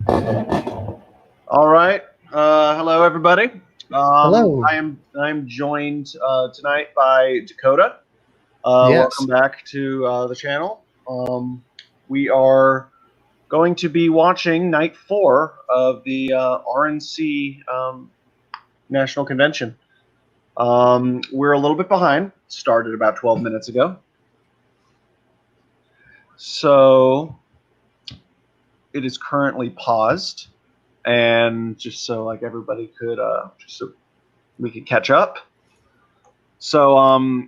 All right. Hello, everybody. Hello. I'm joined tonight by D.kota. Yes. Welcome back to the channel. We are going to be watching night 4 of the RNC National Convention. We're a little bit behind. Started about 12 minutes ago. So it is currently paused. And just so like everybody could, just so we could catch up. So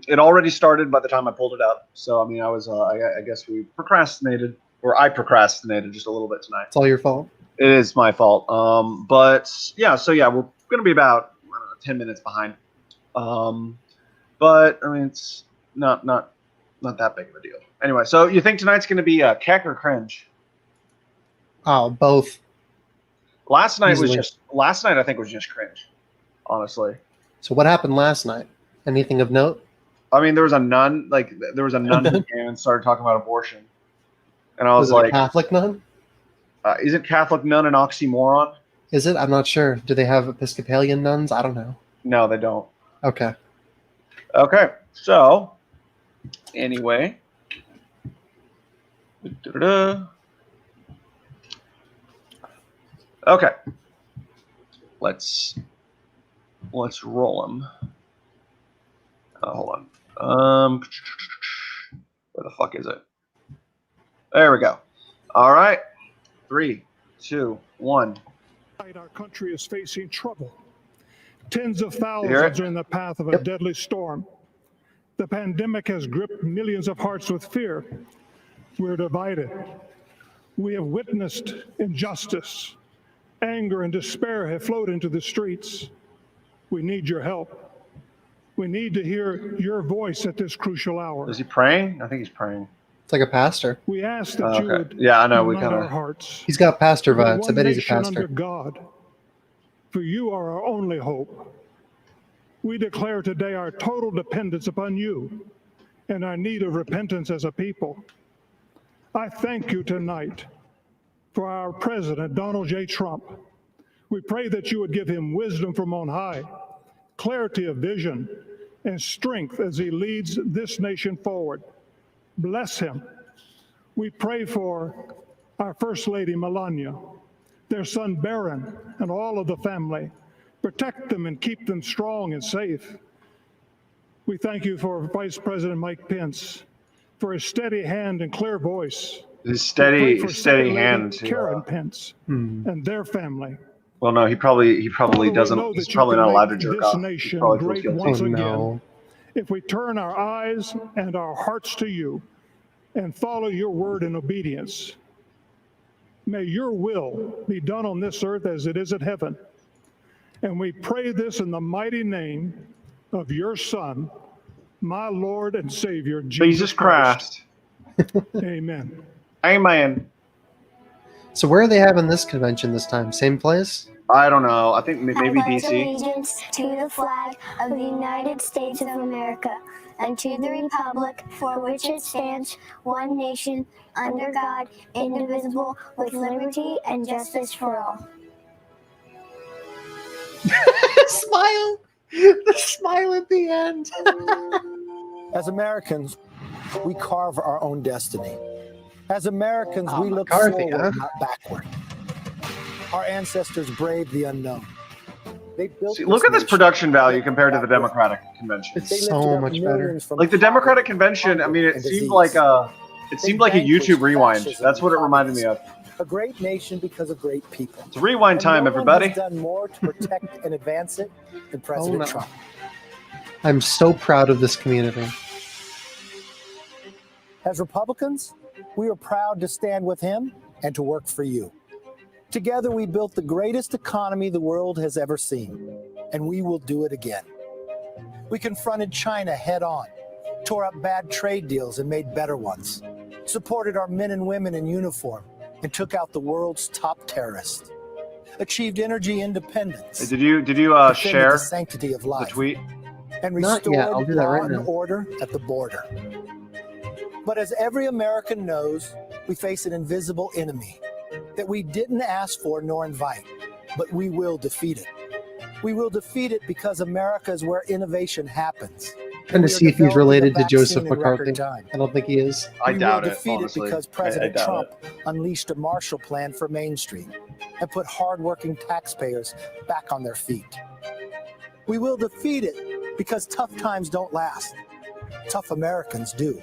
it already started by the time I pulled it up. So I mean, I guess we procrastinated, or I procrastinated just a little bit tonight. It's all your fault. It is my fault. But yeah, so yeah, we're going to be about 10 minutes behind. But I mean, it's not that big of a deal. Anyway, so you think tonight's going to be keck or cringe? Oh, both. Last night Easily. I think was just cringe, honestly. So what happened last night? Anything of note? I mean, there was a nun who came and started talking about abortion, and I was it like, a Catholic nun? Isn't Catholic nun an oxymoron? Is it? I'm not sure. Do they have Episcopalian nuns? I don't know. No, they don't. Okay. Okay. So, anyway. Okay. Let's roll them. Hold on. Where the fuck is it? There we go. All right. 3, 2, 1. Our country is facing trouble. Tens of thousands are in the path of a deadly storm. The pandemic has gripped millions of hearts with fear. We're divided. We have witnessed injustice. Anger and despair have flowed into the streets. We need your help. We need to hear your voice at this crucial hour. Is he praying? I think he's praying. It's like a pastor. We ask that you would I know. We unite kind our of. hearts. He's got pastor vibes. I bet he's a One nation pastor. under God, for you are our only hope. We declare today our total dependence upon you and our need of repentance as a people. I thank you tonight for our President, Donald J. Trump. We pray that you would give him wisdom from on high, clarity of vision, and strength as he leads this nation forward. Bless him. We pray for our First Lady, Melania, their son, Barron, and all of the family. Protect them and keep them strong and safe. We thank you for Vice President Mike Pence, for his steady hand and clear voice. His steady hand. Karen Pence and their family. Well, no, he probably doesn't. He's probably not allowed to jerk off. Nation He great feels once guilty. again. If we turn our eyes and our hearts to you and follow your word in obedience, may your will be done on this earth as it is in heaven. And we pray this in the mighty name of your Son, my Lord and Savior, Jesus Christ. Amen. Amen. So where are they having this convention this time? Same place? I don't know. I think maybe I pledge DC. allegiance to the flag of the United States of America and to the republic for which it stands, one nation, under God, indivisible, with liberty and justice for all. Smile! The smile at the end. As Americans, we carve our own destiny. As Americans, we look McCarthy, forward, not backward. Our ancestors braved the unknown. They built See, look at this production value compared to the Democratic Convention. It's so much better. Like the Democratic Convention, I mean, it seemed like a YouTube rewind. That's what it reminded me of. A great nation because of great people. It's rewind time, everybody. No one has done more to protect and advance it than President Trump. I'm so proud of this community. As Republicans, we are proud to stand with him and to work for you. Together, we built the greatest economy the world has ever seen, and we will do it again. We confronted China head on, tore up bad trade deals and made better ones, supported our men and women in uniform, and took out the world's top terrorist. Achieved energy independence. Hey, did you share the sanctity of life, the tweet? and Not restored yet. I'll do that law right and now. order at the border. But as every American knows, we face an invisible enemy, that we didn't ask for nor invite, but we will defeat it. We will defeat it because America is where innovation happens. Trying to see if he's related to Joseph McCarthy. I don't think he is. I doubt we will it, defeat honestly. it because I President doubt Trump unleashed a Marshall Plan for Main Street and put hardworking taxpayers back on their feet. We will defeat it because tough times don't last. Tough Americans do.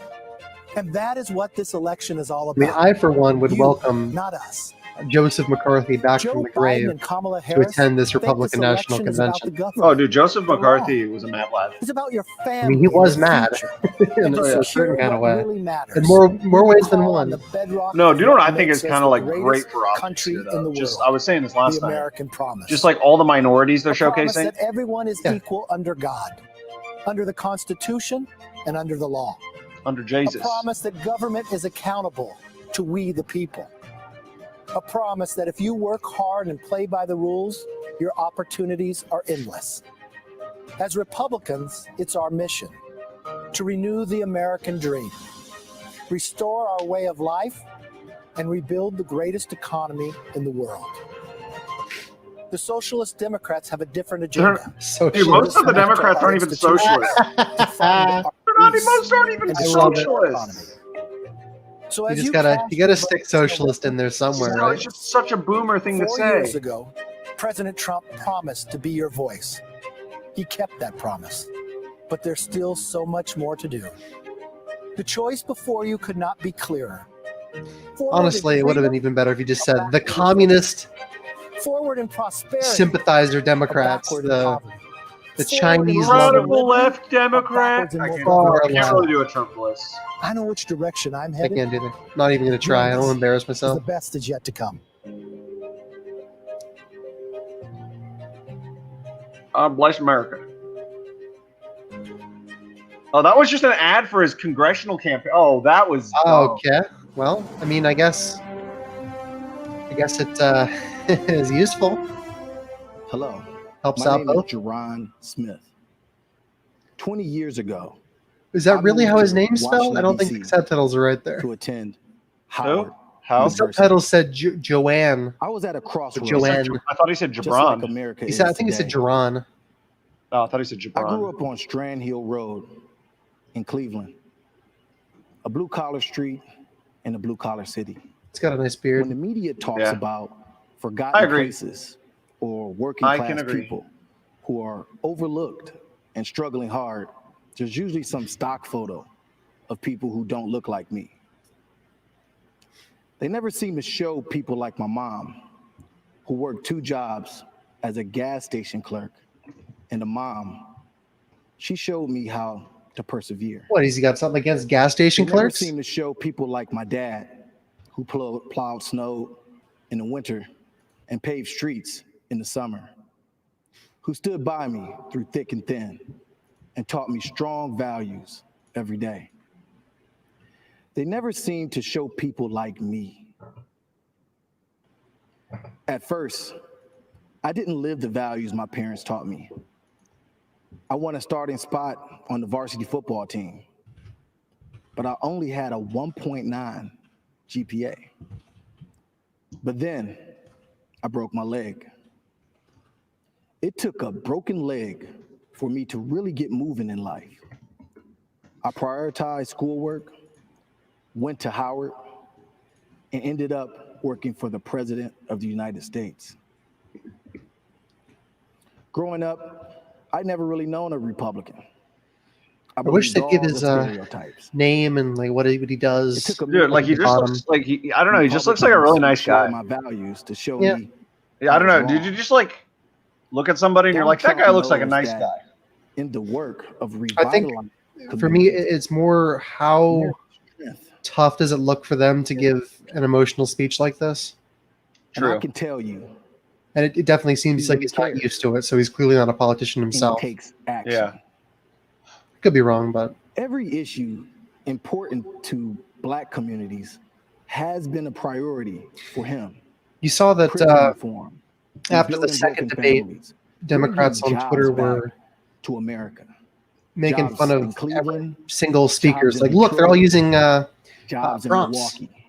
And that is what this election is all I mean, about. I, for one, would You, welcome not us. Joseph McCarthy back Joe from the Biden grave and Kamala to Harris attend this think Republican National election is about the Convention. government. Oh, dude, Joseph They're McCarthy wrong. was a mad lad. It's about your family. I mean, he was and your mad future, in and to a secure certain kind of what way. really matters. In more ways than Call one. on the bedrock No, of do you know what I what think makes is us kind the of like greatest great for country optics, in the Just world? I was saying this last The night. American promise. Just like all the minorities they're a promise showcasing. that everyone is Yeah. equal under God, under the Constitution, and under the law. Under A Jesus. promise that government is accountable to we the people. A promise that if you work hard and play by the rules, your opportunities are endless. As Republicans, it's our mission to renew the American dream, restore our way of life, and rebuild the greatest economy in the world. The Socialist Democrats have a different agenda. Dude, most of the Democrats aren't even socialists. To fund our Most aren't even and to love it. shape our economy. So You as just cast you gotta your stick votes socialist in there somewhere, No, right? it's just such a boomer thing to 4 say. years ago, President Trump promised to be your voice. He kept that promise, but there's still so much more to do. The choice before you could not be clearer. Forward Honestly, in it would have been freedom, even better if you just said the communist forward in prosperity, sympathizer or Democrats, backward in the poverty. the Forward in Chinese radical loving. Radical left Democrat. backwards and I more can't, far I can't left. really do a Trump voice. I know which direction I'm I headed. can't do that. Not even gonna try. I don't want to embarrass The myself. best is yet to come. Bless America. Oh, that was just an ad for his congressional campaign. Oh, that was. Oh, okay. Well, I mean, I guess it is useful. Hello, Helps my out name both. is Jora Smith. 20 years ago, Is that I really how moved his to name's spelled? I don't think the Washington, subtitles are right there. to attend Howard. How? The subtitles said Joanne. I was at a crossroads. Joanne. I thought he said Just like Gibran. America He said, I is think he said today. Geron. Oh, I thought he said I grew Gibran. up on Strand Hill Road in Cleveland, a blue-collar street in a blue-collar city. It's got a nice When the beard. media talks Yeah. about I forgotten agree. places or I working-class can agree. people who are overlooked and struggling hard, there's usually some stock photo of people who don't look like me. They never seem to show people like my mom, who worked 2 jobs as a gas station clerk, and a mom. She showed me how to persevere. What, has he got something against gas station They never clerks? seem to show people like my dad, who plowed snow in the winter and paved streets in the summer, who stood by me through thick and thin and taught me strong values every day. They never seem to show people like me. At first, I didn't live the values my parents taught me. I won a starting spot on the varsity football team, but I only had a 1.9 GPA. But then I broke my leg. It took a broken leg for me to really get moving in life. I prioritized schoolwork, went to Howard, and ended up working for the President of the United States. Growing up, I'd never really known a Republican. I wish believed they'd give all his the stereotypes. name and like what he does. It took a Dude, like he just Bottom. looks like he. I don't know. He just looks like a really nice share guy. my values to show Yeah. me. Yeah, I don't I know. was Did wrong. you just like look at somebody and you're like, that guy looks like a nice guy? In the work of I think revitalizing for me, it's more how strength. tough does it look for them to give an emotional speech like this? And I True. can tell you, And it definitely seems He like really he's not cares. used to it, so he's clearly not a politician it himself. takes action. Yeah. Could be wrong, but Every issue important to Black communities has been a priority for him. you saw that Prison reform, after the rebuilding second broken debate, families, Democrats bringing on Twitter jobs back were to America. making Jobs fun in of Cleveland, every single speakers. jobs in Like, look, they're all Detroit, using jobs in prompts. Milwaukee,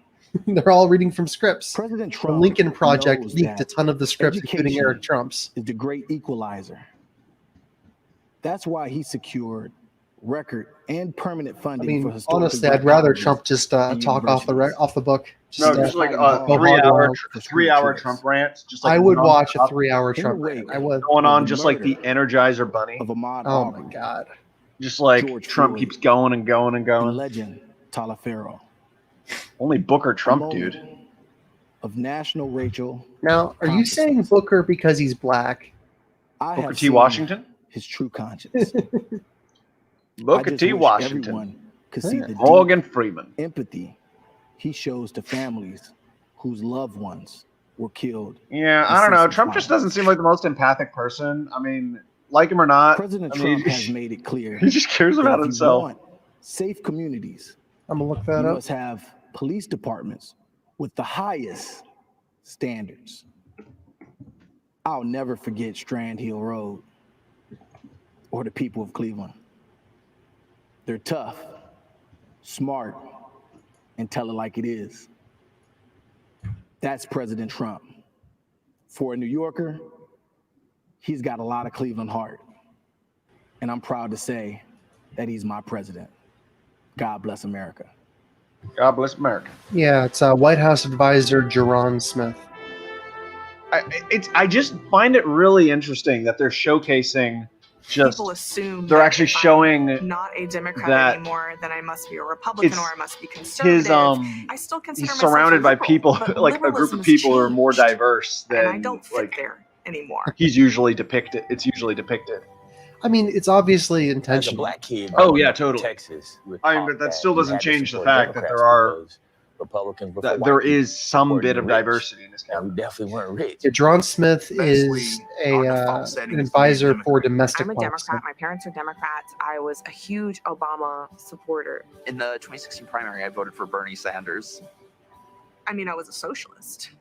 They're all reading from scripts. President The Trump Lincoln Project knows leaked a that ton of the scripts, including education Eric Trump's. is the great equalizer. That's why he secured record and permanent I funding mean, for historically honestly, black I'd rather colleges Trump just and talk off the book. No, Just, just like go a hog 3 hour wild. three-hour Trump rant. Just like I would watch a nonstop, 3-hour In the Trump wake rant. I would. going of on the just like the murder Energizer Bunny. of Ahmaud Oh my Arbery God. Just like George Trump Floyd, keeps going and going and and going. legend Taliaferro. Only Booker A Trump, moment dude. of national Rachel. Now, are you saying Booker because he's black? I Booker have T. seen Washington. his true conscience. I Booker just T. wish Washington. everyone could see the deep Morgan Freeman. empathy he shows to families whose loved ones were killed. Yeah, I don't know. Trump just doesn't seem like the most empathic person. I mean, like him or not, President I mean, Trump has made it clear he just cares that about if himself. you want safe communities, I'm gonna look you that up. must have police departments with the highest standards. I'll never forget Strand Hill Road or the people of Cleveland. They're tough, smart, and tell it like it is. That's President Trump. For a New Yorker, he's got a lot of Cleveland heart. And I'm proud to say that he's my president. God bless America. God bless America. Yeah, it's White House advisor Jora Smith. I just find it really interesting that they're showcasing just people assume they're that actually if I'm showing not a Democrat that anymore, then I must be a Republican it's or I must be conservative. his I still consider he's myself surrounded a by liberal, people but like a group liberalism of has people who are more changed, diverse and I than don't fit like there anymore. he's usually depicted. It's usually depicted. I mean, it's obviously As a intentional. black kid, Oh, growing yeah, up in totally. Texas, we're I mean, taught but that still we doesn't had to change the support fact that Democrats there are because Republicans were that for there white people is some supporting bit the of rich, diversity in this and we country. definitely weren't rich. Yeah, Jora Smith Mostly is our default an setting is advisor being for Democrat. domestic I'm a policy. Democrat. My parents are Democrats. I was a huge Obama supporter. In the 2016 primary, I voted for Bernie Sanders. I mean, I was a socialist.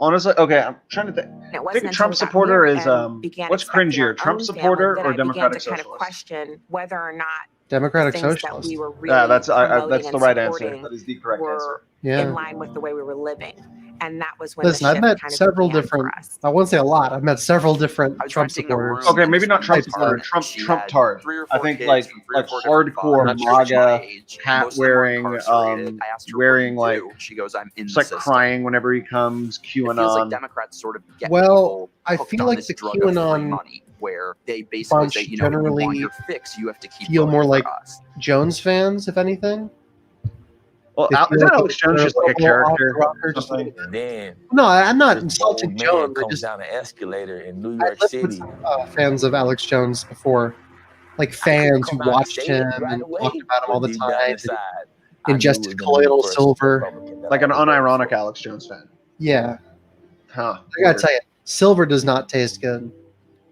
Honestly, okay, I'm trying to think. And it I wasn't think a until Trump we got supporter here is and began what's expecting our cringier, Trump own supporter family, or that I began Democratic to kind of socialist? question whether or not Democratic things that socialist. we were really Yeah, that's promoting the and right answer. supporting That is the correct were answer. Yeah. in line with the way we were living. And that was when Listen, the I've shift met kind of several began different. for us. I won't say a lot. I've met several different I was Trump renting a room. supporters. Okay, maybe not Trump Types supporter, of- Trump tard. 3 or 4 I think kids like from 3 or 4 different hardcore fathers, my MAGA age. hat Most of them were wearing, incarcerated. I asked her, wearing what do you like do? She goes, I'm in just the like system. crying whenever he comes. It feels like QAnon. Democrats sort of get Well, people I hooked feel on like this the drug of free QAnon money, where they basically bunch say, you know, if you generally want your fix, you have to keep feel voting more for like us. Jones fans, if anything. Well, They feel isn't like Alex Jones they're just like a little off the character? rocker, or just something? And then No, I'm not this insulting old man Jones. I comes just down an escalator in New I York lived City. with fans of Alex Jones before, like fans who Come out and watched say it him right and away, talked about him all but the deep down time. inside, I knew it Ingested was gonna be colloidal the first silver. Republican that Like I an would vote unironic for. Alex Jones fan. Yeah, Huh. I gotta tell you, silver does not taste good.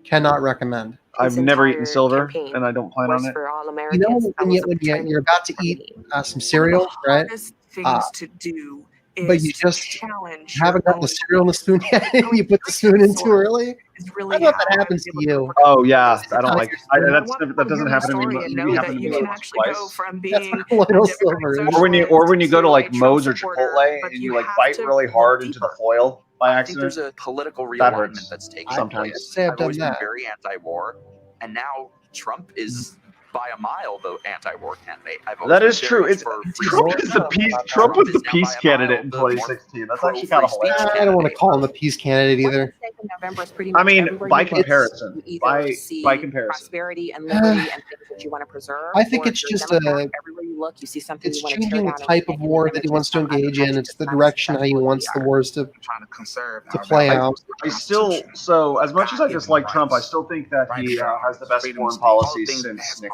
Cannot recommend. I've This never eaten entire silver, campaign and I don't plan was on it. for all You Americans. know, I when, was you, a when training you're about to eat company. some One of the cereal, right? hardest things Uh, to do but is you to just challenge haven't your gotten the own cereal in the spoon yet, belief. and you put the spoon in too early. Is I really thought how that I happens was to able to you. progress. Oh yeah, I don't Touch like. your spoon. That doesn't happen to me. Story, Maybe know happened that to you me can once actually or go twice. from That's being what colloidal a silver Democratic is. Or when you go to like socialist Moe's or to a Trump Chipotle supporter, but and you you like have bite to really look hard into the deeper. foil by I think there's accident. a political That realignment hurts that's taking sometimes. place. Say I've I've always done been that. very anti-war, and now Trump is by a mile the anti-war candidate. I've always That been is very true. much It's for free Trump speech. is the peace. Trump Trump was is the now peace by a candidate mile in the more 2016. That's actually pro-free kind of speech hilarious. I don't want to call him a peace candidate What's either. at stake in November is pretty I much mean, everywhere by you look, comparison, you either by see comparison. prosperity and liberty and things that you want to preserve. I think or it's if you're just Democrat, a. everywhere you look, you see something It's you want to tear changing the down and type of making war the that he images wants to from other engage in. countries It's just the not as direction how he successful as wants we the are. wars to Trying to conserve play out. I still, so as much as I dislike Trump, I still think that he has the best foreign policy since Nixon,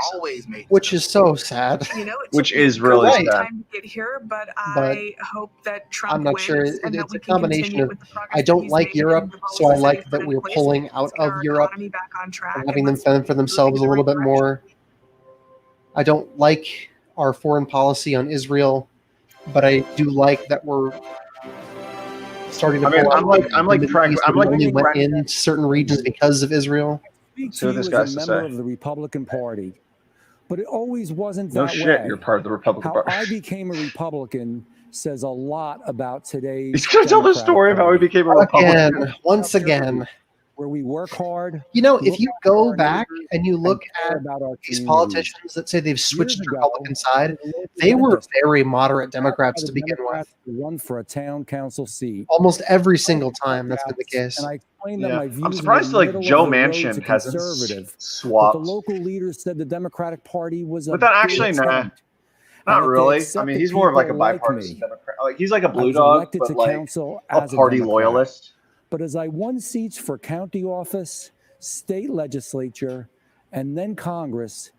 Which is so sad. You know, it which took me is a really Right. long sad. time to get here, but I hope that Trump I'm not wins sure. and that It's we a can combination continue of with the progress I that don't he's like made Europe, and the so I policies like he's that put in we're place. pulling Let's out get of our Europe economy back on track and and having them let's fend for keep themselves a moving in little the bit right direction. more. I don't like our foreign policy on Israel, but I do like that we're starting to I mean, pull out. I'm like the Middle East. We only went pragmatic. in certain regions because of Israel. Speak See to what you this as guy a has to member say. of the Republican Party, but it always wasn't No that shit, way. you're part of the Republican How Party. I became a Republican says a lot about today's He's gonna tell the Democratic story of how he Party. became a Republican. Again, once again. Where we work hard. You know, if look you out for go our back neighbors, and you look care at about our these communities. politicians that say they've switched Years to ago, Republican side, the local they were dentist very moderate asked Democrats the to begin with. Democrats to run for a town council seat. Almost every single time that's been the case. And I explained that Yeah, my views I'm surprised were like middle Joe of the road Manchin to hasn't conservative. But swapped. the local leaders said the Democratic Party was a But that big actually, nah, attempt. not And that they really. I accepted mean, he's more of like a people like bipartisan me. Democrat. Like he's like a I blue was dog, elected but to like council a as party Democrat. loyalist. But as I won seats for county office, state legislature, and then Congress,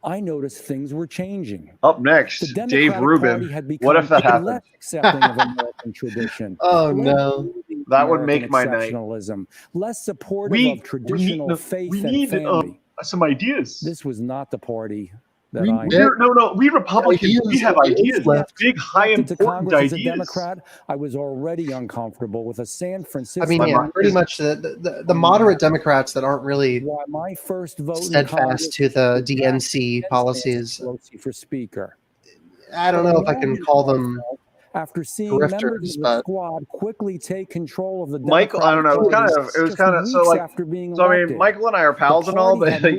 I noticed things were changing. Up next, The Dave Democratic Party Rubin. had What if that become happened? less accepting of American tradition. Oh less no. believing That would American make my night. exceptionalism, less supportive of traditional faith and need family. some ideas. This was not the party that I we Republicans, we have ideas, big, high, elected to important Congress as a ideas. Democrat. I was already uncomfortable with a San Francisco. I mean, yeah, pretty much the moderate Democrats that aren't really Why my first vote in steadfast Congress to the was DNC against policies. Nancy Pelosi for Speaker. I don't know if I can call them After seeing members grifters, of the but squad quickly take control of the Michael, I don't know. It was kind of so like. after being So I mean, elected. Michael and I are pals and all, but like,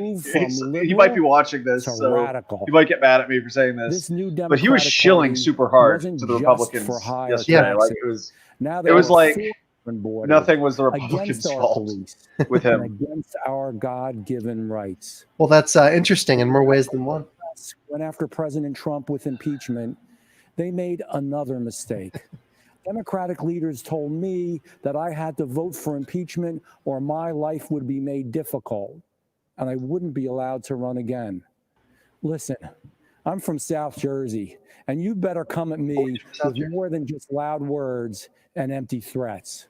he might be watching this, to so radical. he might get mad at me for saying this. This new But he was Democratic shilling Party super hard wasn't to the just Republicans for higher yesterday. Like taxes. Now it was there are like 4 open borders nothing was the Republicans' against our fault police with and him. against our God-given rights. well, that's interesting in more ways than one. Went after President Trump with impeachment. They made another mistake. Democratic leaders told me that I had to vote for impeachment or my life would be made difficult and I wouldn't be allowed to run again. Listen, I'm from South Jersey, and you better come at me with more than just loud words and empty threats.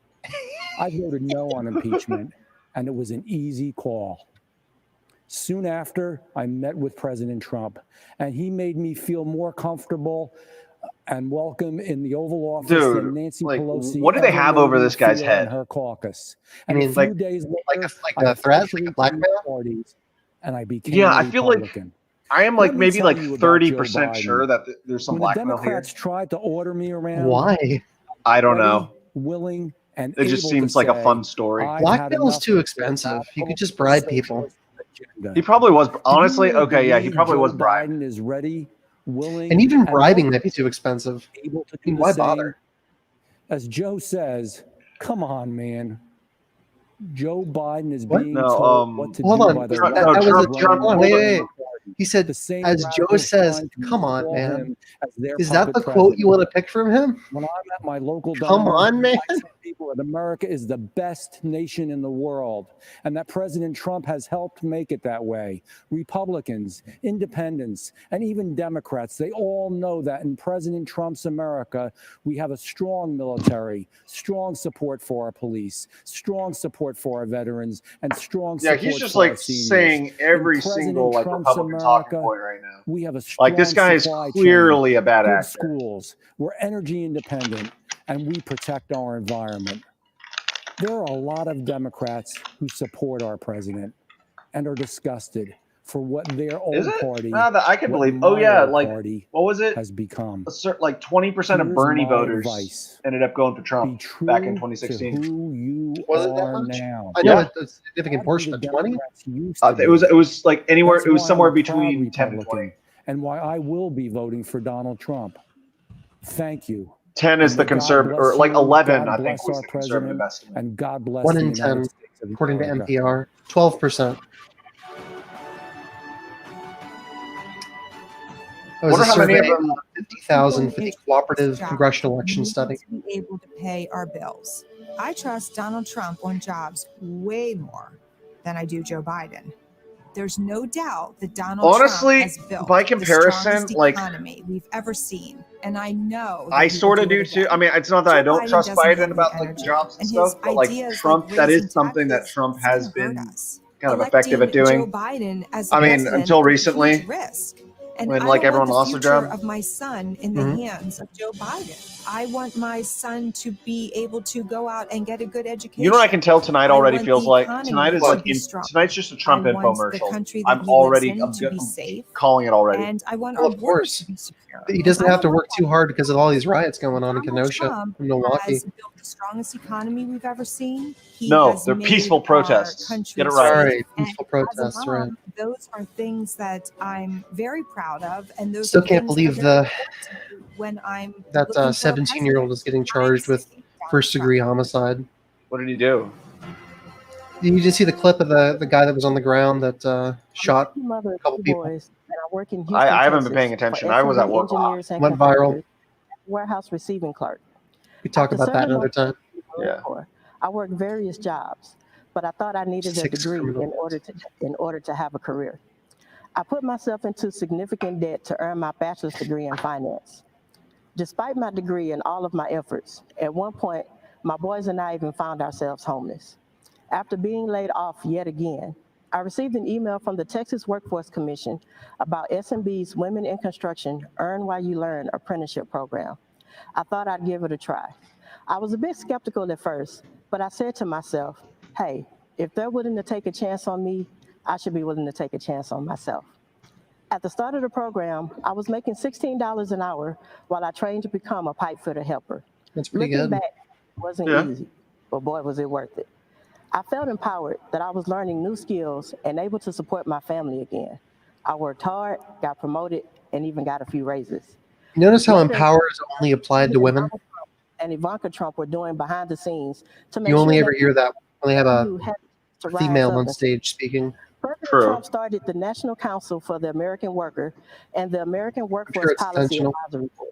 I voted no on impeachment, and it was an easy call. Soon after, I met with President Trump, and he made me feel more comfortable and welcome in the Oval Office than Nancy like, Pelosi. what do they ever have made over me this guy's feel head? in her caucus. I And mean, a few days later, like a threat, like a blackmail. Parties, and I became Yeah, a I feel like Republican. I am Let like me maybe tell like you about Joe 30% Biden. sure that there's some When the blackmail here. Democrats tried to order me around, Why? I don't ready, know. willing, and It just able seems to like a say, fun story. "I've had Blackmail is enough too of expensive. this You could just bribe people. agenda." He probably was. Do you Honestly, really okay, yeah, he believe probably Joe was bribed. Biden is ready, willing, And even bribing willing, might be too expensive. able to I mean, do why the same? bother? As Joe says, come on, man. Joe Biden is What? being No, told what to Hold do on. by the Trump- That no, was Trump- a Trump- hold on, hold wait. on. He said, The same as Joe radicals says, trying to come on, install man. him as their Is that the puppet quote you president. want to pick from him? When I'm at my local Come diner, on, man. I tell people that America is the best nation in the world and that President Trump has helped make it that way. Republicans, independents, and even Democrats, they all know that in President Trump's America, we have a strong military, strong support for our police, strong support for our veterans, and strong Yeah, support he's just for like our seniors. saying every In President single like Trump's Republican talking America, point right now. we have a strong Like this guy is supply chain, clearly a bad good actor. schools, we're energy independent, and we protect our environment. There are a lot of Democrats who support our president and are disgusted for what their own Is it? party, No, that I can what believe. Oh my yeah, old like party what was it? has become. A certain like 20% of Here's Bernie my voters advice. ended up going for Be Trump true back in to 2016. who you Was it that are much? now. I know Yeah. it's a significant Not portion who of the 20. Democrats used to It was like anywhere. That's It was why somewhere I'm a proud between 10 and 20. Republican, and why I will be voting for Donald Trump. Thank you. 10 is And the may God conservative, bless or like you, 11, God I think, bless was our the conservative president, estimate. and God bless 1 the in United 10, States of according to America. NPR. 12%. It was Wonder a how many survey of them. of 50,000 for the Cooperative Congressional Election Study. To be able to pay our bills. I trust Donald Trump on jobs way more than I do Joe Biden. There's no doubt that Donald Honestly, Trump has built by the comparison, strongest like economy we've ever seen, and I know that I he will sort of do do it too. again. I mean, it's not that I Joe don't Biden trust doesn't have Biden the about like the energy, jobs and and his stuff, but like ideas, Trump, like that is raising something that taxes, Trump is has gonna hurt been us. kind of effective at Electing doing. Joe Biden as I mean, president until is a recently, huge risk. And when I like don't everyone want lost the their future job. of my son in the hands of Joe Biden. I want my son to be able to go out and get a good education. You know what I can tell tonight I already want feels the like? economy Tonight is to like be strong. tonight's just a Trump I want the infomercial. country that I'm he already lives in to be safe. calling it already. And I want Well, our of borders course. to be secure. He doesn't I have to want work too hard because of all these riots going on in Donald Kenosha Trump and Milwaukee. has built the strongest economy we've ever seen. He No, has they're made peaceful our protests. country Get it right. Sorry, safe. And peaceful as a protests, mom, right. those are things that I'm very proud of, and those Still are can't things believe that are very important to me when I'm that looking for a 17-year-old is getting charged with first-degree homicide. What did he do? Did you just see the clip of the guy that was on the ground that shot I'm a mother a of couple 2 people? boys, and I work in Houston, I haven't been paying Texas, attention. for I was at S&P work a lot. engineers and Went viral. contractors, warehouse receiving clerk. We talk After about that serving another my time. Yeah. Corps, I worked various jobs, but I thought I needed a 6 degree criminal in order to have a career. I put myself into significant debt to earn my bachelor's degree in finance. Despite my degree and all of my efforts, at one point, my boys and I even found ourselves homeless. After being laid off yet again, I received an email from the Texas Workforce Commission about SMB's Women in Construction Earn While You Learn apprenticeship program. I thought I'd give it a try. I was a bit skeptical at first, but I said to myself, hey, if they're willing to take a chance on me, I should be willing to take a chance on myself. At the start of the program, I was making $16 an hour while I trained to become a pipe fitter helper. That's pretty Looking good. back, it wasn't easy, but boy, was it worth it. I felt empowered that I was learning new skills and able to support my family again. I worked hard, got promoted, and even got a few raises. Notice how Later, empower is only applied to women? Donald Trump and Ivanka Trump were doing behind the scenes to make You only sure ever hear that when they have you a had to rise female up on and stage speaking. President True. Trump started the National Council for the American Worker and the American I'm Workforce sure it's Policy intentional. Advisory Board.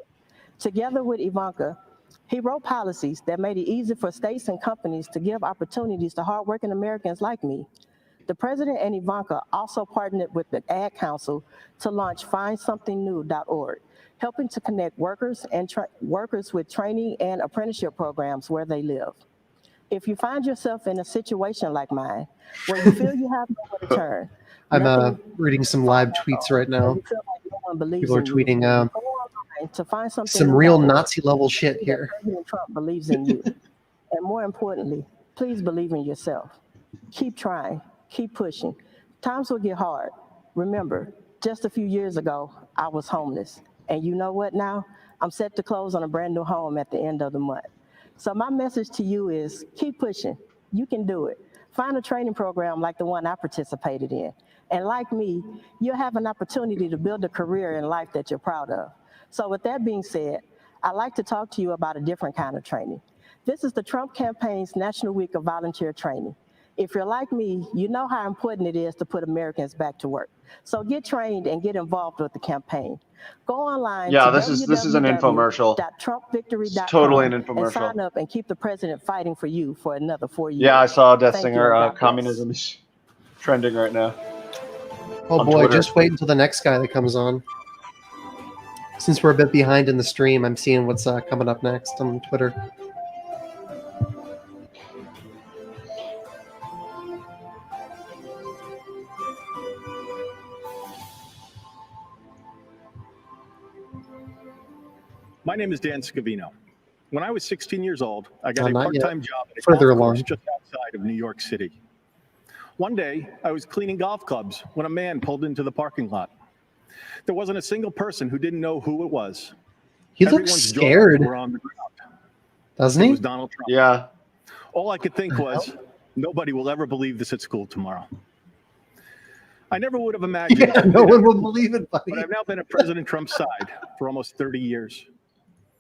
Together with Ivanka, he wrote policies that made it easy for states and companies to give opportunities to hardworking Americans like me. The president and Ivanka also partnered with the Ad Council to launch findsomethingnew.org, helping to connect workers and workers with training and apprenticeship programs where they live. If you find yourself in a situation like mine, where you feel you have nowhere to turn, I'm reading some live tweets right now. you feel like no one believes People are in you, tweeting go online to find something some new real that Nazi-level shit that here. President Trump believes in you. And more importantly, please believe in yourself. Keep trying, keep pushing. Times will get hard. Remember, just a few years ago, I was homeless. And you know what now? I'm set to close on a brand new home at the end of the month. So my message to you is keep pushing. You can do it. Find a training program like the one I participated in. And like me, you'll have an opportunity to build a career in life that you're proud of. So with that being said, I'd like to talk to you about a different kind of training. This is the Trump campaign's National Week of Volunteer Training. If you're like me, you know how important it is to put Americans back to work. So get trained and get involved with the campaign. Go online Yeah, to this is an infomercial. www.trumpvictory.com It's totally an and infomercial. sign up and keep the president fighting for you for another 4 years. Yeah, I saw Death Thank you, Singer. and God bless. Communism is trending right now. Oh on boy, Twitter. just wait until the next guy that comes on. Since we're a bit behind in the stream, I'm seeing what's coming up next on Twitter. My name is Dan Scavino. When I was 16 years old, I got a Not yet. part-time job at a Further golf course along. just outside of New York City. One day, I was cleaning golf clubs when a man pulled into the parking lot. There wasn't a single person who didn't know who it was. He looks Everyone's jaws scared, were on the ground. doesn't It he? was Donald Trump. Yeah. All I could think was, nobody will ever believe this at school tomorrow. I never would have imagined. Yeah, no one will believe it, buddy. But I've now been at President Trump's side for almost 30 years.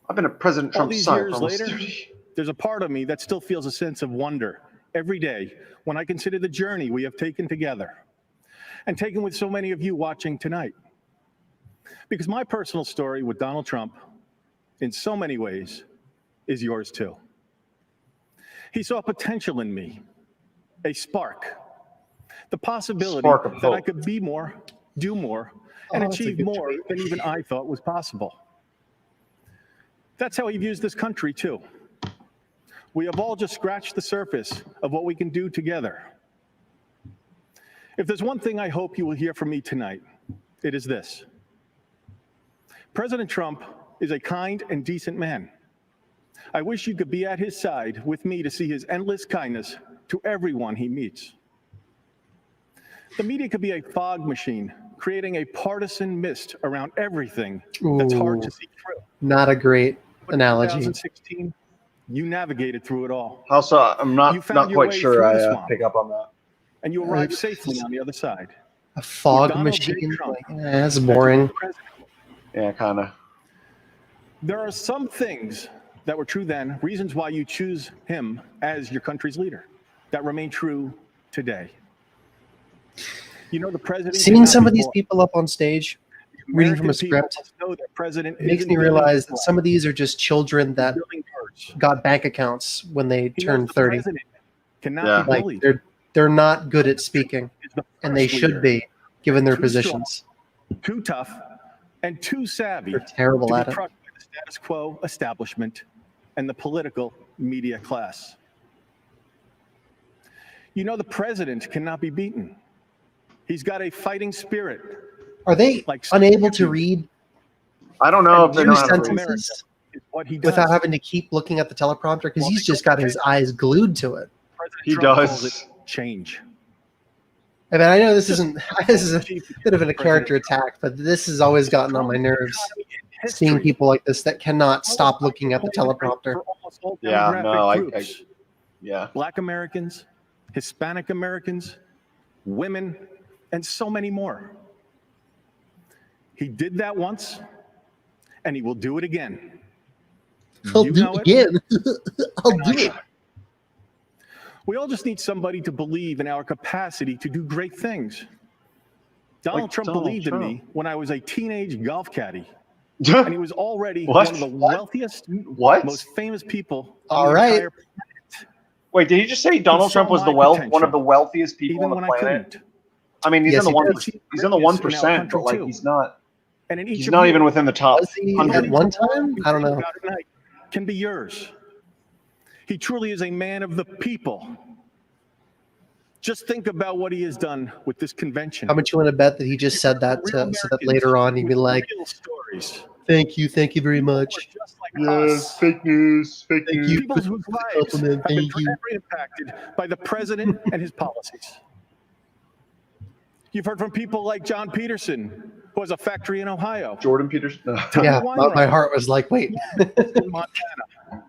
I've been at President All Trump's these side for years almost later, 30. there's a part of me that still feels a sense of wonder every day when I consider the journey we have taken together and taken with so many of you watching tonight. Because my personal story with Donald Trump, in so many ways, is yours too. He saw potential in me, a spark, the possibility Spark of that I hope. could be more, do more, and that's a achieve good more tweet. than even I thought was possible. That's how he views this country too. We have all just scratched the surface of what we can do together. If there's one thing I hope you will hear from me tonight, it is this. President Trump is a kind and decent man. I wish you could be at his side with me to see his endless kindness to everyone he meets. The media could be a fog machine, creating a partisan mist around everything that's hard to Ooh, see through. not a great But in analogy. 2016, you navigated through it all. Also, I'm You not found your quite way sure through I the swamp, pick up on that. and you arrived safely on the other side. A With fog Donald J. machine? Trump Like, that's as your boring. president. Yeah, kind of. There are some things that were true then, reasons why you choose him as your country's leader, that remain true today. You know, the president Seeing cannot some be of these bought. people up on stage reading from a American people script must know that president makes isn't me building realize that flags, some of these are just children he's that building birds. got bank accounts when they He knows turned the 30. president cannot Yeah. be Like bullied. they're not good at speaking, Is the and they first should leader, be, given their too strong, positions. too tough, and too savvy They're terrible to at be it. crushed by the status quo establishment and the political media class. You know, the president cannot be beaten. He's got a fighting spirit. Are they Like unable to you. read I don't know if they two know how to read. sentences Is what he does. without having to keep looking at the teleprompter? Because Well, he's they just don't got his care. eyes glued to it. President He Trump does. calls it change. I mean, I know this isn't this is a Chief bit of a President character attack, but this has always gotten on my nerves. economy in Seeing history. people like this that cannot stop looking at the Point of growth teleprompter. for almost all Yeah, demographic no, groups. yeah. Black Americans, Hispanic Americans, women, and so many more. He did that once, and he will do it again. I'll You do know it it, again. I'll and I do it. know it. We all just need somebody to believe in our capacity to do great things. Donald Like Trump Donald believed in Trump. me when I was a teenage golf caddy, and he was already What? one of the wealthiest, What? most famous people All on the right. entire planet. Wait, did he just say Donald saw Trump was my one of potential, the wealthiest people even on the when I planet? couldn't. I mean, he's Yes, in the he one. did. He's in the Greatness 1%, in our country, but like too. he's not. And in each He's of not you, even within the top Was he 100. at one time? I don't know. about at night can be yours. He truly is a man of the people. Just think about what he has done with this convention. How much you want to bet that he just said that Real so that Americans later on he'd be with like, real stories. thank you very People who much. are just like us. fake news, fake Thank news. you People for whose the lives compliment. have been Thank you. directly impacted by the president and his policies. You've heard from people like John Peterson, who has a factory in Ohio. Jordan Peterson. No. Tony Yeah, Weinreich my heart was like, wait. in Montana.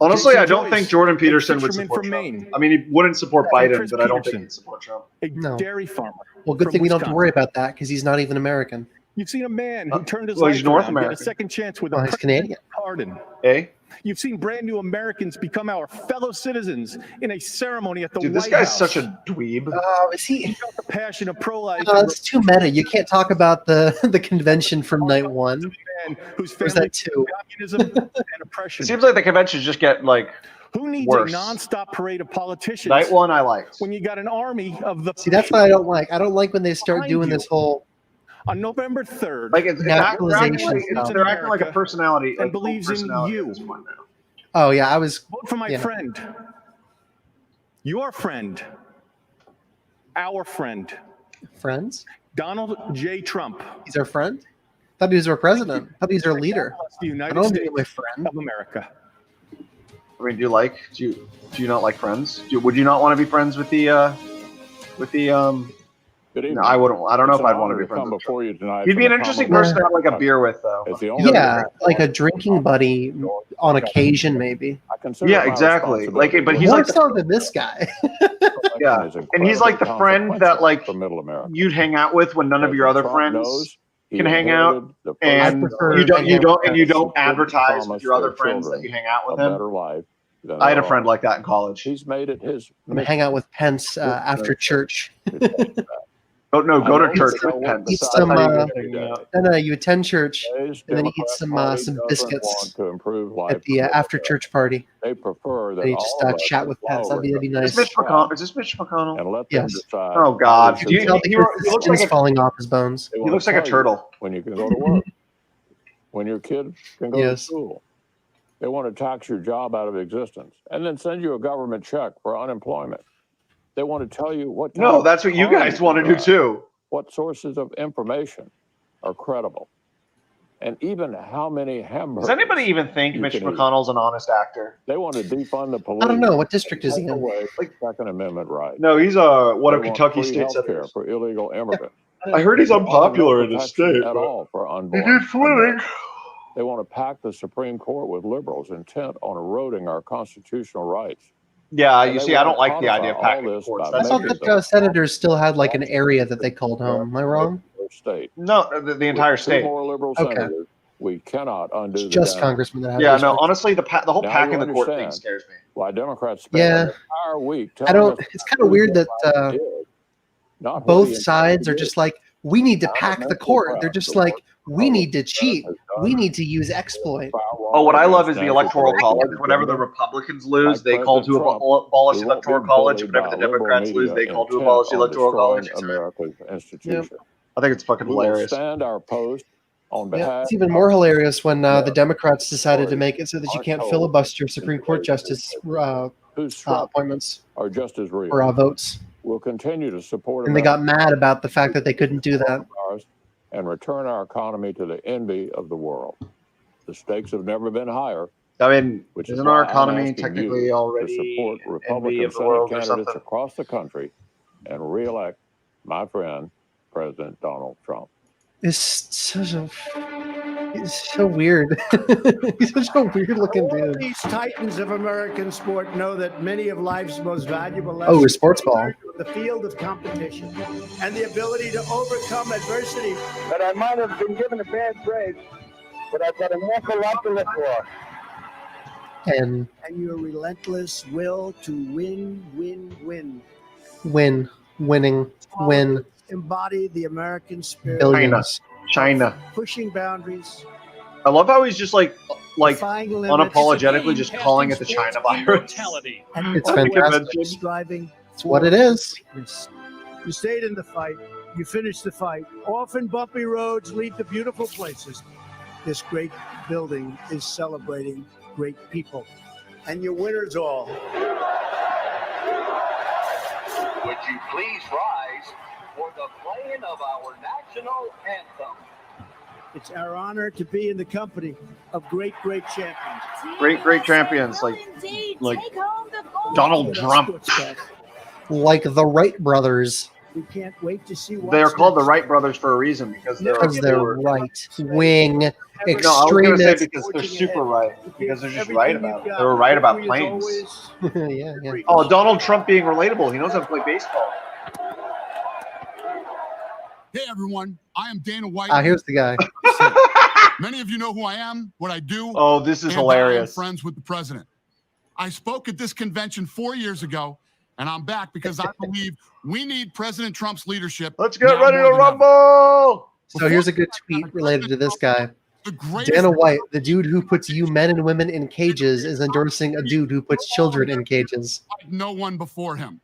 Honestly, Jason I don't Joyce think Jordan and Peterson would fisherman support from Trump. Maine. I mean, he wouldn't support And Biden, Chris but I don't think Peterson. he'd support Trump. A No. dairy farmer. Well, good from thing we don't have to Wisconsin. worry about that because he's not even American. You've seen a man who turned his well, life he's North around, get a American. second chance with a Well, he's Canadian. pardon. Eh? You've seen brand new Americans become our fellow citizens in a ceremony at the Dude, White this guy's House. such a dweeb. Is he? He felt the passion of pro-life. It's too meta. You can't talk about the convention from night one. Man whose Or is family that two? communism and oppression. It seems like the conventions just get like Who needs worse. a non-stop parade of politicians night one. I liked. when you got an army of the See, that's what I don't like. I don't like when they start Behind doing you. this whole on November 3rd? Like they're acting like, Naturalization stuff. they're acting like a personality and like, believes in personality you. at this point now. Oh yeah, I was. Vote for my Yeah. friend, your friend, our friend, Friends? Donald J. Trump. He's our friend? Thought he was our president. Thought he was our leader. The I United don't States need my friend. of America. I mean, do you not like Friends? Would you not want to be friends with the Good evening. No, I wouldn't. I don't know It's if an I'd want to honor be friends come with before you tonight. He'd for be an the interesting Commonwealth person to have like a beer with, though. It's the only Yeah, like a drinking buddy on occasion, maybe. I consider Yeah, my exactly. Like, responsibility but he's More like so than this guy. yeah, is and he's like the incredibly friend that like for Middle America. you'd hang out with when none of your other Trump friends knows he can hang out, inherited the and prefer you don't hanging out with you friends don't advertise with promise your other their friends that children you hang out with a him. better life than I had a their friend own. like that in college. He's made it his I'm gonna hang out with Pence after church. Oh no, go to I church know with what Pence. Eat besides some. every day. No, you attend church Today's and then you eat Democrat some Party biscuits doesn't want to improve life at the for after America. church party. They prefer that And you just all of us chat with Pence. That'd be Is nice. this Mitch McConnell? Is this Mitch McConnell? and let Yes. them decide. Oh God, how You we can should tell be. because he his looks like skin's a falling off his bones. They he want looks to like a tell you turtle. when you can go to work, when your kid can go to Yes. school. They want to tax your job out of existence and then send you a government check for unemployment. They want to tell you what. kind No, of that's what you car guys you want to do drive, too. What sources of information are credible. and even how many hamburgers. Does anybody even think you Mitch can eat. McConnell's an honest actor? They want to defund the police. I don't know. What district is he Take in? away Second Amendment rights. No, he's one They of want Kentucky free state health care senators. for illegal immigrants. I heard he's They want unpopular no in his protection state, at but all for he unborn keeps winning. Americans. They want to pack the Supreme Court with liberals intent on eroding our constitutional rights. Yeah, And you they see, I want don't to like the idea codify of packing all the this courts. by I That's thought making that them senators still had like an area that they called home. Am I wrong? state. No, the entire With two state. more liberal Okay. senators, we cannot undo It's the just damage. congressmen that have Yeah, no, districts. honestly, the whole Now packing you the court thing understand scares me. why Democrats spend Yeah. an entire week I telling don't. us It's kind of weird that not what both he intended sides to are do. just like, we need to I'm pack the immensely court. proud They're of just the like, work we need to Republican cheat. Senate has We done need to use exploit. Oh, what I love against is the Nancy electoral Pelosi's college. Whenever the agenda. Republicans lose, Like they call President to Trump, abolish we the won't be electoral college. bullied Whenever by the liberal Democrats lose, media they call to intent abolish the on electoral college. destroying America's institution. I think it's fucking We will hilarious. stand our post on Yeah, behalf it's even of more hilarious when the American Democrats decided to stories make it so that you aren't can't told filibuster Supreme in Court today's justice newspapers, whose struggles appointments are just as real. or votes. We'll continue to support And they got America mad about the fact that they couldn't do that. and return our economy to the envy of the world. The stakes have never been higher. I mean, Which is isn't our why I'm economy asking technically you already to support envy Republican of the Senate world or candidates something? across the country and reelect my friend, President Donald Trump. He's so weird. He's such a weird looking dude. These titans of American sport know that many of life's most valuable Oh, lessons his sports ball. the field of competition and the ability to overcome adversity. But I might have been given a bad break, but I've got an awful lot to live for. And your relentless will to win. winning, win, Embody the American spirit. billions. China. Pushing boundaries. I love how he's just like Defying limits. unapologetically just calling it the China virus. It's fantastic. Striving. It's what it is. You stayed in the fight. You finished the fight. Often bumpy roads lead to beautiful places. This great building is celebrating great people. And your winners all. Would you please rise for the playing of our national anthem? It's our honor to be in the company of great champions. Great champions like Donald Trump. Like the Wright brothers. We can't wait to see what They are called the Wright brothers for a reason because they're right wing No, I was gonna say extremists. because they're super right. Because they're just right about it. They were right about planes. yeah. Oh, Donald Trump being relatable. He knows how to play baseball. Hey everyone, I am Dana White. Here's the guy. Many of you know who I am, what I do. Oh, this is and hilarious. I am friends with the president. I spoke at this convention 4 years ago, and I'm back because I believe we need President Trump's leadership. Let's get ready to rumble. So here's a good tweet related to this guy. Dana White, the dude who puts you men and women in cages, is endorsing a dude who puts children in cages. Like no one before him.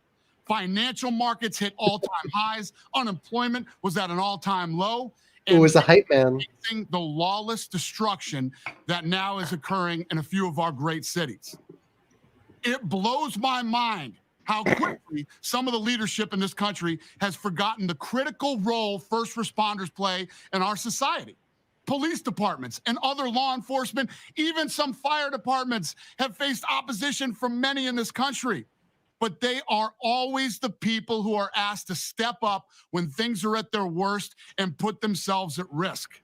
Financial markets hit all-time highs. Unemployment was at an all-time low. It was a hype man. The lawless destruction that now is occurring in a few of our great cities. It blows my mind how quickly some of the leadership in this country has forgotten the critical role first responders play in our society. Police departments and other law enforcement, even some fire departments, have faced opposition from many in this country. But they are always the people who are asked to step up when things are at their worst and put themselves at risk.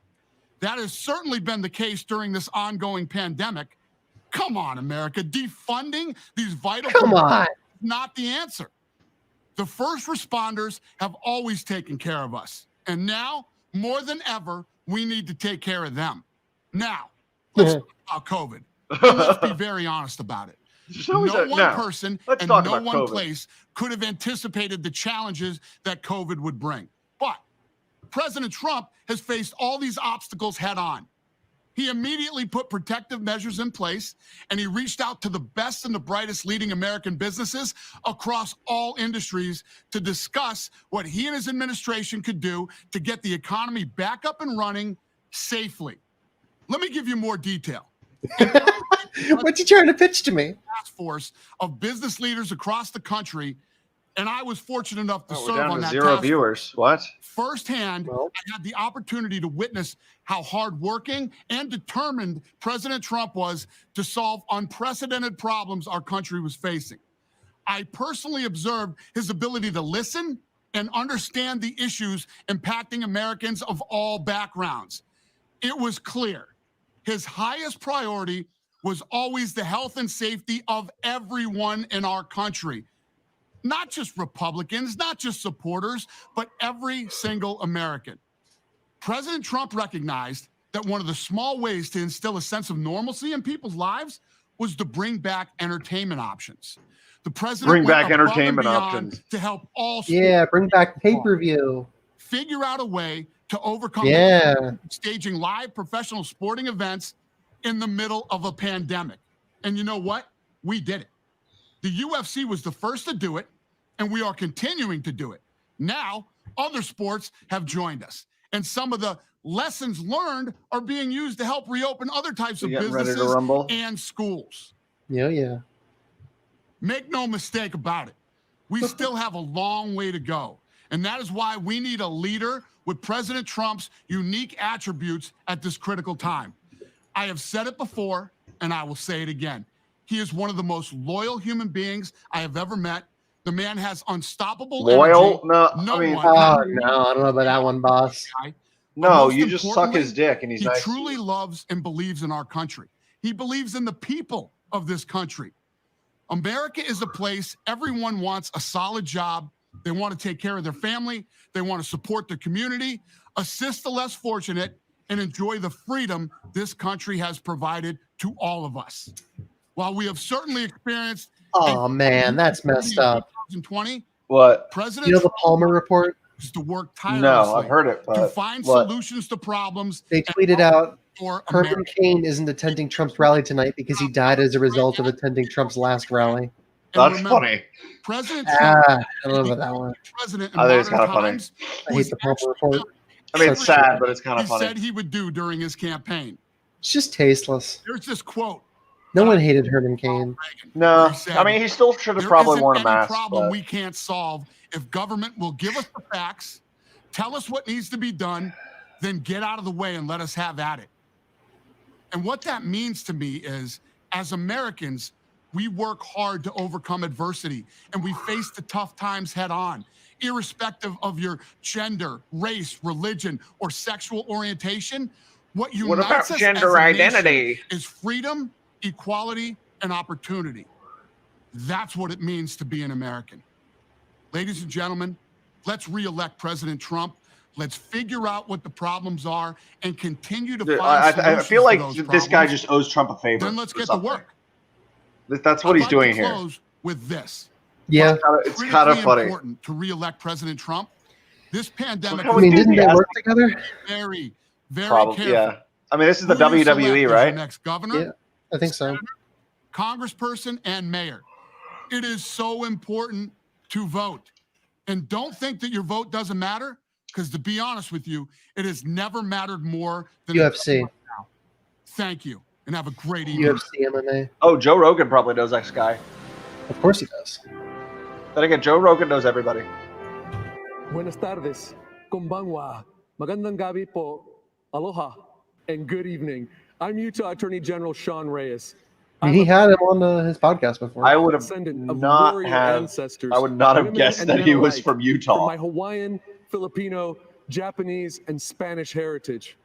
That has certainly been the case during this ongoing pandemic. Come on, America. Defunding these vital on. is not the answer. The first responders have always taken care of us. And now, more than ever, we need to take care of them. Now, let's talk about COVID. And let's be very honest about it. No one person and no one place could have anticipated the challenges that COVID would bring. But President Trump has faced all these obstacles head on. He immediately put protective measures in place, and he reached out to the best and the brightest leading American businesses across all industries to discuss what he and his administration could do to get the economy back up and running safely. Let me give you more detail. What you trying to pitch to me? Task force of business leaders across the country and I was fortunate enough to Oh, we're serve down on to that 0 task force. viewers. What? Firsthand, I had the opportunity to witness how hardworking and determined President Trump was to solve unprecedented problems our country was facing. I personally observed his ability to listen and understand the issues impacting Americans of all backgrounds. It was clear his highest priority was always the health and safety of everyone in our country. Not just Republicans, not just supporters, but every single American. President Trump recognized that one of the small ways to instill a sense of normalcy in people's lives was to bring back entertainment options. The president Bring went back above and entertainment beyond options. to help all Yeah, bring back pay-per-view. figure out a way to overcome Yeah. staging live professional sporting events in the middle of a pandemic. And you know what? We did it. The UFC was the first to do it, and we are continuing to do it. Now, other sports have joined us, and some of the lessons learned are being used to help reopen other types of You getting ready to businesses rumble? and schools. Yeah. Make no mistake about it. We still have a long way to go. And that is why we need a leader with President Trump's unique attributes at this critical time. I have said it before, and I will say it again. He is one of the most loyal human beings I have ever met. The man has unstoppable Loyal? energy. No, I mean, one- Oh, no, I don't know about that one, boss. no, most you just suck his importantly, dick and he's he nice. truly loves and believes in our country. He believes in the people of this country. America is a place everyone wants a solid job. They want to take care of their family. They want to support their community, assist the less fortunate, and enjoy the freedom this country has provided to all of us. While we have certainly experienced Oh, man, that's messed up. 2020, What? President You know the Trump Palmer report? used to work No, tirelessly I've heard it, to but find what? solutions to problems. They and tweeted out for Herman America. Cain isn't attending Trump's rally tonight because he died as a result of attending Trump's last rally. And That's remember, funny. President Trump I don't know about that one. president in I think it's modern kind of funny. times I who hate has the Palmer actually report. done I mean, it's So sad, but it's kind he of funny. said he would do during his campaign. It's just tasteless. There's this quote. No one hated Herman Cain. No, He said, I mean, he still should have "There probably isn't worn a any mask. problem But we can't solve if government will give us the facts, tell us what needs to be done, then get out of the way and let us have at it." And what that means to me is, as Americans, we work hard to overcome adversity and we face the tough times head on, irrespective of your gender, race, religion, or sexual orientation. What unites about us as gender a nation identity? is freedom, equality, and opportunity. That's what it means to be an American. Ladies and gentlemen, let's reelect President Trump. Let's figure out what the problems are and continue to Dude, find I solutions feel like to those this guy problems. just owes Trump a favor. Then let's or get to something. work. That's what I'd he's like doing to here. close with this. Yeah. It's kind of Critically funny. important to reelect President Trump. This pandemic how I mean, we didn't did they the work together? very, very Probably, careful. yeah. I mean, this is the Who you select WWE, as right? your next governor, Yeah, I think so. congressperson, and mayor. It is so important to vote. And don't think that your vote doesn't matter, because to be honest with you, it has never mattered more than it does UFC. right now. Thank you, and have a great evening. UFC MMA. Oh, Joe Rogan probably knows this guy. Of course he does. Then again, Joe Rogan knows everybody. Buenas tardes. Konbanwa. Magandang gabi po. Aloha. And good evening. I'm Utah Attorney General Sean Reyes. I mean, he had him on his podcast before. I would have Descendant of not warrior have. ancestors, I would not have women guessed and that men he was alike, from Utah. From my Hawaiian, Filipino, Japanese, and Spanish heritage.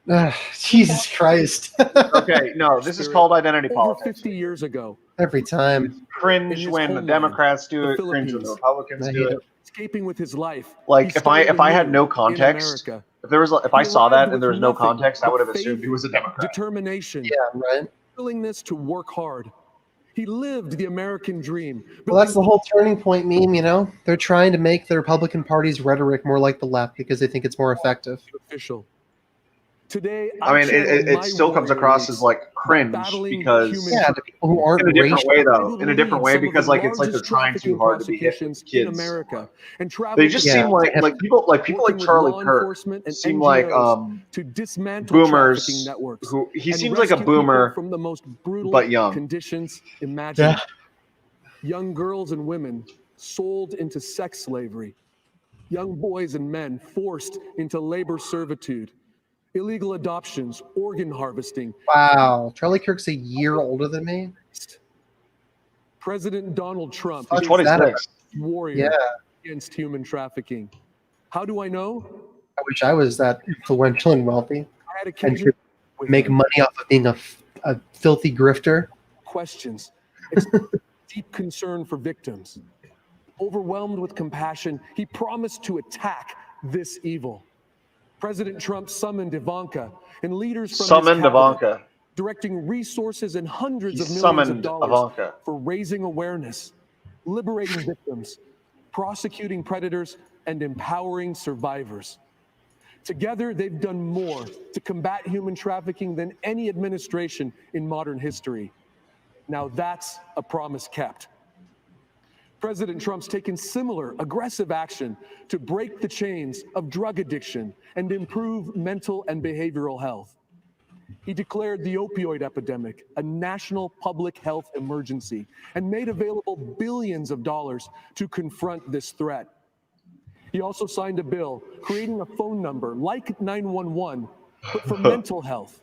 Jesus Christ. Okay, no, this is called identity Over politics. 50 years ago, Every time. Cringe in when his the homeland, Democrats do the it. Cringe when the Philippines. Republicans I do hate it. escaping with his life. Like he if I started had no anew in context, America. if I He saw arrived that and with there was no nothing context, I but would have faith, assumed he was a Democrat. Determination, Yeah, right. willingness to work hard. He lived the American dream. Well, that's the whole turning point meme, you know? They're trying to make the Republican Party's rhetoric more like the left because they think it's more effective. Official. Today, I mean, channel it my still comes warrior across roots as like cringe battling because human Yeah, the people who aren't in a different racial. way able though. In a to different lead way some of because the like it's like they're largest trying too trafficking hard to be hip with prosecutions in kids. America, and traveled They just to seem like people like working with Charlie law Kirk enforcement and seem like NGOs to dismantle boomers trafficking networks who he and seems like a rescue people boomer from the most brutal but young. conditions imaginable. Yeah. Young girls and women sold into sex slavery, young boys and men forced into labor servitude, illegal adoptions, organ harvesting. Wow, Charlie Kirk's a year older than me. President Donald Trump Fuck is is that a about? warrior Yeah. against human trafficking. How do I know? I wish I was that influential and wealthy I had and occasion could with make him. money off of being a filthy grifter. Questions. It's deep concern for victims. Overwhelmed with compassion, he promised to attack this evil. President Trump summoned Ivanka and leaders from his cabinet, Ivanka. directing resources and hundreds He of millions of summoned dollars Ivanka. for raising awareness, liberating victims, prosecuting predators, and empowering survivors. Together, they've done more to combat human trafficking than any administration in modern history. Now that's a promise kept. President Trump's taken similar aggressive action to break the chains of drug addiction and improve mental and behavioral health. He declared the opioid epidemic a national public health emergency and made available billions of dollars to confront this threat. He also signed a bill creating a phone number like 911, but for mental health.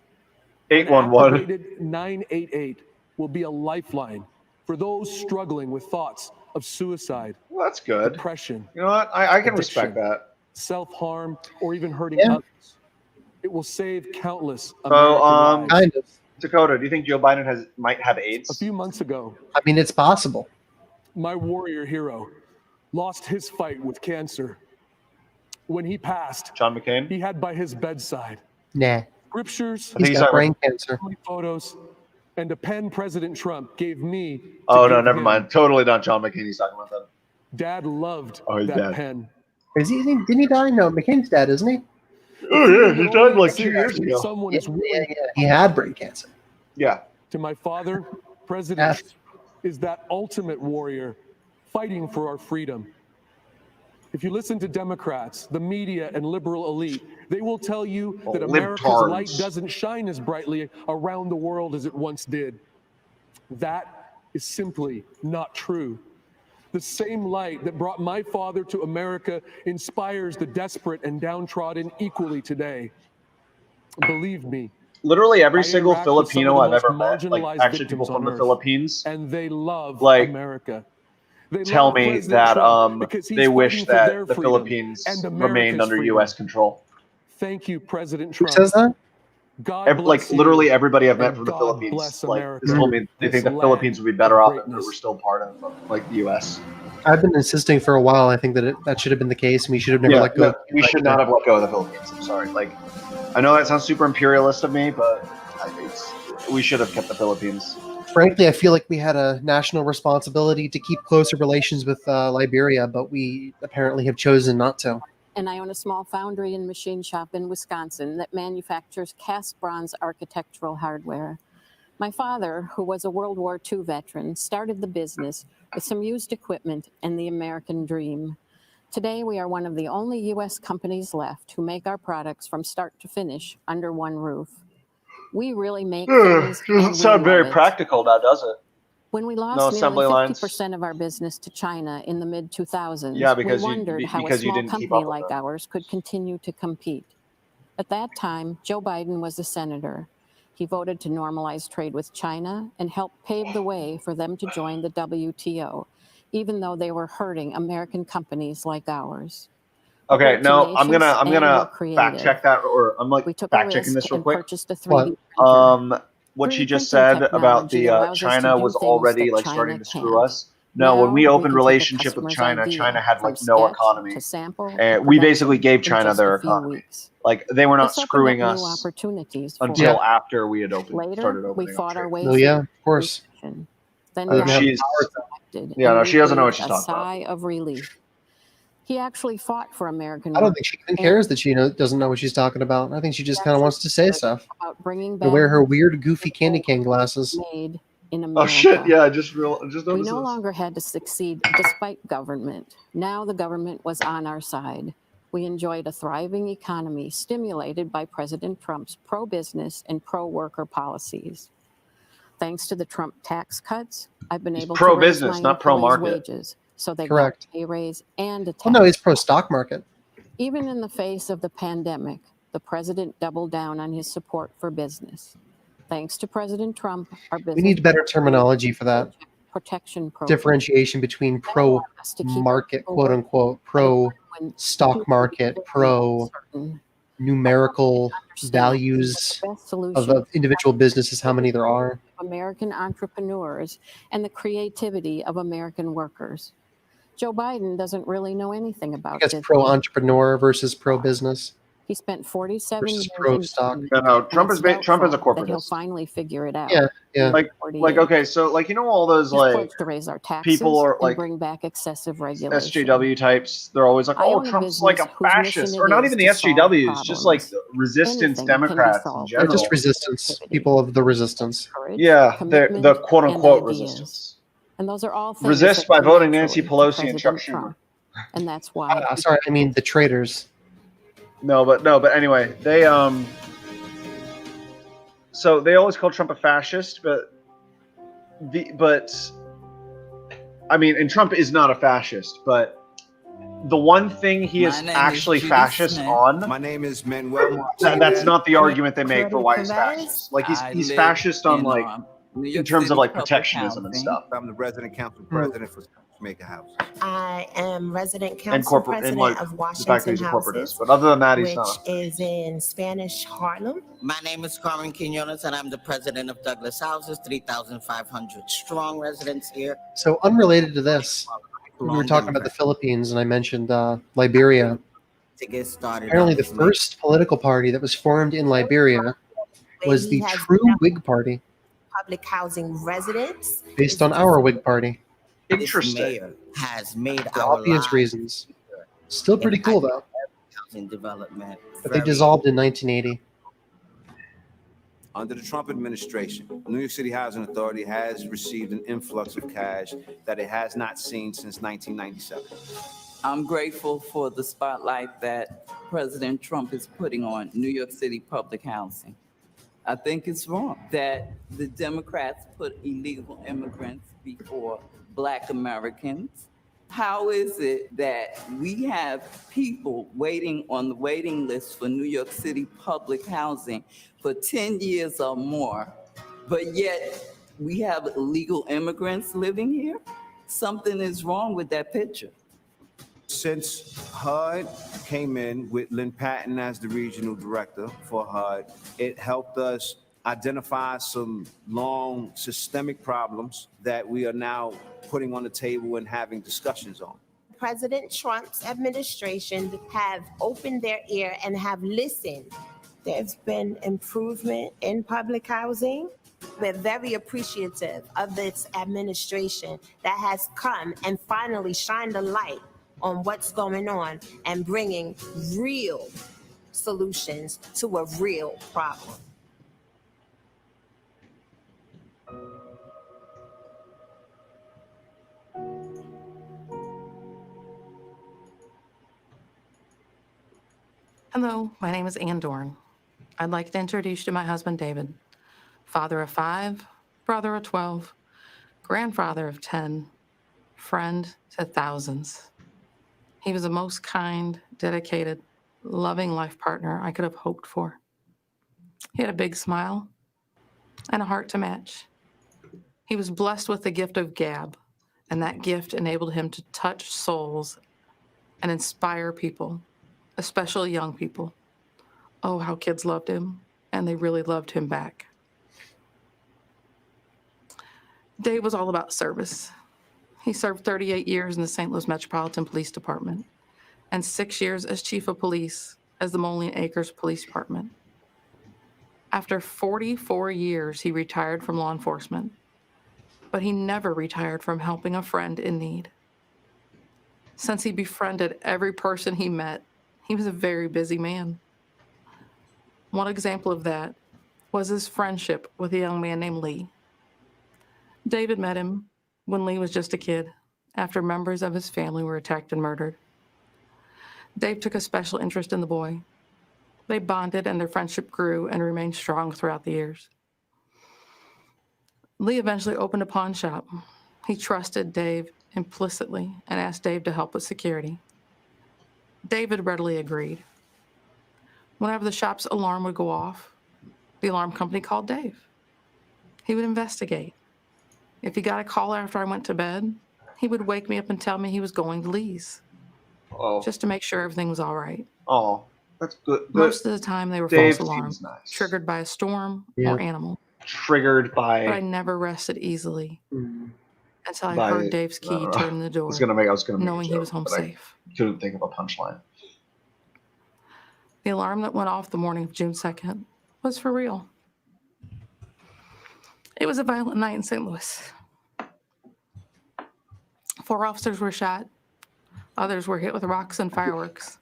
811. An activated 988 will be a lifeline for those struggling with thoughts of suicide, Well, that's good. depression, You know what? I can addiction, respect that. self-harm, or even hurting others. It will save countless So, American lives. Kind of. Dakota, do you think Joe Biden might have A AIDS? few months ago, I mean, it's possible. my warrior hero lost his fight with cancer. When he passed, John McCain? he had by his bedside Nah. scriptures, He's got brain cancer. photos, and a pen President Trump gave me to Oh, no, give never him. mind. Totally not John McCain he's talking about that. Dad loved Oh, he's that dead. pen. Didn't he die? No, McCain's dead, isn't he? Oh, yeah, he died like 2 years ago. Someone Yeah, is willing He had brain cancer. Yeah. to my father, President is that ultimate warrior fighting for our freedom. If you listen to Democrats, the media, and liberal elite, they will tell you that America's libtards. light doesn't shine as brightly around the world as it once did. That is simply not true. The same light that brought my father to America inspires the desperate and downtrodden equally today. Believe me, Literally every I single interact with some of Filipino the I've most ever met, like marginalized actually people victims from on the Earth, Philippines, and they love like, America. They tell love me President that Trump because he's they wish fighting for their that the freedom Philippines and remained America's under freedom. U.S. control. Thank you, President Who Trump. says that? God Like bless you, literally everybody I've met and from the God Philippines, bless like, America, has told me they this think the land Philippines would be of better off if it greatness. were still part of like the U.S. I've been insisting for a while. I think that that should have been the case, and we should have never let go. No, we should not have let go of the Philippines. I'm sorry. Like, I know that sounds super imperialist of me, but we should have kept the Philippines. Frankly, I feel like we had a national responsibility to keep closer relations with Liberia, but we apparently have chosen not to. And I own a small foundry and machine shop in Wisconsin that manufactures cast bronze architectural hardware. My father, who was a World War II veteran, started the business with some used equipment and the American dream. Today, we are one of the only U.S. companies left who make our products from start to finish under one roof. We really make things. Doesn't sound very practical now, does it? When we No lost assembly nearly lines. 50% of our business to China in the mid-2000s, Yeah, because we you- wondered how a because you small didn't keep company up with like them. ours could continue to compete. At that time, Joe Biden was a senator. He voted to normalize trade with China and helped pave the way for them to join the WTO, even though they were hurting American companies like ours. We Okay, were no, I'm tenacious gonna and we're fact creative. check that, or I'm like We took a fact checking risk this real and quick. purchased a 3D printer. What she 3D just printing said about technology the allows us to China do was things already that like China starting to screw can't. us. No, when we Now, we opened can take a relationship with customer's China, idea China had from like no sketch economy. to sample to We basically production gave in China just a their few economy. weeks. Like they were not This opened screwing up new us opportunities for until us. after we had started Later, we opening up fought our trade. way Oh through yeah, of course. recession. Then Oh, God she's elected, yeah, and no, we she doesn't know what breathed she's a talking about. sigh of relief. He actually fought for American I don't work think she even and cares that she doesn't know what she's talking about. I think she just kind of wants to say stuff about bringing and back wear her weird, goofy candy cane glasses. made in Oh America. shit! Yeah, I just We noticed no this. longer had to succeed despite government. Now the government was on our side. We enjoyed a thriving economy stimulated by President Trump's pro-business and pro-worker policies. Thanks to the Trump tax cuts, I've been able to raise pro-business, my not employees' pro-market. wages, So they Correct. got a pay raise and a tax. Well, no, he's pro stock market. Even in the face of the pandemic, the president doubled down on his support for business. Thanks to President Trump, our business We need better terminology for that. protection program. Differentiation between pro market, quote unquote, pro stock market, pro numerical values of individual businesses, how many there are. American entrepreneurs and the creativity of American workers. Joe Biden doesn't really know anything about That's this. pro entrepreneur versus pro business. He spent 47 versus years pro in stock. No, Trump is Trump is a that he'll corporatist. finally figure it out. Yeah. Like okay, so like all those He's like pledged to raise our taxes people are and like bring back excessive regulation. SJW types. They're always like, I oh, own a Trump's like a business whose fascist, mission or it not is even the to solve SJWs, just like problems. the resistance Anything can be Democrats in solved. They're general. just resistance. People of the resistance. Yeah, they're commitment, the quote unquote and ideas. resistance. And those are all things Resist that by come voting Nancy naturally to Pelosi and President Chuck Schumer. Trump. And that's why Sorry, I mean the traitors. No, but anyway, they so they always call Trump a fascist, but I mean, and Trump is not a fascist, but the one thing he is actually fascist on. My name is Manuel. That's not the argument they make for why he's fascist. Like he's fascist on like in terms of like protectionism and stuff. I'm the resident council president for Jamaica House. I am resident And council corporate and president like of the fact that Washington he's a corporatist, Houses, but other than that, he's which not. is in Spanish Harlem. My name is Carmen Quinones, and I'm the president of Douglas Houses, 3,500 strong residents here. So unrelated to this, we were talking about the Philippines, and I mentioned Liberia. To get started, Apparently, the first political party that was formed in Liberia was the True Whig Party, Public housing residents. based on our Whig Party. This mayor has made For our obvious lives reasons. Still pretty cool, though. housing development. But they dissolved in 1980. Under the Trump administration, New York City Housing Authority has received an influx of cash that it has not seen since 1997. I'm grateful for the spotlight that President Trump is putting on New York City public housing. I think it's wrong that the Democrats put illegal immigrants before Black Americans. How is it that we have people waiting on the waiting list for New York City public housing for 10 years or more, but yet we have illegal immigrants living here? Something is wrong with that picture. Since HUD came in with Lynn Patton as the regional director for HUD, it helped us identify some long systemic problems that we are now putting on the table and having discussions on. President Trump's administration have opened their ear and have listened. There's been improvement in public housing. We're very appreciative of this administration that has come and finally shined a light on what's going on and bringing real solutions to a real problem. Hello, my name is Ann Dorn. I'd like to introduce you to my husband, David, father of 5, brother of 12, grandfather of 10, friend to thousands. He was the most kind, dedicated, loving life partner I could have hoped for. He had a big smile and a heart to match. He was blessed with the gift of gab, and that gift enabled him to touch souls and inspire people, especially young people. Oh, how kids loved him, and they really loved him back. Dave was all about service. He served 38 years in the St. Louis Metropolitan Police Department and 6 years as chief of police as the Moline Acres Police Department. After 44 years, he retired from law enforcement, but he never retired from helping a friend in need. Since he befriended every person he met, he was a very busy man. One example of that was his friendship with a young man named Lee. David met him when Lee was just a kid, after members of his family were attacked and murdered. Dave took a special interest in the boy. They bonded and their friendship grew and remained strong throughout the years. Lee eventually opened a pawn shop. He trusted Dave implicitly and asked Dave to help with security. David readily agreed. Whenever the shop's alarm would go off, the alarm company called Dave. He would investigate. If he got a call after I went to bed, he would wake me up and tell me he was going to Lee's, just to make sure everything was all right. Oh, that's good. Most of the time, they were Dave false alarms, seems nice. triggered by a storm Yeah. or animal. Triggered by. But I never rested easily until I by- heard Dave's key turn the door, I was gonna make a knowing joke, he was home but safe. I couldn't think of a punchline. The alarm that went off the morning of June 2nd was for real. It was a violent night in St. Louis. 4 officers were shot. Others were hit with rocks and fireworks.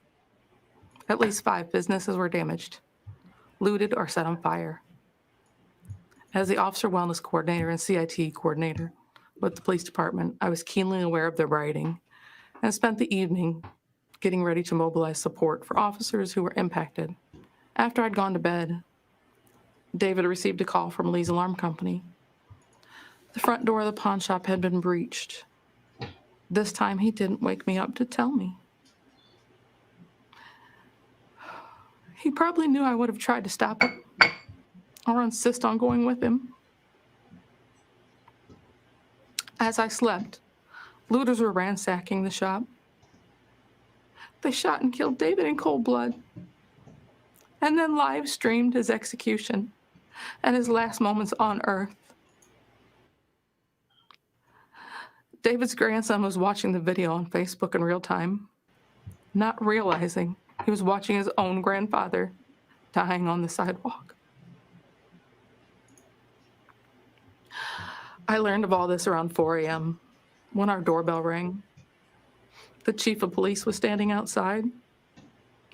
At least 5 businesses were damaged, looted, or set on fire. As the officer wellness coordinator and CIT coordinator with the police department, I was keenly aware of the rioting and spent the evening getting ready to mobilize support for officers who were impacted. After I'd gone to bed, David received a call from Lee's alarm company. The front door of the pawn shop had been breached. This time he didn't wake me up to tell me. He probably knew I would have tried to stop it or insist on going with him. As I slept, looters were ransacking the shop. They shot and killed David in cold blood, and then live streamed his execution and his last moments on Earth. David's grandson was watching the video on Facebook in real time, not realizing he was watching his own grandfather dying on the sidewalk. I learned of all this around 4 a.m. when our doorbell rang. The chief of police was standing outside.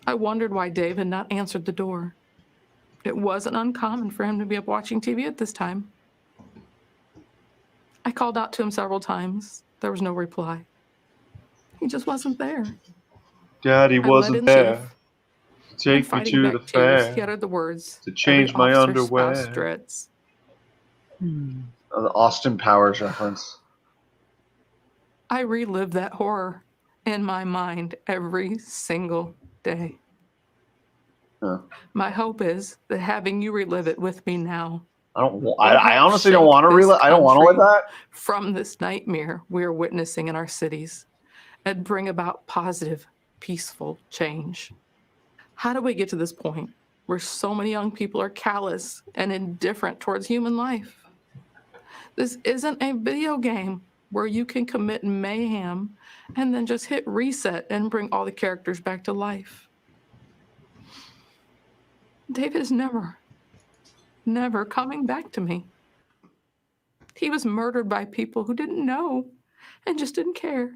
I wondered why Dave had not answered the door. It wasn't uncommon for him to be up watching TV at this time. I called out to him several times. There was no reply. He just wasn't there. Daddy I led wasn't in there. safe, Take me fighting to back the tears, fair he uttered the words, to change every my officer's underwear. spouse dreads. The Austin Powers reference. I relive that horror in my mind every single day. Huh. My hope is that having you relive it with me now. I honestly don't want to relive. I don't want to live that. From this nightmare we are witnessing in our cities and bring about positive, peaceful change. How do we get to this point where so many young people are callous and indifferent towards human life? This isn't a video game where you can commit mayhem and then just hit reset and bring all the characters back to life. David is never coming back to me. He was murdered by people who didn't know and just didn't care.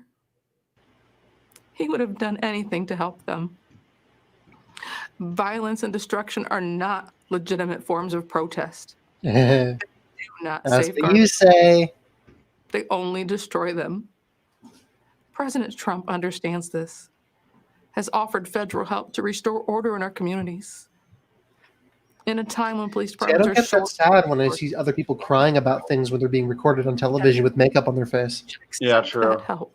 He would have done anything to help them. Violence and destruction are not legitimate forms of protest. They do not That's safeguard. what you say. They only destroy them. President Trump understands this, has offered federal help to restore order in our communities. In a time when police See, I departments don't are get short, that sad when I see other people crying about things when they're being recorded on television with makeup on their face. Yeah, true. help.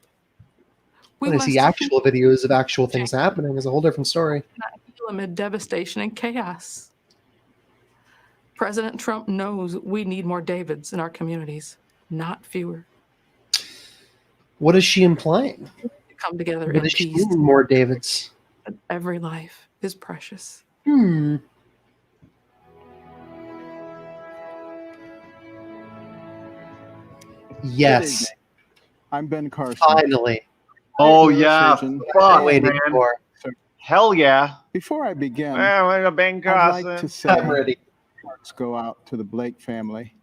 When I see actual videos of actual things happening, is a whole different story. Not heal amid devastation and chaos. President Trump knows we need more Davids in our communities, not fewer. What is she implying? To come together What in is she peace. mean, more Davids? Every life is precious. Yes. I'm Ben Carson. Finally. Oh yeah, fuck, waiting man. for. Hell yeah. Before I begin, Ben I'd like Carson. to say I'm ready. hearts go out to the Blake family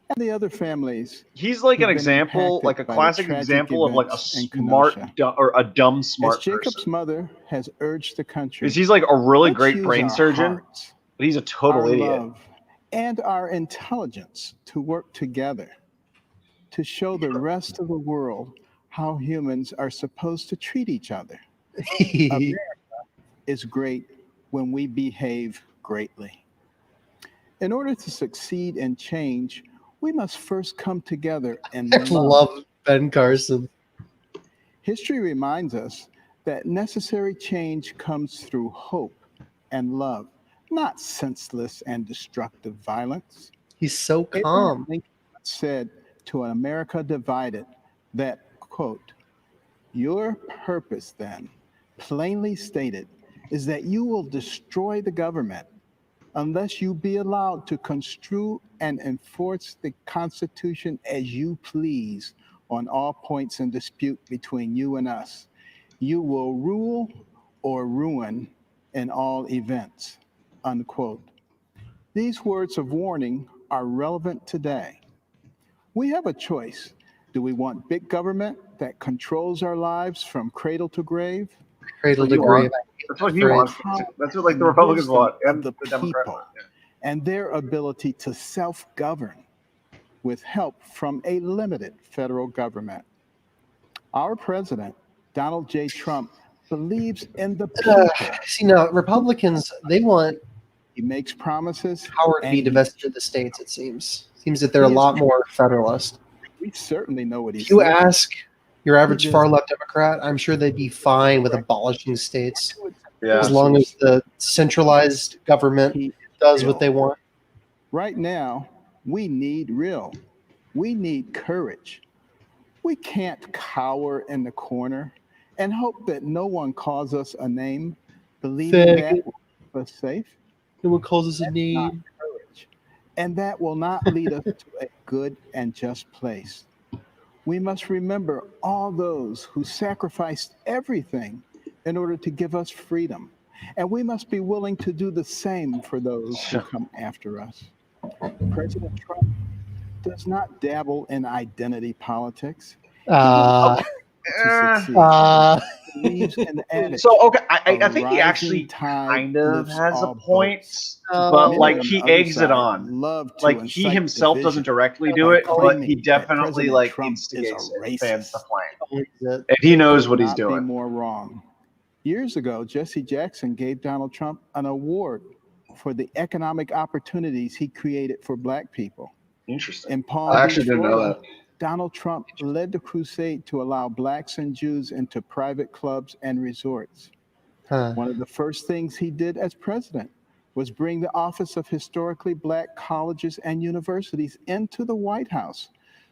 and the other families. He's like an who've been example, impacted like a by the classic tragic example of like a events in smart Kenosha. or a dumb smart As Jacob's person. mother has urged the country, Because he's like a really let's great use brain our surgeon, hearts, but he's a total our idiot. love, and our intelligence to work together to show the rest of the world how humans are supposed to treat each other. America is great when we behave greatly. In order to succeed and change, we must first come together and I love Ben Carson. History reminds us that necessary change comes through hope and love, not senseless and destructive violence. He's so Abraham calm. Lincoln said to an America divided that, quote, "Your purpose then, plainly stated, is that you will destroy the government unless you be allowed to construe and enforce the Constitution as you please on all points in dispute between you and us. You will rule or ruin in all events," unquote. These words of warning are relevant today. We have a choice. Do we want big government that controls our lives from cradle to grave? Cradle to grave. That's what he wants. That's what like the Republicans want, and the Democrats want. And their ability to self-govern with help from a limited federal government. Our president, Donald J. Trump, believes in the people. See, now Republicans, they want He makes promises. power to be and divested of the states, it seems. Seems that they're a lot more federalist. We certainly know what he's If you saying. ask your average He far left Democrat, I'm sure they'd be fine with abolishing states. Yeah. As long as the centralized government does what they want. Right now, we need we need courage. We can't cower in the corner and hope that no one calls us a name, believing that will keep us safe. No one calls us a name. Courage. And that will not lead us to a good and just place. We must remember all those who sacrificed everything in order to give us freedom. And we must be willing to do the same for those who come after us. President Trump does not dabble in identity politics. Believes in the adage, So okay, I think he actually kind of has a point, but like he eggs it on. Like he himself doesn't directly do it, but he definitely like instigates it, fans the flame, and he knows what he's Could not be doing. more wrong. Years ago, Jesse Jackson gave Donald Trump an award for the economic opportunities he created for Black people. Interesting. In Palm I actually Beach, didn't know Florida, that. Donald Trump led the crusade to allow Blacks and Jews into private clubs and resorts. One of the first things he did as president was bring the Office of Historically Black Colleges and Universities into the White House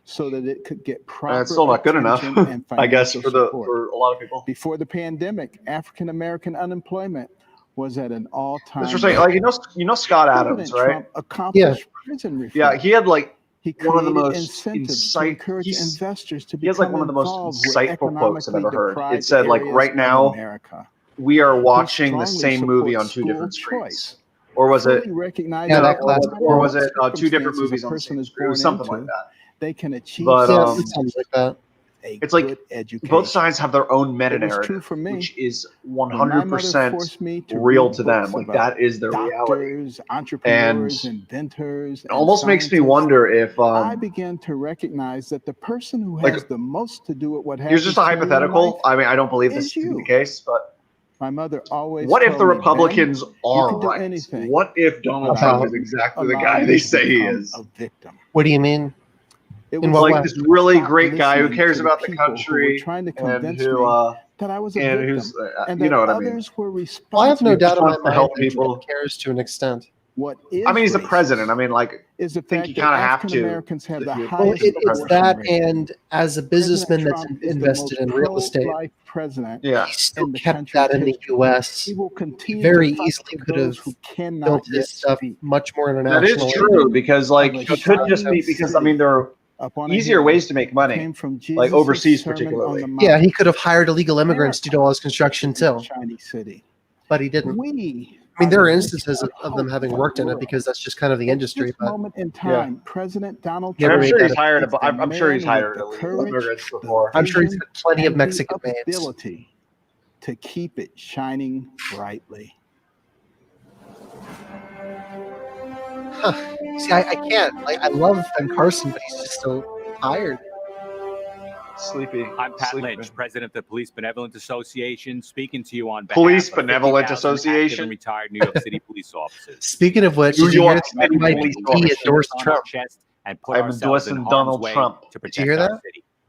so that it could get proper It's still not good enough, attention and I guess, financial for support. a lot of people. Before the pandemic, African American unemployment was at an all-time. That's what I'm saying. Like you know Scott Adams, President right? Trump accomplished prison reform. Yeah, he had like He one of the created most incentives to encourage investors to he has like become one of the most involved with insightful quotes I've ever economically heard. It deprived said like, areas right of now America. we are watching the strongly same movie on supports two different school screens. Or was it? Fully recognize No, that or was it two different circumstances a movies on the person same is screen? It was born something like into, that. They can achieve But sounds like that. it's like both sides have their own meta narrative, which is 100% real to them. Like that is their reality. And entrepreneurs, inventors, it almost makes me wonder if I began to recognize that the person who like, has the most to do with what happens here's just a to you in hypothetical. life I mean, I don't believe this is to be you. the case, but my mother always what if told the me, Ben, Republicans you are can do right? anything, What if Donald but I Trump is wouldn't exactly the allow guy you they to say he become is? a victim. What do you mean? It In was what Like way? this really stop great guy who listening cares to the about the people who were country trying to and convince who me that I was a and victim who's and you that know what I mean? others were Well, I have no responsible. doubt in my Wants to mind help that people. Trump cares to an extent. What is I mean, he's the racist president. I mean, like, is the I think you fact that kind of have African to. Americans have the if you're Well, highest the it's abortion that, rate. and as a President businessman that's Trump is the invested most in real estate, pro-life president Yeah. he still in the kept country's that in the history. U.S. He will He continue very to fight easily for could those have who cannot built yet his stuff speak. much more That is internationally. true because, like, Of a he could just shining be because I city mean there are upon a easier hill ways to make money, came from like Jesus' overseas sermon on particularly. the Yeah, Mount. he could have hired illegal immigrants to do all his construction Is a too, shiny city. but he didn't. We I mean, are there the are vision instances and of them hope having for worked the in it world. because that's just kind of the At industry. this But moment in Yeah. time, President Donald Yeah, And I'm Trump sure he's that hired. is the I'm sure he's man with hired the illegal courage, immigrants the before. I'm sure he's vision, had plenty of and the Mexican maids. ability to keep it shining brightly. Huh. See, I can't. I love Ben Carson, but he's just so tired. Sleepy. I'm Pat Sleepy. Lynch, president of the Police Benevolent Association, speaking to you on behalf Police of Benevolent 50,000 active Association? and retired New York City police officers. Speaking of which, New did you hear York that City NYPD police officers. endorsed On our Trump? chest and put I'm ourselves in endorsing harm's Donald way Trump. to Did you hear protect our that? city.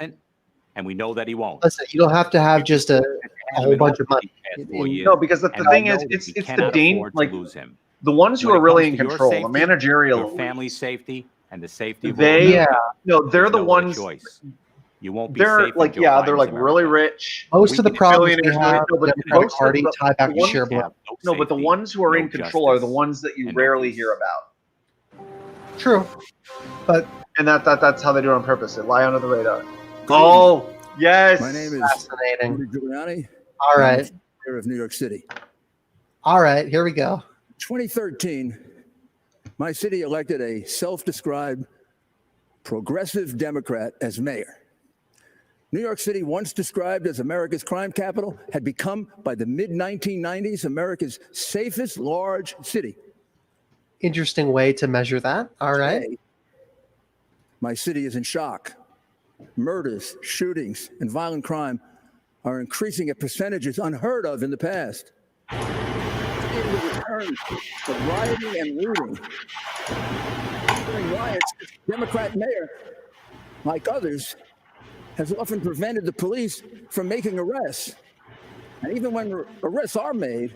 hasn't, and we know that he won't. Listen, you don't have to have just a whole bunch of money. No, because the thing is, it's the danger. Like the ones who are really in control, the managerial, your family's safety, and the safety of they're there's the no ones. other choice. You won't be They're safe. like, in Joe they're Biden's like America. really rich. Most of the problems we billionaires, have, no, but the Democratic most of Party the- tie back the to sheer ones- blood. No, but the ones who are in control are the ones that you rarely hear about. True, but and that's how they do it on purpose. They lie under the radar. Oh, yes. My name is Fascinating. Rudy Giuliani. All right. I'm mayor of New York City. All right, here we go. 2013, my city elected a self-described progressive Democrat as mayor. New York City, once described as America's crime capital, had become, by the mid-1990s, America's safest large city. Interesting way to measure that. All right. Today, my city is in shock. Murders, shootings, and violent crime are increasing at percentages unheard of in the past. In the return to rioting and looting. During riots, Democrat mayor, like others, has often prevented the police from making arrests. And even when arrests are made,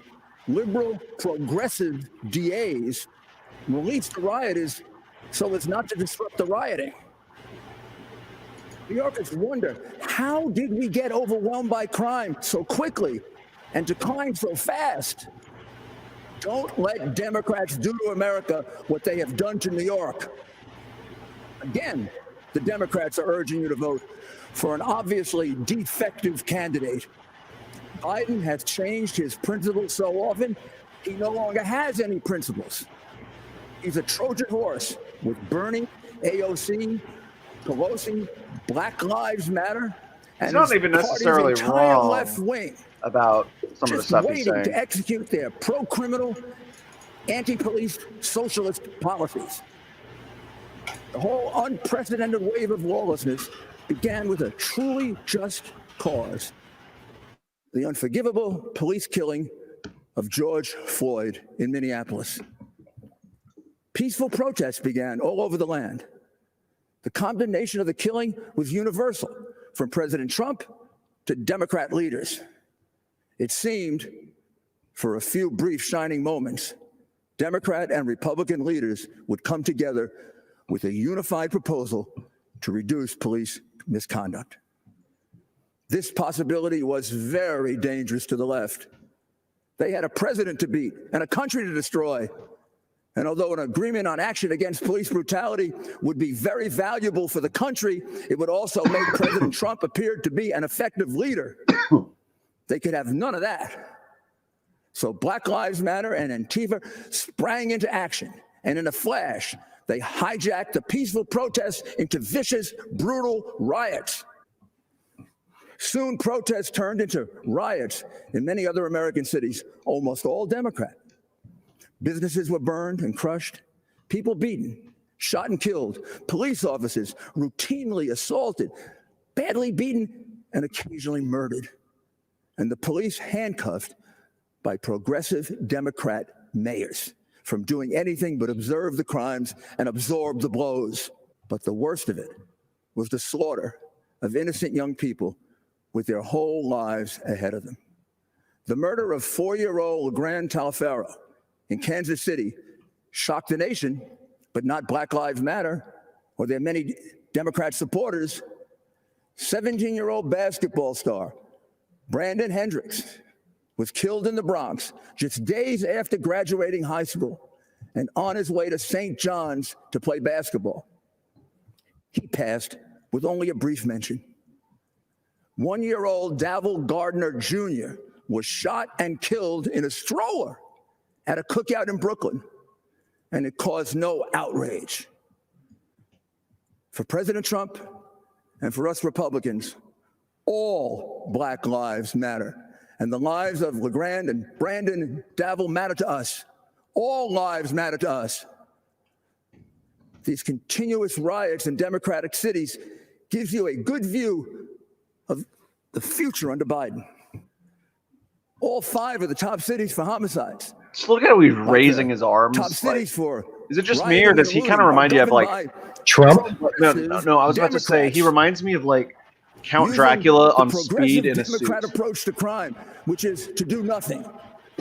liberal, progressive DAs release the rioters so as not to disrupt the rioting. New Yorkers wonder, how did we get overwhelmed by crime so quickly and decline so fast? Don't let Democrats do to America what they have done to New York. Again, the Democrats are urging you to vote for an obviously defective candidate. Biden has changed his principles so often, he no longer has any principles. He's a Trojan horse with Bernie, AOC, Pelosi, Black Lives Matter, and it's not even necessarily wrong left wing about some of the stuff he's saying. To execute their pro-criminal, anti-police, socialist policies. The whole unprecedented wave of lawlessness began with a truly just cause: the unforgivable police killing of George Floyd in Minneapolis. Peaceful protests began all over the land. The condemnation of the killing was universal, from President Trump to Democrat leaders. It seemed, for a few brief shining moments, Democrat and Republican leaders would come together with a unified proposal to reduce police misconduct. This possibility was very dangerous to the left. They had a president to beat and a country to destroy. And although an agreement on action against police brutality would be very valuable for the country, it would also make President Trump appear to be an effective leader. They could have none of that. So Black Lives Matter and Antifa sprang into action, and in a flash, they hijacked the peaceful protests into vicious, brutal riots. Soon, protests turned into riots in many other American cities, almost all Democrat. Businesses were burned and crushed, people beaten, shot and killed, police officers routinely assaulted, badly beaten, and occasionally murdered. And the police handcuffed by progressive Democrat mayors from doing anything but observe the crimes and absorb the blows. But the worst of it was the slaughter of innocent young people with their whole lives ahead of them. The murder of 4-year-old LeGrand Talfaro in Kansas City shocked the nation, but not Black Lives Matter or their many Democrat supporters. 17-year-old basketball star Brandon Hendricks was killed in the Bronx just days after graduating high school and on his way to St. John's to play basketball. He passed with only a brief mention. 1-year-old Davil Gardner Jr. was shot and killed in a stroller at a cookout in Brooklyn, and it caused no outrage. For President Trump and for us Republicans, all Black lives matter, and the lives of LeGrand and Brandon and Davil matter to us. All lives matter to us. These continuous riots in Democratic cities gives you a good view of the future under Biden. All 5 of the top cities for homicides. Just look at how he's raising his arms. Top cities for is it just me, or does he kind of remind you of like Trump? No. I was about to say he reminds me of like Count Dracula on speed in a suit. Democrat approach to crime, which is to do nothing,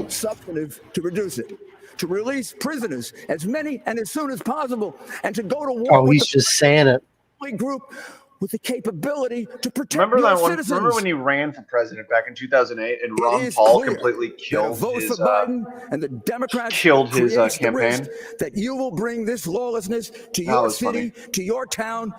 substantive to reduce it, to release prisoners, as many and as soon as possible, and to go to war. Oh, he's just saying it. Group with the capability to protect Remember your that one? citizens. Remember when he ran for president back in 2008 and Ron Paul completely killed his Biden and the Democrats killed his creates the campaign? risk that you will bring this lawlessness to your city, to your town,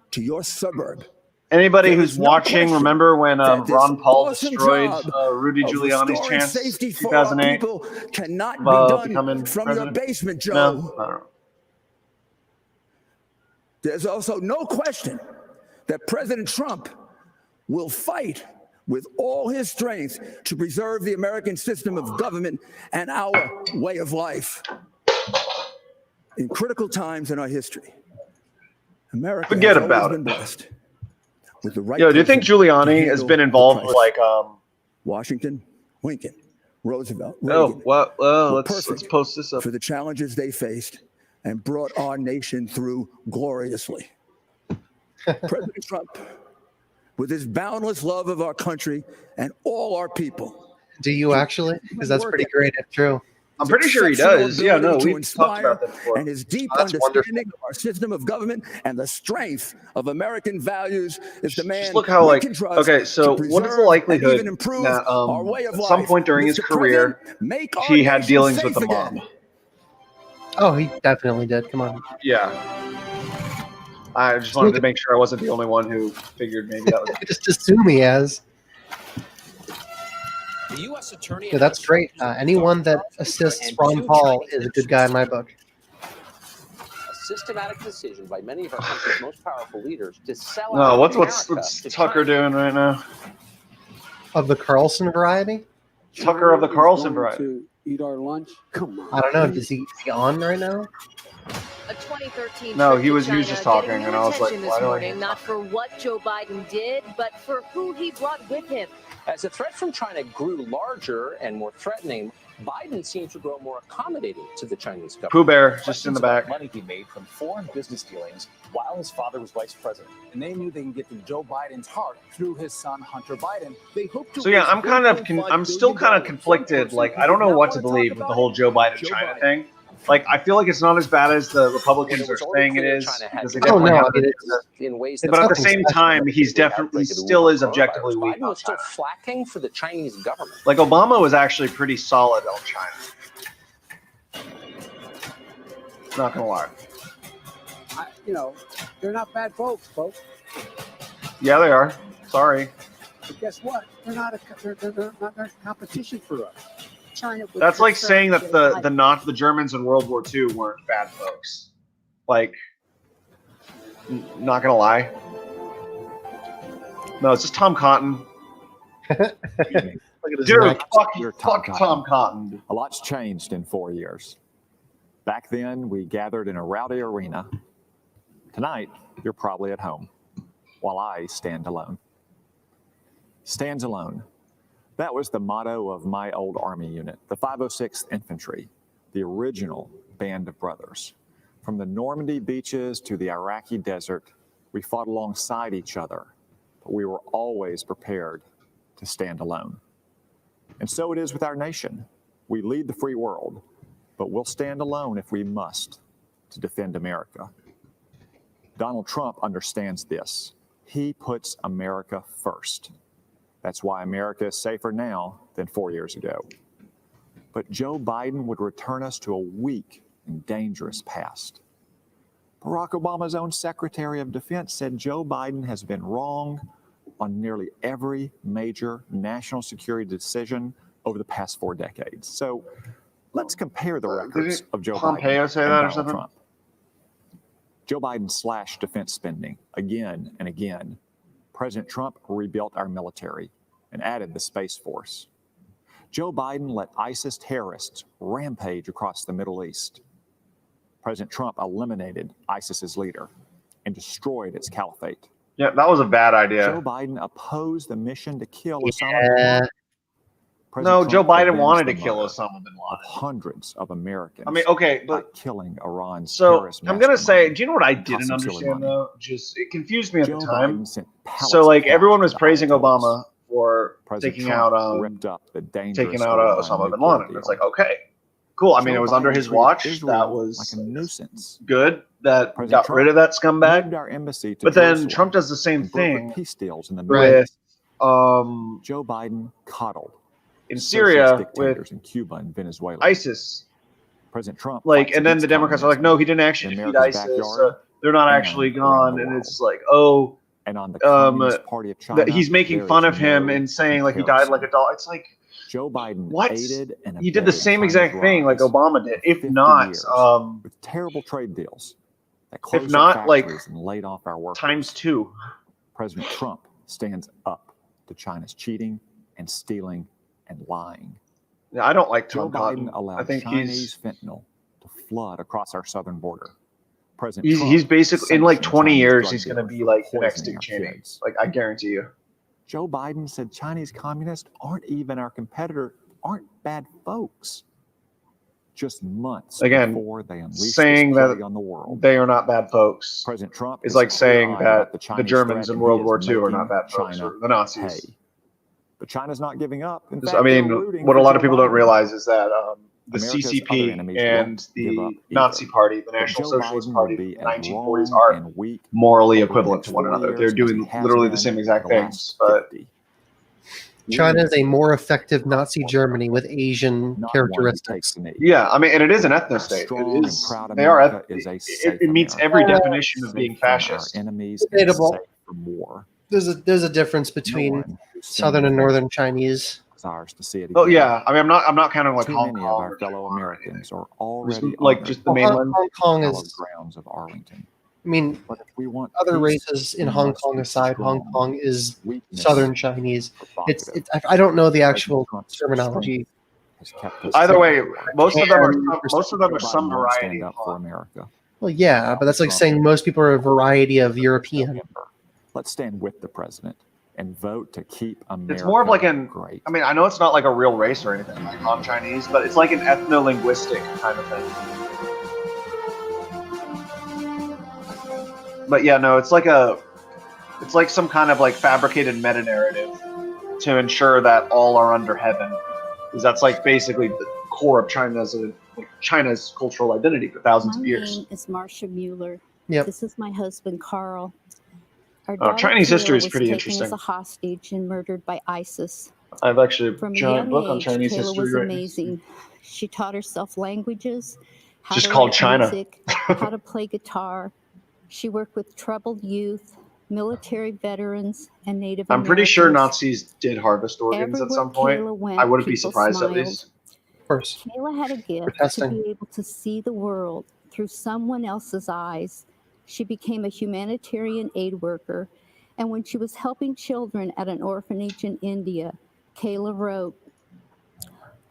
to your suburb. Anybody who's watching, remember when Ron Paul destroyed Rudy Giuliani's chance safety in for our 2008 people cannot be done from your president? basement, Joe. No, I don't know. There's also no question that President Trump will fight with all his strength to preserve the American system of government and our way of life. In critical times in our history, America Forget has always about been it. blessed with the right Yo, do you think person to Giuliani has handle been the involved with crisis. like Washington, Lincoln, Roosevelt, Oh, Reagan well, were let's perfect post this up. for the challenges they faced and brought our nation through gloriously. President Trump, with his boundless love of our country and all our people. Do you actually? Because that's pretty great if true. I'm pretty sure he does. Yeah, no, we've talked about that before. And his deep Oh, that's understanding of our system of government and the strength of American values is the man Just look how we like can trust okay, so to what is the preserve likelihood and even improve that our way of at life. some point during his Mr. career President, make our he had nation dealings with safe the mob? again. Oh, he definitely did. Come on. Yeah. I just wanted to make sure I wasn't the only one who figured maybe that was Just assume he has. The U.S. Attorney. Yeah, that's great. Anyone that assists Ron Paul is a good guy in my book. A systematic decision by many of our country's most powerful leaders to sell No, out what's America to Tucker China. doing right now? Of the Carlson variety? Tucker of the Carlson variety. To eat our lunch? Come on. I don't know. Is he on right now? A 2013 No, trip he to was China just talking, getting new and I was like, attention why this do I morning, hear not for what Joe Biden did, but for who he brought with him. As the threat from China grew larger and more threatening, Biden seemed to grow more accommodating to the Chinese government. Pooh Bear, just in the back. Money he made from foreign business dealings while his father was vice president. And they knew they can get to Joe Biden's heart through his son, Hunter Biden. They hoped to So yeah, I'm still kind of conflicted. Like, I don't know what to believe with the whole Joe Biden China thing. Like, I feel like it's not as bad as the Republicans are saying it is, because they definitely have in ways but at the same time, he still is objectively weak Biden on was still China. flacking for the Chinese government. Like, Obama was actually pretty solid on China. Not gonna lie. They're not bad folks. Yeah, they are. Sorry. But guess what? They're not a competition for us. China. That's like saying that the Germans in World War II weren't bad folks. Like, not gonna lie. No, it's just Tom Cotton. Look at his Dude, neck. fuck Tom Cotton. A lot's changed in 4 years. Back then, we gathered in a rowdy arena. Tonight, you're probably at home, while I stand alone. Stands alone. That was the motto of my old Army unit, the 506th Infantry, the original band of brothers. From the Normandy beaches to the Iraqi desert, we fought alongside each other, but we were always prepared to stand alone. And so it is with our nation. We lead the free world, but we'll stand alone if we must to defend America. Donald Trump understands this. He puts America first. That's why America is safer now than 4 years ago. But Joe Biden would return us to a weak and dangerous past. Barack Obama's own Secretary of Defense said Joe Biden has been wrong on nearly every major national security decision over the past 4 decades. So let's compare the records of Joe Pompeo Biden say and that or Donald something? Trump. Joe Biden slashed defense spending again and again. President Trump rebuilt our military and added the Space Force. Joe Biden let ISIS terrorists rampage across the Middle East. President Trump eliminated ISIS's leader and destroyed its caliphate. Yeah, that was a bad idea. Joe Biden opposed the mission to kill Osama bin Laden. No, Joe Trump Biden avenged wanted the to kill murder Osama bin of Laden. hundreds of Americans. I mean, okay, by but killing Iran's so terrorist I'm gonna say, mastermind, do you know what I didn't Qasem understand Soleimani. though? Just it confused me at Joe the time. Biden sent pallets So of like cash everyone was to the praising Ayatollahs. Obama for President taking Trump out ripped up the dangerous Osama bin Laden. It's like, okay, cool. I mean, Joe it was under Biden his treated watch. Israel That was like a nuisance. good. That President got rid of that moved scumbag. our embassy to But then Jerusalem Trump does the same and brokered thing peace deals in the Middle with East. Joe Biden coddled in socialist Syria dictators with in Cuba and Venezuela. ISIS. President Trump Like, fights and then against the Democrats are like, no, he didn't actually in defeat America's ISIS. backyard They're not and actually around gone. the And world. it's like, oh, And on the Communist Party of China, that he's making there fun is of him no and saying like he died like a dog. It's like, Joe Biden what? aided and He did the abetted same China's exact thing like rise Obama did, if 50 not, years with terrible trade deals that closed not, our like, factories and laid off our workers. times 2. President Trump stands up to China's cheating and stealing and lying. Yeah, I don't like Joe Tom Biden Cotton. allowed I think Chinese fentanyl to flood across our southern border. President he's Trump basically in like sanctioned 20 Chinese years drug he's going to dealers be for like the next poisoning Dick our Cheney. kids. Like I guarantee you. Joe Biden said Chinese communists aren't even our competitor, aren't bad folks. Just months Again, before they unleashed saying this plague that on the world. they are not bad folks President Trump is is like saying clear-eyed about that the the Chinese Germans threat, in and he World is War II are making not bad folks, China or the Nazis. pay. But China's not giving up. In I fact, they're mean, rooting what for a lot Joe of people don't Biden. realize is that the America's other CCP enemies and won't give up the Nazi either. Party, the But National Joe Socialist Biden Party will in be the as 1940s wrong are and weak morally over the equivalent next to one 40 another. years They're as doing he has literally the been same for exact the last things. But 50. China is a more effective Nazi Germany with Asian Not characteristics. one who takes the knee. yeah, I mean, and it is an A ethno-state. It strong and is. proud They are. America is a safe It meets America. every definition of Safe being from our fascist. enemies and Debatable. safe from war. There's a difference No between one who's seen Southern and the Northern Chinese. desires to see it again. Oh yeah, I mean, I'm not counting like Too Hong many of Kong our or fellow Taiwan or Americans are anything. already Just, like honored just the Well, mainland. Hong Kong hallowed is. grounds of Arlington. I mean, But if we want other peace, races in we Hong must Kong be aside, Hong strong. Kong is Weakness Southern Chinese. It's provocative. I don't know the President actual Trump's terminology. has kept us Either safe way, at war. most of them are Japan, Joe some Biden won't variety stand of up for Han. America. Well, yeah, but that's like Trump saying most people are a variety of European. November. Let's stand with the president and vote to keep America It's more of like an. great. I mean, I know it's not like a real race or anything like Han Chinese, but it's like an ethno-linguistic kind of thing. But yeah, no, it's like some kind of like fabricated meta narrative to ensure that all are under heaven, because that's like basically the core of China's cultural identity for thousands of years. My name is Marcia Mueller. Yep. This is my husband, Carl. Our Oh, daughter Chinese history Kayla is was pretty taken interesting. as a hostage and murdered by ISIS. I have actually From a a giant young book on age, Chinese Kayla history was right amazing. She taught herself languages, how Just to called write China. music, how to play guitar. She worked with troubled youth, military veterans, and Native I'm pretty sure Americans. Nazis did harvest organs at Everywhere some point. Kayla went, I wouldn't be people surprised at smiled. least. Of course. Kayla had a gift to testing. be able to see the world through someone else's eyes. She became a humanitarian aid worker, and when she was helping children at an orphanage in India, Kayla wrote,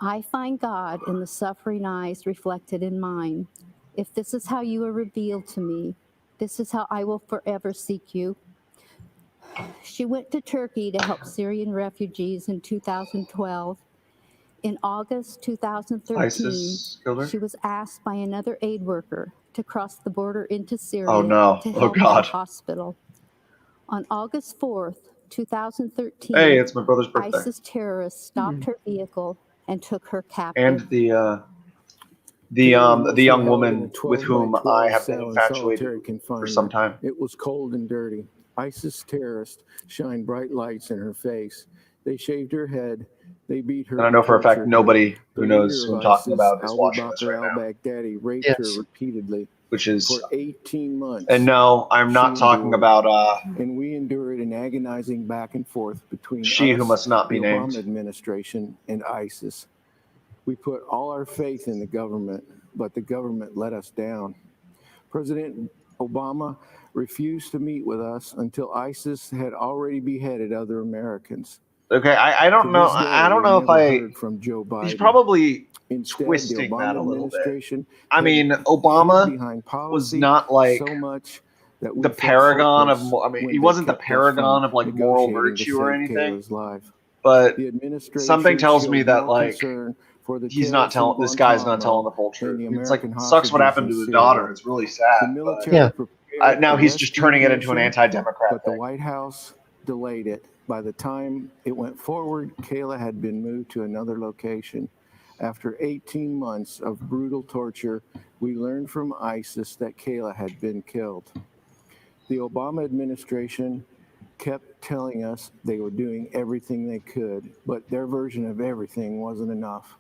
"I find God in the suffering eyes reflected in mine. If this is how you are revealed to me, this is how I will forever seek you." She went to Turkey to help Syrian refugees in 2012. In August 2013, ISIS killed her? she was asked by another aid worker to cross the border into Syria Oh, no. to Oh, help at God. a hospital. On August 4th, 2013, Hey, it's my brother's birthday. ISIS terrorists stopped her vehicle and took her captive. And the young woman with whom I have been infatuated for some time. It was cold and dirty. ISIS terrorists shined bright lights in her face. They shaved her head. They beat her. And I know for a fact nobody who knows The who I'm leader of talking about is ISIS, watching this Abu right Bakr now. al-Baghdadi raped Yes. her repeatedly Which is, for 18 months. and no, I'm not She talking endured. about And we endured an agonizing back and forth between she us, who must not be the Obama named. administration, and ISIS. We put all our faith in the government, but the government let us down. President Obama refused to meet with us until ISIS had already beheaded other Americans. Okay, I don't To know. this day, I don't we know if never I. heard from Joe Biden. He's probably Instead, twisting the that Obama a little bit. administration I mean, hid Obama behind was policy not like so much that we the felt paragon of. hopeless I mean, when he they wasn't the kept us paragon from of like moral negotiating to virtue or save anything. Kayla's life. But The administration something tells me showed that more like concern for the he's not terrorists in telling. This guy's not Guantanamo telling the full than truth. the It's like American sucks what happened hostages to in his daughter. Syria. It's really The sad. military But prepared now a he's just rescue turning it into an mission, anti-democrat but the thing. White House delayed it. By the time it went forward, Kayla had been moved to another location. After 18 months of brutal torture, we learned from ISIS that Kayla had been killed. The Obama administration kept telling us they were doing everything they could, but their version of everything wasn't enough.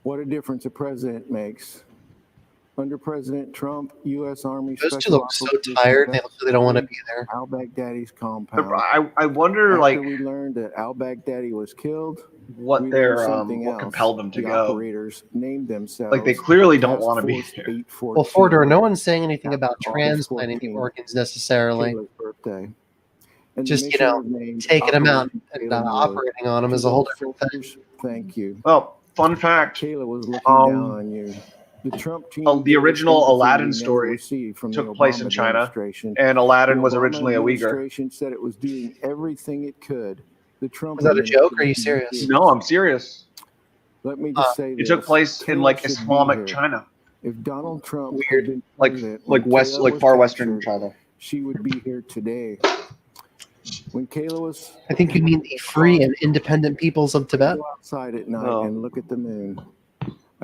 What a difference a president makes. Under President Trump, U.S. Army Those two Special look so Operators tired. They look like they don't want to be there. al-Baghdadi's compound. I wonder After like we learned that al-Baghdadi was killed, what we their learned something what else. compelled them to The go. operators named themselves Like they clearly don't Task want to be Force here. 814. Well, Fordor, no one's saying anything about August transplanting the 14, organs necessarily. Kayla's birthday. And the Just, mission was named taking them out Operation and Kayla Mode. operating on them To is a whole those different thing. soldiers, thank you. Well, fun fact. Kayla was looking down on you. The Trump team The gave us original sympathy Aladdin we never story received from took the place Obama in China, administration. and Aladdin The was Obama originally a Uyghur. administration said it was doing everything it could. The Trump Was that a joke, or are you administration serious? did. No, I'm serious. Let me just say It this. took place in Kayla like should be Islamic here. China. If Donald Trump had Weird, been like president when west, Kayla like was far western captured, China. she would be here today. When Kayla was, I think you mean the free and independent peoples of Tibet. go outside at night No. and look at the moon.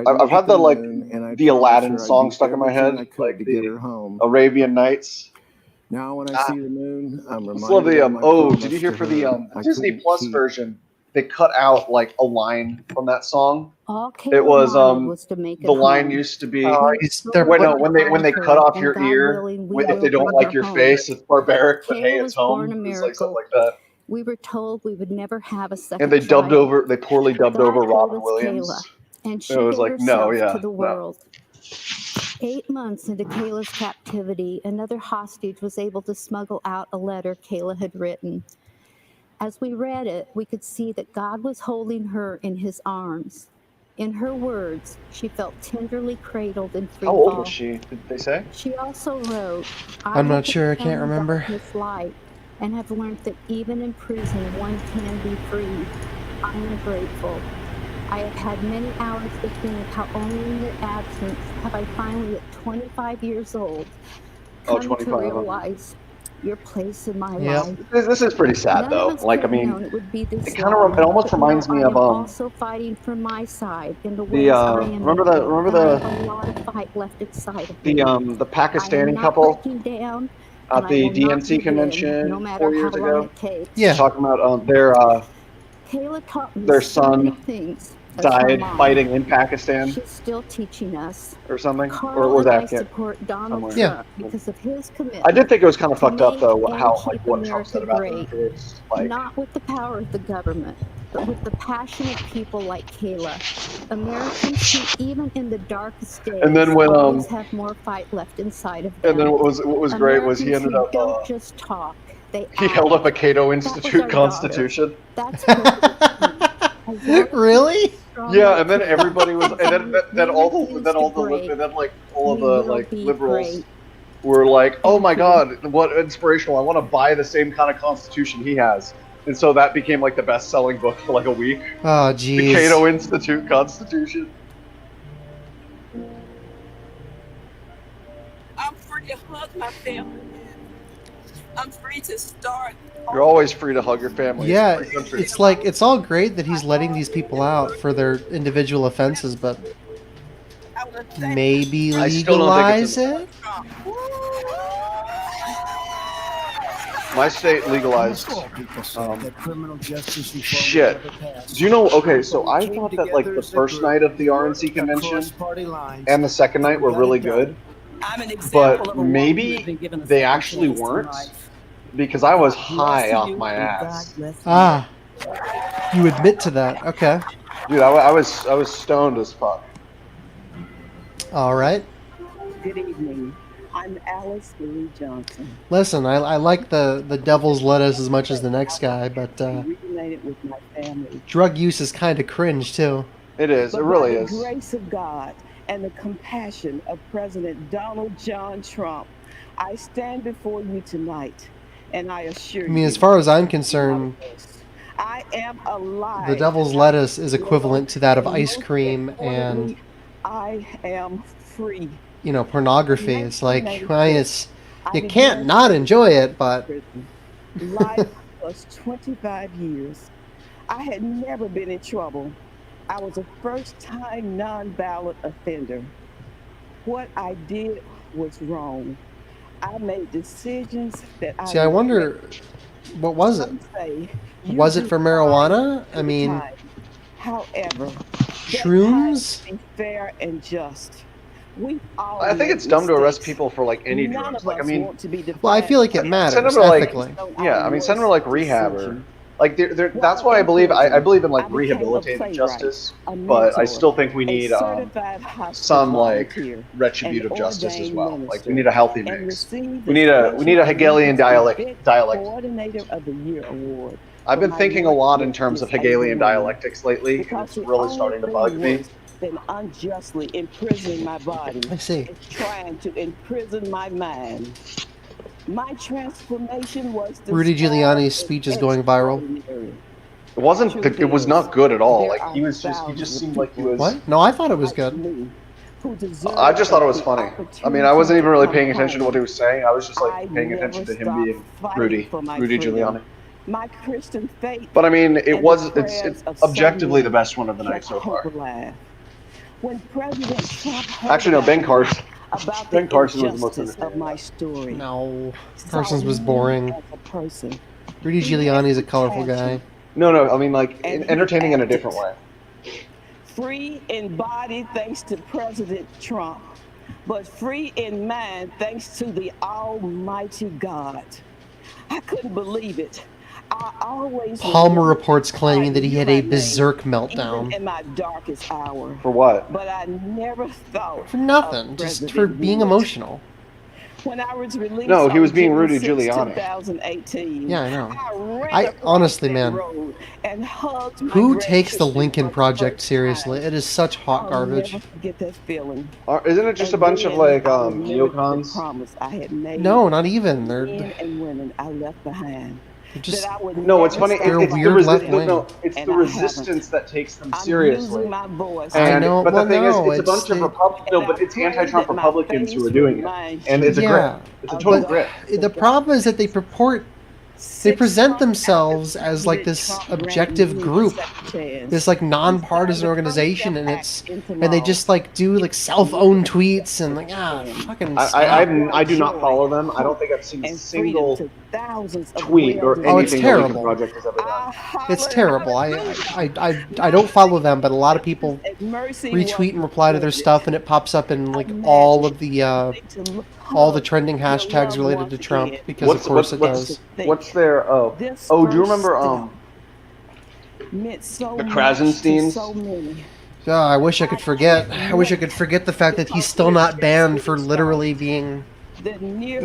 I've had the like and the Aladdin I'd song do stuck in my everything head, I could like to get her the home. Arabian Nights. Now when I see the moon, I'm Let's love reminded the of my oh, did promise you hear to for the her I Disney couldn't Plus keep. version? They cut out like a line from that song. All It Kayla was wanted to make it the line home. used to be they're when they cut off and your God ear willing, we if will they don't bring like her your home. face, it's barbaric, but Kayla hey, was it's born home. a It's like something miracle. like that. We were told we would never have a second And they dubbed child. over, they poorly dubbed God over gave Robin us Williams. Kayla, and she It was gave like, no, herself yeah, to the no. world. 8 months into Kayla's captivity, another hostage was able to smuggle out a letter Kayla had written. As we read it, we could see that God was holding her in his arms. In her words, she felt tenderly cradled in free How old fall. was she? Did they say? She also wrote, I'm have not sure. I been can't shown remember. darkness light and have learned that even in prison one can be freed. I am grateful. I have had many hours to think how only in your absence have I finally, at 25 years old, come to 25. realize your place in my Yep. life. This is pretty sad None though. of us Like, I could have mean, known it would be this it kind of, long, it almost but reminds now me I of am also fighting for my side in the ways I am remember able, the remember and I have a the lot of fight left inside of me. the I am Pakistani not couple breaking down, at and I the will not DNC give in, convention no matter 4 how years long ago? it takes. Yeah. Talking about Kayla taught me their so many son things as her died mom. fighting in Pakistan She's still teaching us. or something, Carl or was and I that support Donald somewhere? Trump because of his commitment. I did think it was kind of to fucked up make though and how keep like what Trump America said about the great, kids. Like, not with the power of the government, but with the passion of people like Kayla. Americans who, even in the darkest days, and then when always have more fight left inside of them. and then what was great was he Americans ended who up don't just talk, they he act. held up a Cato That was Institute our Constitution. daughter. That's President Trump. Really? Yeah, and then everybody was, and then all the refuse then all to the break. and then like all of We the will like be liberals great. were like, oh my Thank you. god, what inspirational! I want to buy the same kind of constitution he has, and so that became like the best-selling book for like a week. Oh, The geez. Cato Institute Constitution. I'm free to hug my family. I'm free to start. You're always free to hug your family. Yeah, It's a free country. it's like it's all great that he's letting these people out for their individual offenses, but maybe I still don't think legalize it's it. My state legalized that criminal justice reform shit. never passed. Do you know? Okay, so I thought that like the first night of the RNC convention and the second night were really good, but maybe they actually weren't because I was high off my ass. Ah, you admit to that? Okay. Dude, I was stoned as fuck. All right. Good evening. I'm Alice Marie Johnson. Listen, I like the devil's lettuce as much as the next guy, but Reunited with my family. drug use is kind of cringe too. It is. But It really by is. the grace of God and the compassion of President Donald John Trump, I stand before you tonight, and I assure you. I mean, as far as I'm concerned, I am alive. the devil's lettuce is equivalent to that of ice cream and, I am free. you know, pornography. It's like, well, you can't not enjoy it, but Life was 25 years. I had never been in trouble. I was a first-time non-violent offender. What I did was wrong. I made decisions that I see, I wonder, what was it? Was it for marijuana? I mean, however, shrooms? be fair and just. We all I think make it's dumb to arrest mistakes. people for like any None drugs. of Like, I us mean, want to be Well, I feel like it send matters them to like, ethically. yeah, I mean, send them to like rehab or Like that's why I believe I believe in like rehabilitative justice, but I still think we need some like retributive justice as well. Like we need a healthy mix. We need a Hegelian dialect. Coordinator of the Year award. I've been thinking a lot in terms of Hegelian dialectics lately, and it's really starting to bug me. Than unjustly imprisoning my body. I see. Is trying to imprison my mind. My transformation was Rudy Giuliani's speech is going viral. It wasn't. It was not good at all. Like he just seemed like he was. What? No, I thought it was good. I just thought it was funny. I mean, I wasn't even really paying attention to what he was saying. I was just like paying attention to him being Rudy Giuliani. My Christian faith. But I mean, it's objectively the best one of the night so far. When President Trump actually no, Ben Carson. Ben Carson was the most of my story. No, Carson's was boring. Rudy Giuliani is a colorful guy. No, I mean like entertaining in a different way. Free in body thanks to President Trump, but free in mind thanks to the Almighty God. I couldn't believe it. Palmer reports claiming that he had a berserk meltdown. Even in my darkest hour. For what? But I never thought. For nothing, just for being emotional. When I was released no, he was being Rudy Giuliani. 2018. Yeah, I know. I honestly, man, who takes the Lincoln Project seriously? It is such hot garbage. Never forget that feeling. Isn't it just a bunch of like neocons? No, not even. They're men and women I left behind. Just, no, it's funny. It's the wing. resistance that takes them seriously. My voice. I know, but the thing is, it's a bunch of Republicans. No, but it's anti-Trump Republicans who are doing it, and it's a grip. It's a total grip. The problem is that they present themselves as like this objective group, this like nonpartisan organization, and they just like do like self-owned tweets and like fucking. I do not follow them. I don't think I've seen a single tweet or anything it's terrible. The Project has ever done. It's terrible. I don't follow them, but a lot of people retweet and reply to their stuff, and it pops up in like all the trending hashtags related to Trump because of course it does. What's their do you remember the Krasensteins? Yeah, I wish I could forget. I wish I could forget the fact that he's still not banned for literally being paid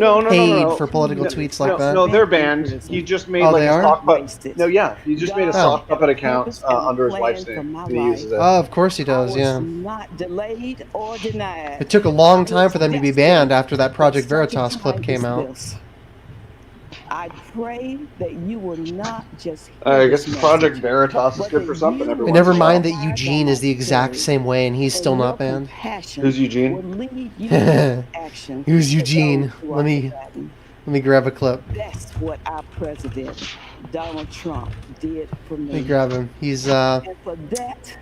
for political tweets like that. No, they're banned. He just made like a sock puppet. No, yeah, he just made a sock puppet account under his wife's name. And he uses it. Oh, of course he does. Yeah. Not delayed or denied. It took a long time for them to be banned after that Project Veritas clip came out. I pray that you will not just. I guess Project Veritas is good for something. And never mind that Eugene is the exact same way, and he's still not banned. Who's Eugene? Who's Eugene? Let me grab a clip. That's what our president, Donald Trump, did for me. Let me grab him. He's And for that,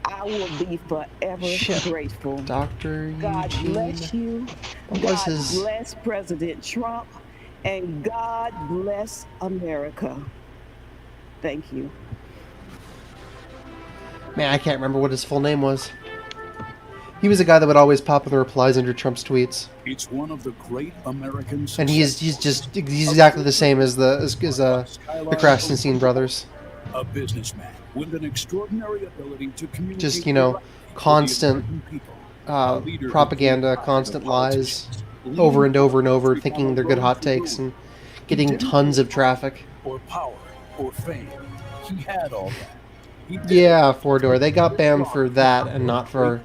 I will be forever grateful. Dr. God Eugene. bless you. What was his? God bless President Trump. And God bless America. Thank you. Man, I can't remember what his full name was. He was a guy that would always pop in the replies under Trump's tweets. It's one of the great American successes. And he's exactly the same as the Krasenstein brothers. A businessman with an extraordinary ability to communicate. Just, constant propaganda, constant lies. Over and over and over, thinking they're good hot takes and getting tons of traffic. Or power, or fame. He had all that. Yeah, Four-Door. They got banned for that and not for,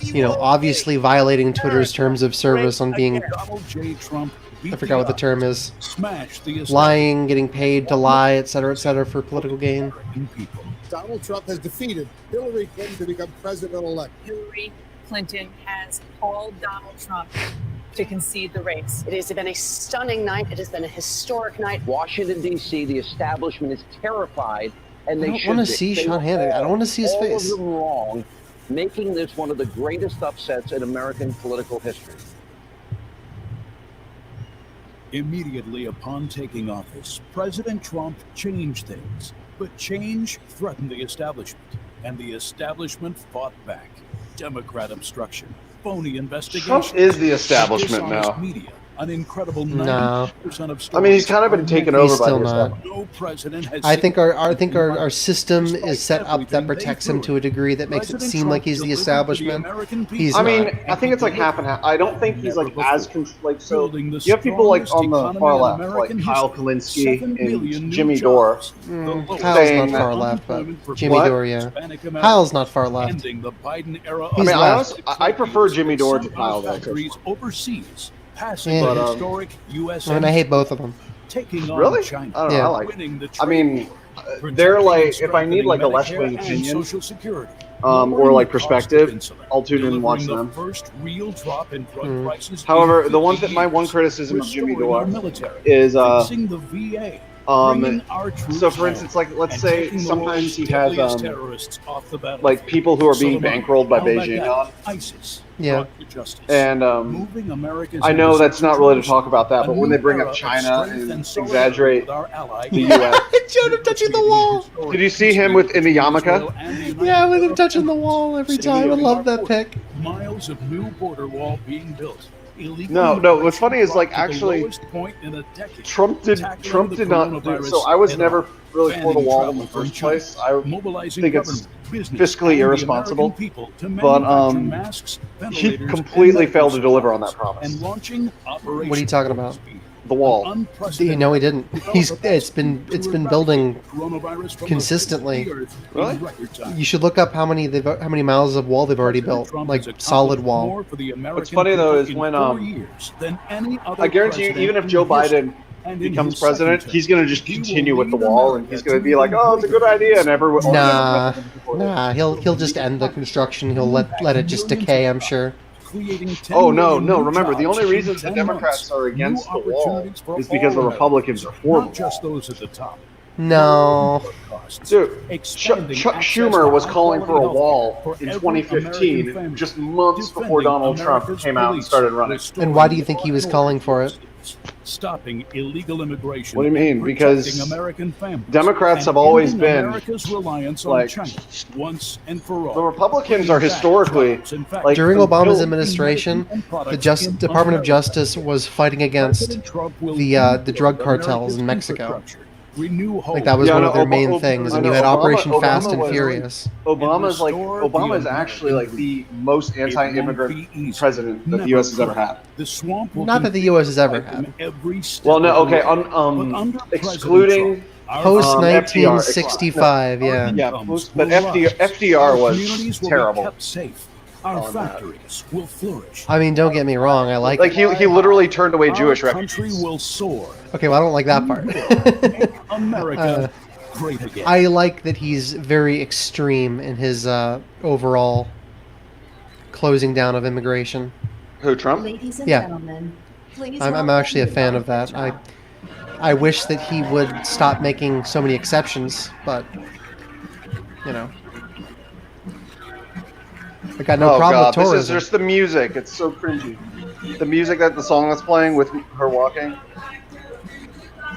obviously violating Twitter's terms of service on being, I forgot what the term is, lying, getting paid to lie, etc., for political gain. Donald Trump has defeated Hillary Clinton to become president-elect. Hillary Clinton has called Donald Trump to concede the race. It has been a stunning night. It has been a historic night. Washington, D.C., the establishment is terrified, and they should be. I don't want to see Sean Hannity. I don't want to see his face. All of them wrong, making this one of the greatest upsets in American political history. Immediately upon taking office, President Trump changed things. But change threatened the establishment, and the establishment fought back. Democrat obstruction, phony investigations. Trump is the establishment now. Media, An incredible No. 90% of I mean, he's stories kind of been are taken negative. over by still the not. establishment. No president has I think seen our system is Despite set up that everything they protects him threw to a degree that makes it President seem Trump like he's the delivered to the establishment. American people. He's I not. mean, I think it's like half and half. I don't think he's like Never as before. like so. Building the You have people like strongest on the economy far in left, like American Kyle history. Kalinske 7 million and new Jimmy Dore, jobs. The lowest Kyle's saying not far that- left, but unemployment for Jimmy What? Dore, yeah. Hispanic Americans. Kyle's not far left. Ending the Biden era of I He's mean, left. I prefer Jimmy Dore to Some Kyle of our though. factories personally. overseas, passing Yeah. the But, historic U.S. I mean, I hate both of them. taking on Really? China, I don't know. Yeah. I like. winning the I trade mean, war, they're protecting like and if I need like a left strengthening wing Medicare and opinion, Social Security, or lowering like the cost of perspective, insulin, I'll tune in and watch delivering them. the first real drop in drug prices in However, the 50 my one years, criticism of Jimmy restoring our Dore military, is fixing the VA, bringing our troops so for home, instance, like let's and say taking the sometimes world's he has deadliest terrorists off the battlefield. like people who are being Soleimani, bankrolled by al-Baghdadi, Beijing on, ISIS, Yeah. brought to justice. and Moving America's I know embassy that's not really to talk about that, a but when they new bring era up of China strength and solidarity exaggerate with our ally, the U.S. Showed him touching the wall. Did you see him in the yarmulke? Yeah, with him touching the wall every time. I love that pic. Miles of new border wall being built. No. What's funny is like actually Trump did not. So I was never really for the wall in the first place. I think it's fiscally irresponsible, but he completely failed to deliver on that promise. What are you talking about? The wall. No, he didn't. It's been building consistently. Really? You should look up how many miles of wall they've already built, like solid wall. What's funny though is when I guarantee you, even if Joe Biden becomes president, he's gonna just continue with the wall, and he's gonna be like, "Oh, it's a good idea," and everyone. Nah. He'll just end the construction. He'll let it just decay. I'm sure. Oh no! Remember, the only reason the Democrats are against the wall is because the Republicans are for the wall. Just those at the top. No. Dude, Chuck Schumer was calling for a wall in 2015, just months before Donald Trump came out and started running. And why do you think he was calling for it? Stopping illegal immigration. What do you mean? Because American families Democrats have always been America's reliance on like China once and for all. the Republicans are historically like during Obama's administration, the Department of Justice was fighting against the drug cartels in Mexico. Like that was one of their main things, and you had Operation Fast and Furious. Obama is actually like the most anti-immigrant president that the U.S. has ever had. Not that the U.S. has ever had. Well, no, okay, excluding post 1965, yeah. Yeah, but FDR was terrible. Our factories will flourish. I mean, don't get me wrong. I like he literally turned away Jewish refugees. Country will soar. Okay, well, I don't like that part. America great again. I like that he's very extreme in his overall closing down of immigration. Who, Trump? Ladies and Yeah. gentlemen, please I'm welcome actually a the fan of that. I wish that he would stop making so many exceptions, but you know. I got no problem with tourism. This is just the music. It's so cringy. The music the song that's playing with her walking.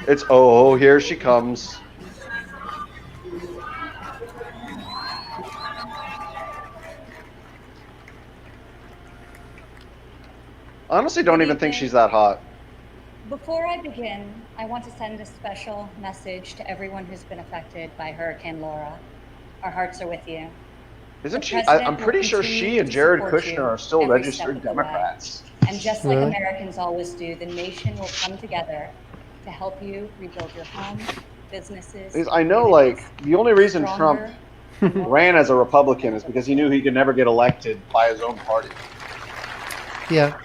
It's oh, here she comes. I honestly don't even think she's that hot. Before I begin, I want to send a special message to everyone who's been affected by Hurricane Laura. Our hearts are with you. Isn't she? I'm pretty sure she and Jared Kushner are still registered Democrats. And just like Americans always do, the nation will come together to help you rebuild your homes, businesses. I know, like, the only reason Trump ran as a Republican is because he knew he could never get elected by his own party. Yeah.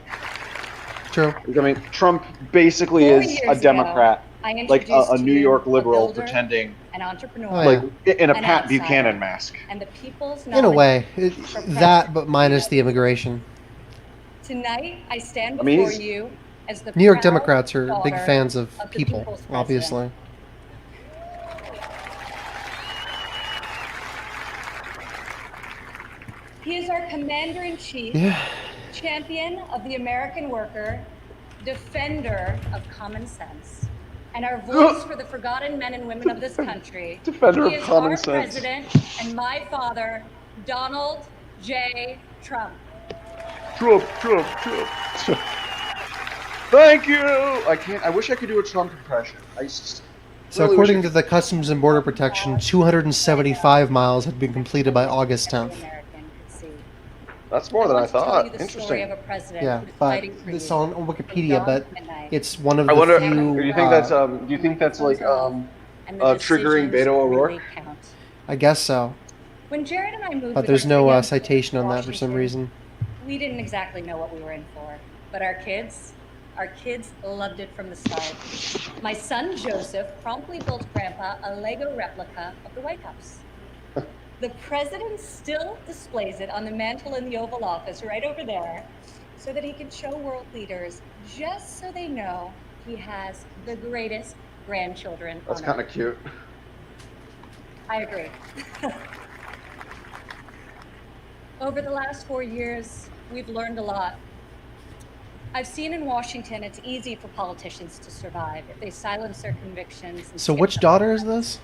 True. I mean, Trump basically is a Democrat, like a New York liberal pretending, an entrepreneur, like in a Pat Buchanan mask. And the people's in a way, that but minus the immigration. Tonight, I stand before you as the New York Democrats are big fans of people, obviously. He is our commander-in-chief, champion of the American worker, defender of common sense, and our voice for the forgotten men and women of this country. Defender of common sense. He is our sense. president and my father, Donald J. Trump. Trump. Thank you. I can't. I wish I could do a Trump impression. So really according wish to the Customs and Border Protection, 275 miles had been completed by August 10th. That's more than I thought. Interesting. Yeah, but it's on Wikipedia, but it's one of I the wonder. few. Do you think that's Do you think that's like triggering Beto O'Rourke? I guess so. When Jared and I moved, But with there's our no three young citation on that for some Washington, reason. We didn't exactly know what we were in for, but our kids loved it from the start. My son Joseph promptly built Grandpa a Lego replica of the White House. The president still displays it on the mantle in the Oval Office right over there so that he can show world leaders just so they know he has the greatest grandchildren. That's kind of cute. I agree. Over the last 4 years, we've learned a lot. I've seen in Washington it's easy for politicians to survive if they silence their convictions. And So which daughter is this?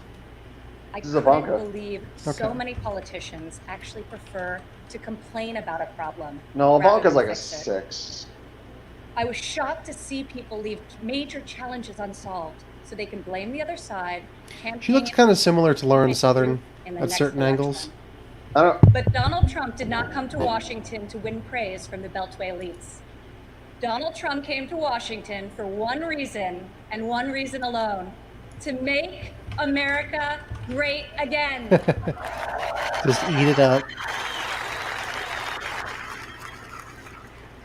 I This is couldn't Ivanka. believe Okay. so many politicians actually prefer to complain about a problem. No, rather Ivanka's than like a fix it. 6. I was shocked to see people leave major challenges unsolved so they can blame the other side. She looks kind of similar to Lauren Southern in the at next certain election. angles. But Donald Trump did not come to Washington to win praise from the Beltway elites. Donald Trump came to Washington for one reason and one reason alone: to make America great again. Just eat it up.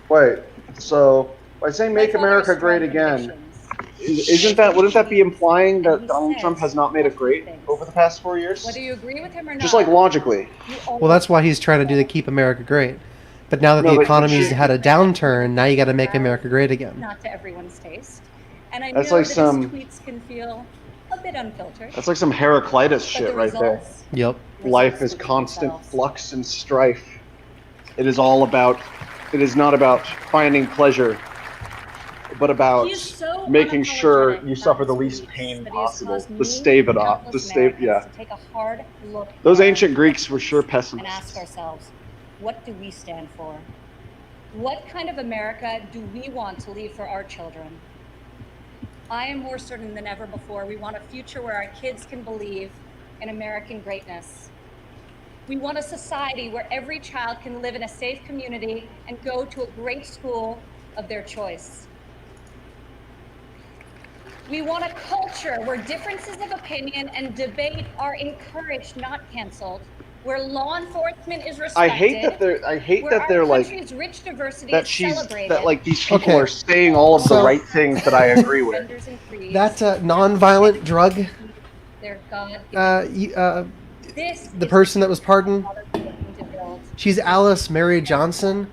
Wait. So by saying "Make America Great Again," wouldn't that be implying that Donald Trump has not made it great over the past 4 years? Whether you agree with him or not, Just like logically. Well, that's why he's trying to do the Keep America Great. But now that No, the but economy's she- had a downturn, now you got to make America great again. not to everyone's taste. And I That's know like that some- his tweets can feel a bit unfiltered. That's like some Heraclitus But shit the right there. results- Yep. Life is constant flux and strife. It is all about. It is not about finding pleasure, but about He is so making sure unapologetic you about suffer his the least beliefs pain that he has possible caused to me stave it and off. To countless stave, yeah. Americans to take a hard look Those at our ancient Greeks were sure and pessimists. ask ourselves, what do we stand for? What kind of America do we want to leave for our children? I am more certain than ever before we want a future where our kids can believe in American greatness. We want a society where every child can live in a safe community and go to a great school of their choice. We want a culture where differences of opinion and debate are encouraged, not canceled, where law enforcement is respected. I hate that they're our like country's rich diversity that is she's celebrated. that like these people Okay. are saying all of the So- right things that I agree with. That non-violent drug, Their God. the person that was pardoned, she's Alice Mary Johnson.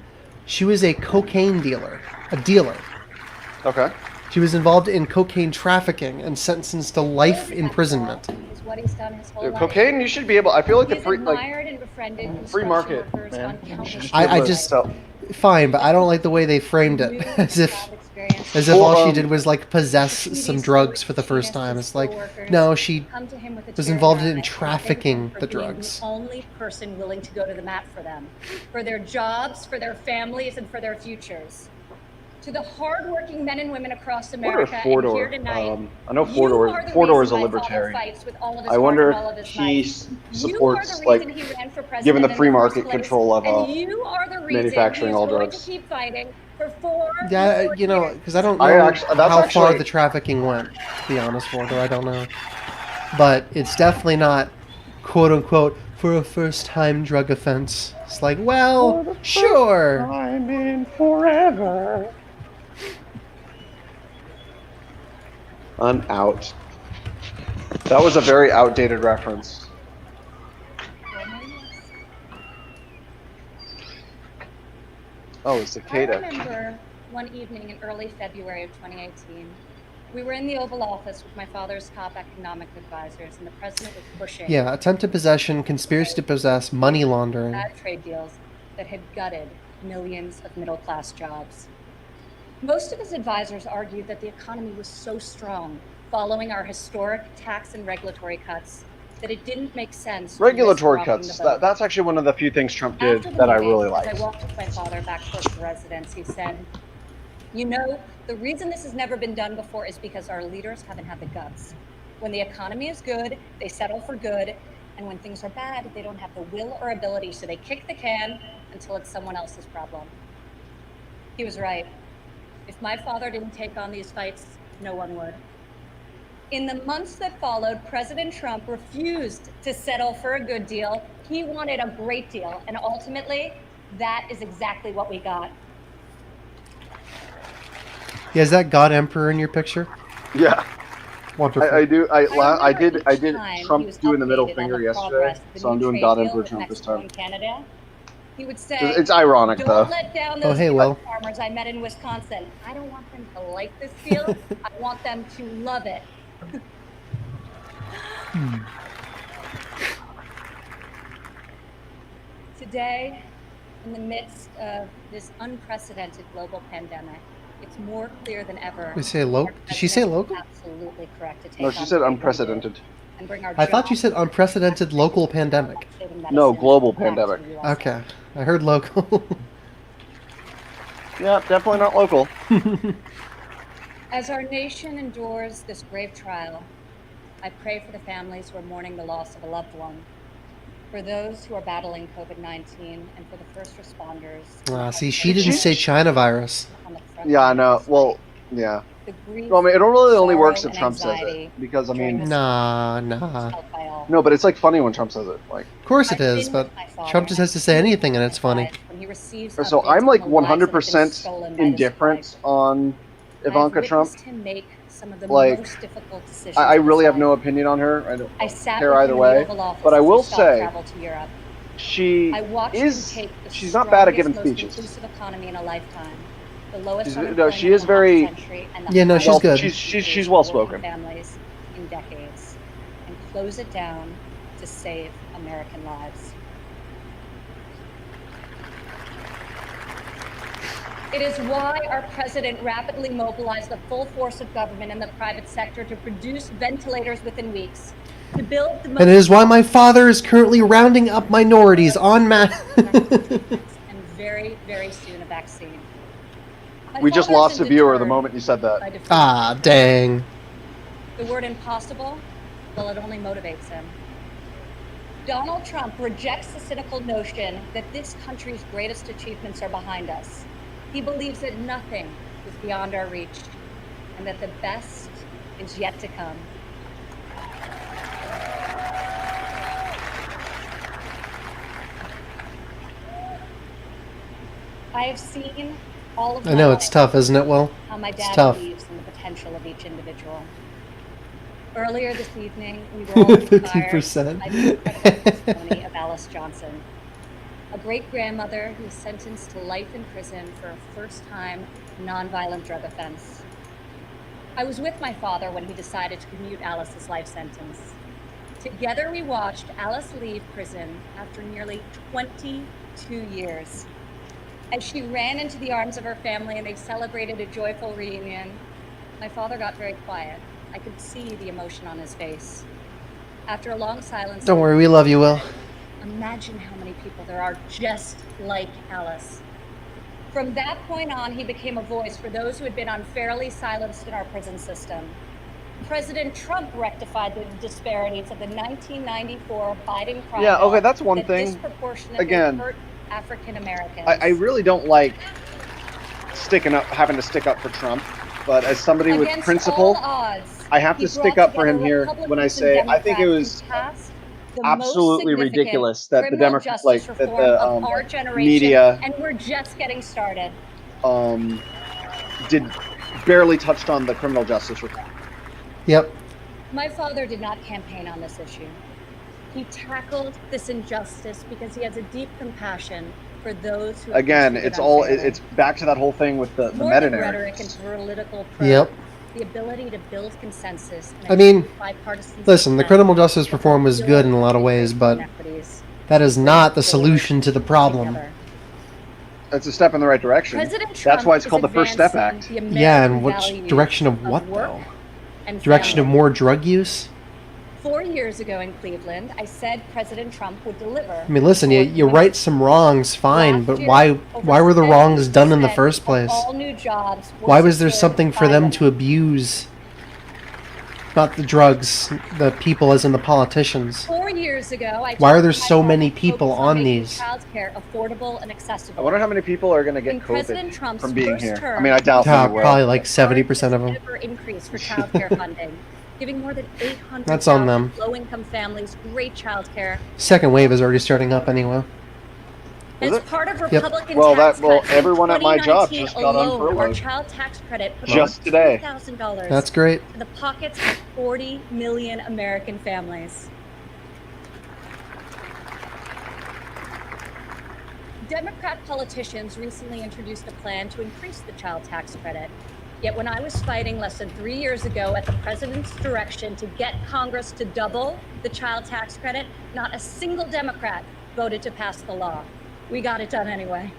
She was a cocaine dealer, a dealer. Okay. She was involved in cocaine trafficking and sentenced to life imprisonment. Is what he's done his whole Dude, life. cocaine, you should be able. I feel like the He's free admired and befriended free construction market, workers man. on countless I levels. just fine, but I don't like the way they framed it, as if Well, all she did was like possess some drugs for the first time. It's like, no, she Come to him with a was tear involved gas in and trafficking for the being drugs. The only person willing to go to the mat for them, for their jobs, for their families, and for their futures. To the hardworking men and women across I wonder if America and Four-Door, here tonight, I know you are the Four-Door is reason a my father libertarian. fights with all of his I heart wonder and all of if his he might. supports You are the like reason he ran for giving the president free in the first market place, control of and you are the reason manufacturing he's all going drugs. to keep fighting for 4 Yeah, more you know, years. because I don't I know actually- that's how far actually- the trafficking went, to be honest, Walter. I don't know. But it's definitely not, quote unquote, for a first time drug offense. It's like, well, sure. I'm in forever. I'm out. That was a very outdated reference. Oh, it's I D.kota. remember one evening in early February of 2018, we were in the Oval Office with my father's top economic advisors, and the president was pushing Yeah, attempted possession, conspiracy to possess, money laundering. bad trade deals that had gutted millions of middle-class jobs. Most of his advisors argued that the economy was so strong following our historic tax and regulatory cuts that it didn't make sense. to Regulatory risk rocking cuts. the boat. That's actually one of the few things Trump did After the that I meeting, really as liked. I walked with my father back towards the residence, he said, "You know, The reason this has never been done before is because our leaders haven't had the guts. When the economy is good, they settle for good. And when things are bad, they don't have the will or ability, so they kick the can until it's someone else's problem. He was right. If my father didn't take on these fights, no one would. In the months that followed, President Trump refused to settle for a good deal. He wanted a great deal, and ultimately, that is exactly what we got. Yeah, is that God Emperor in your picture? Yeah. Wonderful. I did time Trump he was doing the middle updated on finger the yesterday, progress of the so I'm new doing trade God deal Emperor with Trump this Mexico time. and Canada. He would say, It's ironic, don't though. let down Oh, those hey, US Will. farmers I met in Wisconsin. I don't want them to like this deal. I want them to love it. Today, in the midst of this unprecedented global pandemic, it's more clear than ever. Did she say local? Absolutely correct to take No, she on said the big unprecedented. and bring our I thought you jobs said unprecedented local pandemic. No, global back to pandemic. the USA. Okay, I heard local. Yeah, definitely not local. As our nation endures this grave trial, I pray for the families who are mourning the loss of a loved one, for those who are battling COVID-19, and for the first responders. See, she didn't say China virus. Yeah, I know. Well, yeah. The grief, Well, I mean, it really only sorrow, works if and Trump says anxiety it, because I mean, Nah. felt by all. no, but it's like funny when Trump says it. Like, Of course it I've is, been but with my father, Trump just has to say anything and it's funny. when he receives so updates I'm on like the lives that have been 100% stolen by this indifferent on Ivanka I've Trump. witnessed him make some of the Like, most difficult decisions I of his really have life. no opinion on her. I don't I sat care with either him in the way. Oval Office But I as he will stopped say, travel to Europe. she I watched is. him take the She's not bad at giving strongest, most speeches. inclusive economy in a lifetime. The lowest No, unemployment she is in very. half a century, and the Yeah, no, she's highest good. She's for well working spoken. families in decades, and close it down to save American lives. It is why our president rapidly mobilized the full force of government and the private sector to produce ventilators within weeks, to build the most And it is why my father is currently rounding up minorities en masse. and very, very soon a vaccine. My We just father lost isn't a viewer the deterred moment you said that. by defeat. Ah, dang. The word impossible, well, it only motivates him. Donald Trump rejects the cynical notion that this country's greatest achievements are behind us. He believes that nothing is beyond our reach and that the best is yet to come. I have seen all of I know, it's tough, isn't it, Will? how my It's dad tough. believes in the potential of each individual. Earlier this evening, we were all inspired 50%. by the incredible testimony of Alice Johnson, a great-grandmother who was sentenced to life in prison for a first-time nonviolent drug offense. I was with my father when he decided to commute Alice's life sentence. Together we watched Alice leave prison after nearly 22 years. As she ran into the arms of her family and they celebrated a joyful reunion, my father got very quiet. I could see the emotion on his face. After a long silence, Don't worry, we love you, Will. imagine how many people there are just like Alice. From that point on, he became a voice for those who had been unfairly silenced in our prison system. President Trump rectified the disparities of the 1994 Biden crime Yeah, okay, bill that's one that thing. disproportionately Again, hurt African Americans. I really don't like having to stick up for Trump, but as somebody with Against principle, all odds, I have he to stick brought up for him together here when I Republicans say and I think it Democrats was who passed the absolutely most significant ridiculous that the criminal Democrat, justice like that reform of our the generation, media, and we're just getting started. did barely touched on the criminal justice reform. Yep. My father did not campaign on this issue. He tackled this injustice because he has a deep compassion for those who have Again, been treated it's all unfairly. it's back to that whole thing with the More meta than rhetoric and narratives. political Yep. the ability to build consensus. And I mean, achieve bipartisan listen, the success criminal justice will reform was help good in a build lot of ways, but inequities. that is not the solution to the problem. It's a step in the right direction. President That's Trump why it's is called the First Step advancing Act. the American Yeah, and which values direction of what, work though? and Direction of family. more drug use? 4 years ago in Cleveland, I said President Trump would deliver. I mean, listen, you right some wrongs, fine, but why were the wrongs done in the first place? All new jobs. were Why was there secured something for by them women. to abuse? Not the drugs, the people as in the politicians. 4 years ago, I Why are told there my so father many to people focus on making these? childcare affordable and accessible. I wonder how many people are going to get In President COVID Trump's from being first here. term, I mean, I doubt Yeah, many will. probably like 70% of them. ever increase for childcare funding, giving more than 800,000 That's on them. low-income families great childcare. Second wave is already starting up anyway. As part of Yep. Republican Well, tax cuts, in everyone at my job 2019 just got alone, our unfurloughed. child tax credit put Just over today. $2,000 That's great. in the pockets of 40 million American families. Democrat politicians recently introduced a plan to increase the child tax credit. Yet when I was fighting less than 3 years ago at the president's direction to get Congress to double the child tax credit, not a single Democrat voted to pass the law. We got it done anyway.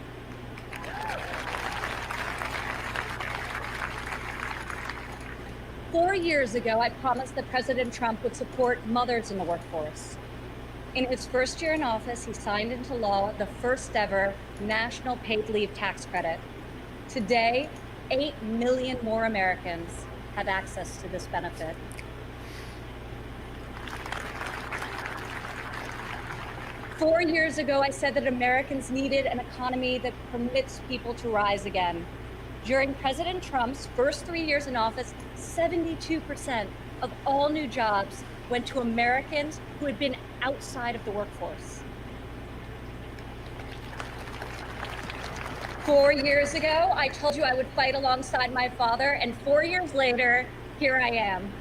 Four years ago, I promised that President Trump would support mothers in the workforce. In his first year in office, he signed into law the first ever national paid leave tax credit. Today, 8 million more Americans have access to this benefit. Four years ago, I said that Americans needed an economy that permits people to rise again. During President Trump's first 3 years in office, 72% of all new jobs went to Americans who had been outside of the workforce. 4 years ago, I told you I would fight alongside my father, and 4 years later, here I am.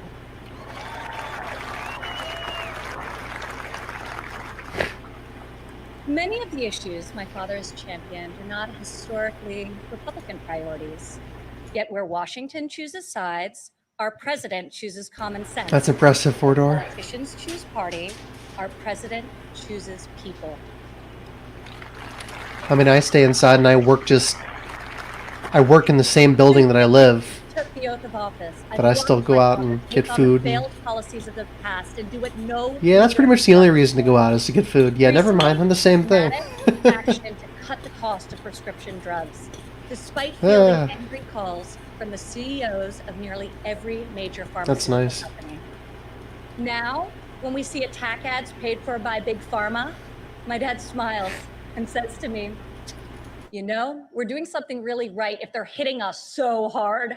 Many of the issues my father has championed are not historically Republican priorities. Yet where Washington chooses sides, our president chooses common sense. That's impressive, Fordor. Politicians choose party, our president chooses people. I mean, I stay inside and I work in the same building that I live, Took the oath of office. but I still go out and get food. And, Failed policies of the past and do what no yeah, that's pretty much the only reason to go out is to get food. Yeah, never mind, I'm the same thing. action to cut the cost of prescription drugs, despite fielding angry calls from the CEOs of nearly every major pharmaceutical company. Now, when we see attack ads paid for by Big Pharma, my dad smiles and says to me, "You know, we're doing something really right if they're hitting us so hard."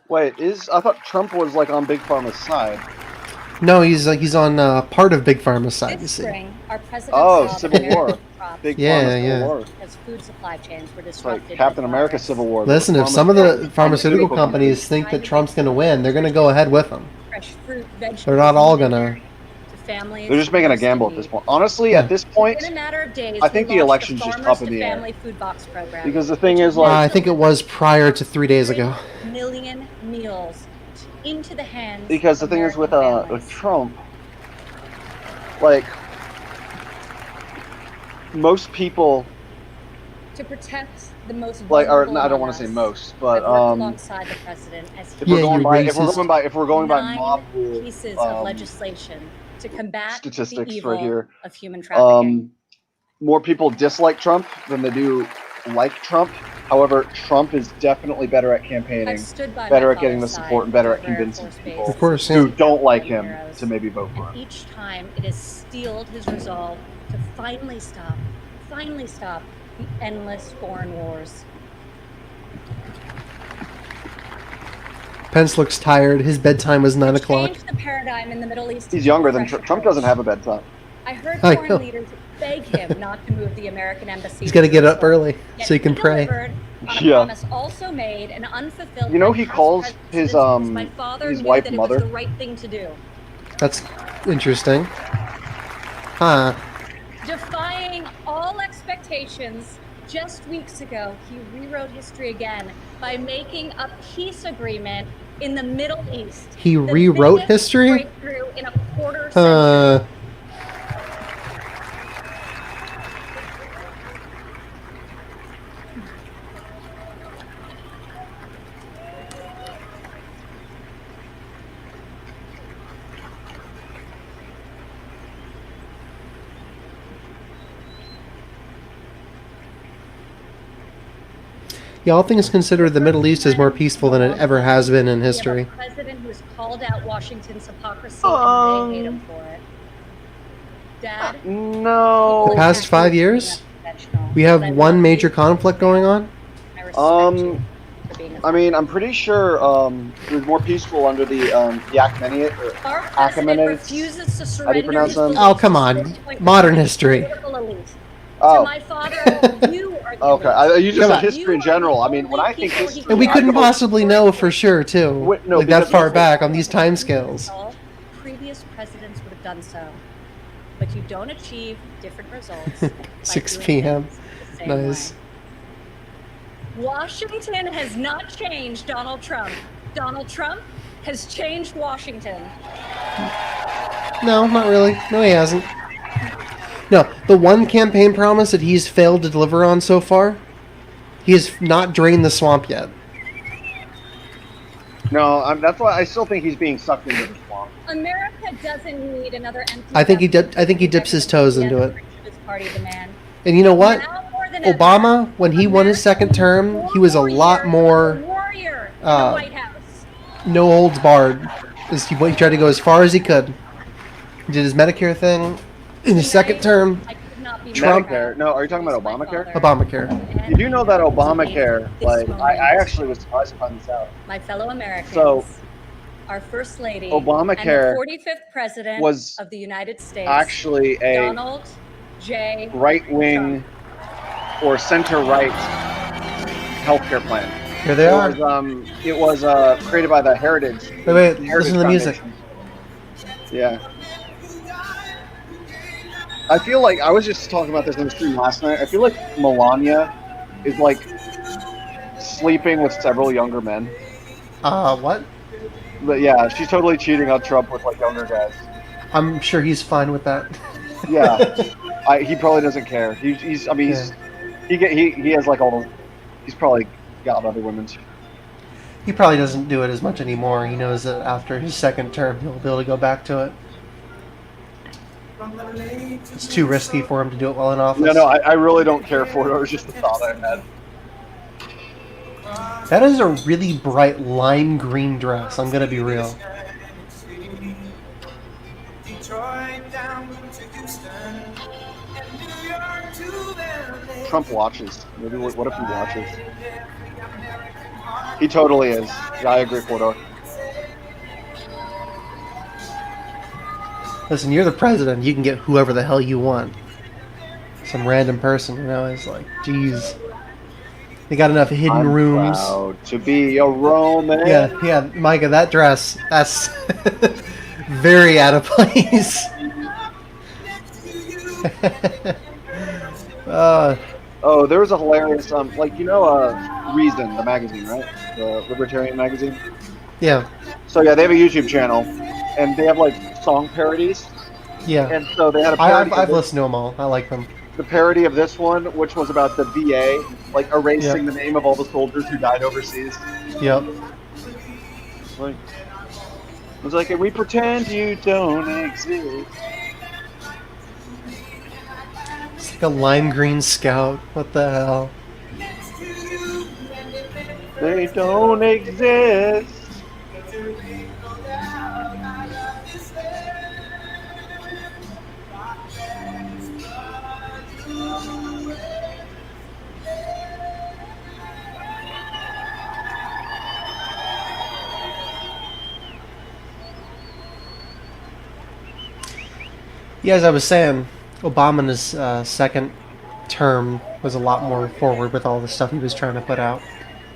Wait, I thought Trump was like on Big Pharma's side. No, he's on part of Big Pharma's side. You see. Spring, our president Civil War. Big Pharma Civil War. As food supply chains were It's disrupted. like Captain America Civil War. Listen, if some of the pharmaceutical companies think that Trump's going to win, they're going to go ahead with him. Fresh fruit, vegetables, They're not all going to. Families, they're just making a gamble at this point. Honestly, at this point, in a matter of days, I think the election's just up in the air. Family food box program, because the thing is, like, I think it was prior to 3 days ago. 3 million meals into the hands. Because the thing is with Trump, like, most people to protect the most like, or vulnerable I don't want among to say us. most, but alongside the president as if we're going by mob rule pieces of legislation to combat statistics the evil right here, of human trafficking. more people dislike Trump than they do like Trump. However, Trump is definitely better at campaigning, better at getting the support, and better at convincing people who don't like him to maybe vote for him. Each time it has steeled his resolve to finally stop the endless foreign wars. Pence looks tired. His bedtime was 9 o'clock. Change the paradigm in the Middle East. He's younger than Trump. Trump doesn't have a bedtime. I heard foreign leaders beg him not to move the American embassy. He's got to get up early so he can pray. Promise also made an unfulfilled. You know, he calls his wife mother. The right thing to do. That's interesting. Huh. Defying all expectations, just weeks ago, he rewrote history again by making a peace agreement in the Middle East. He rewrote history? Breakthrough in a quarter century. Yeah, all things considered, the Middle East is more peaceful than it ever has been in history. We have a president who has called out Washington's hypocrisy, and they hate him for it. Dad? No. The past 5 years, we have one major conflict going on. I mean, I'm pretty sure it was more peaceful under the Achaemenid. Our president refuses to surrender. How do you pronounce them? Oh, come on. Modern history. Oh. To my father, you are the Okay, you just Come said on. history in general. I mean, when I think history, And we couldn't I go, possibly know for sure, too. Wait, no, like that because far listen- back on these timescales. previous presidents would have done so, but you don't achieve different results. by 6 doing p.m. things the same Nice. way. Washington has not changed Donald Trump. Donald Trump has changed Washington. No, not really. No, he hasn't. No, the one campaign promise that he's failed to deliver on so far, he has not drained the swamp yet. No, that's why I still think he's being sucked into the swamp. America doesn't need another empty. I think he dips his toes into it. Party demand. And you know what? Now more than ever, Obama, when he won his second term, he was a lot more warrior in the White House. no holds barred. He tried to go as far as he could. He did his Medicare thing. In his second term, Trump. Medicare. No, are you talking about Obamacare? Obamacare. You do know that Obamacare, like, I actually was surprised to find this out. My fellow Americans. So, our First Lady, Obamacare and the 45th President was of the United States, actually a Donald J. right-wing or center-right healthcare plan. Here they are. It was created by the Heritage. Wait, Heritage listen to the music. Foundation. Yeah. I feel like, I was just talking about this in the stream last night, I feel like Melania is like sleeping with several younger men. What? But yeah, she's totally cheating on Trump with like younger guys. I'm sure he's fine with that. Yeah, he probably doesn't care. He has like all the, he's probably got other women too. He probably doesn't do it as much anymore. He knows that after his second term, he'll be able to go back to it. It's too risky for him to do it while in office. No, I really don't care for it. It was just a thought I had. That is a really bright lime green dress. I'm gonna be real. Trump watches. Maybe what if he watches? He totally is. Yeah, I agree, Fordor. Listen, you're the president. You can get whoever the hell you want. Some random person, you know. It's like, geez. They got enough hidden I'm rooms. Proud to be a Roman. Yeah, Micah, that dress, that's very out of place. Oh, there was a hilarious, like, you know, Reason, the magazine, right? The libertarian magazine? Yeah. So, yeah, they have a YouTube channel, and they have, like, song parodies. Yeah. And so they had a parody. I've listened to them all. I like them. The parody of this one, which was about the VA, like, erasing the name of all the soldiers who died overseas. Yep. Like, it was like, and we pretend you don't exist. It's like a lime green scout. What the hell? They don't exist. Yeah, as I was saying, Obama in his second term was a lot more forward with all the stuff he was trying to put out.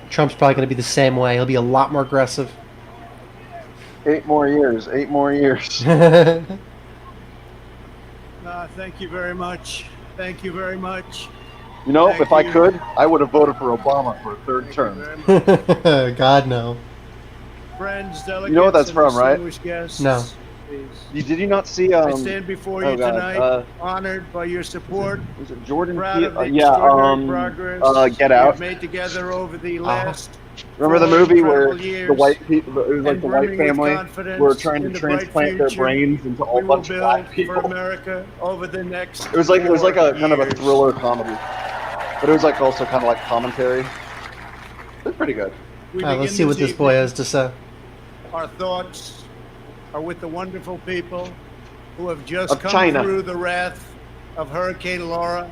Trump's probably going to be the same way. He'll be a lot more aggressive. 8 more years. 8 more years. Thank you very much. Thank you very much. You know, Thank if I you. could, I would have voted for Obama for a third term. God, no. Friends, delegates, You know what that's and from, right? distinguished guests, No. please. Did you not see? I stand before you oh God, tonight, honored by your support. Was it Jordan? Proud of the Yeah. extraordinary progress Get we Out. have made together over the last. Remember the 4 movie where incredible years, the white people, it was like and the white brimming with family, confidence were trying to in the bright transplant their future brains into all we will bunch of build black people. for America over the next. It was like a 4 kind of a years. thriller comedy, but it was like also kind of like commentary. That's pretty good. Let's see what this boy has to say. Our thoughts are with the wonderful people who have just Of come China. through the wrath of Hurricane Laura.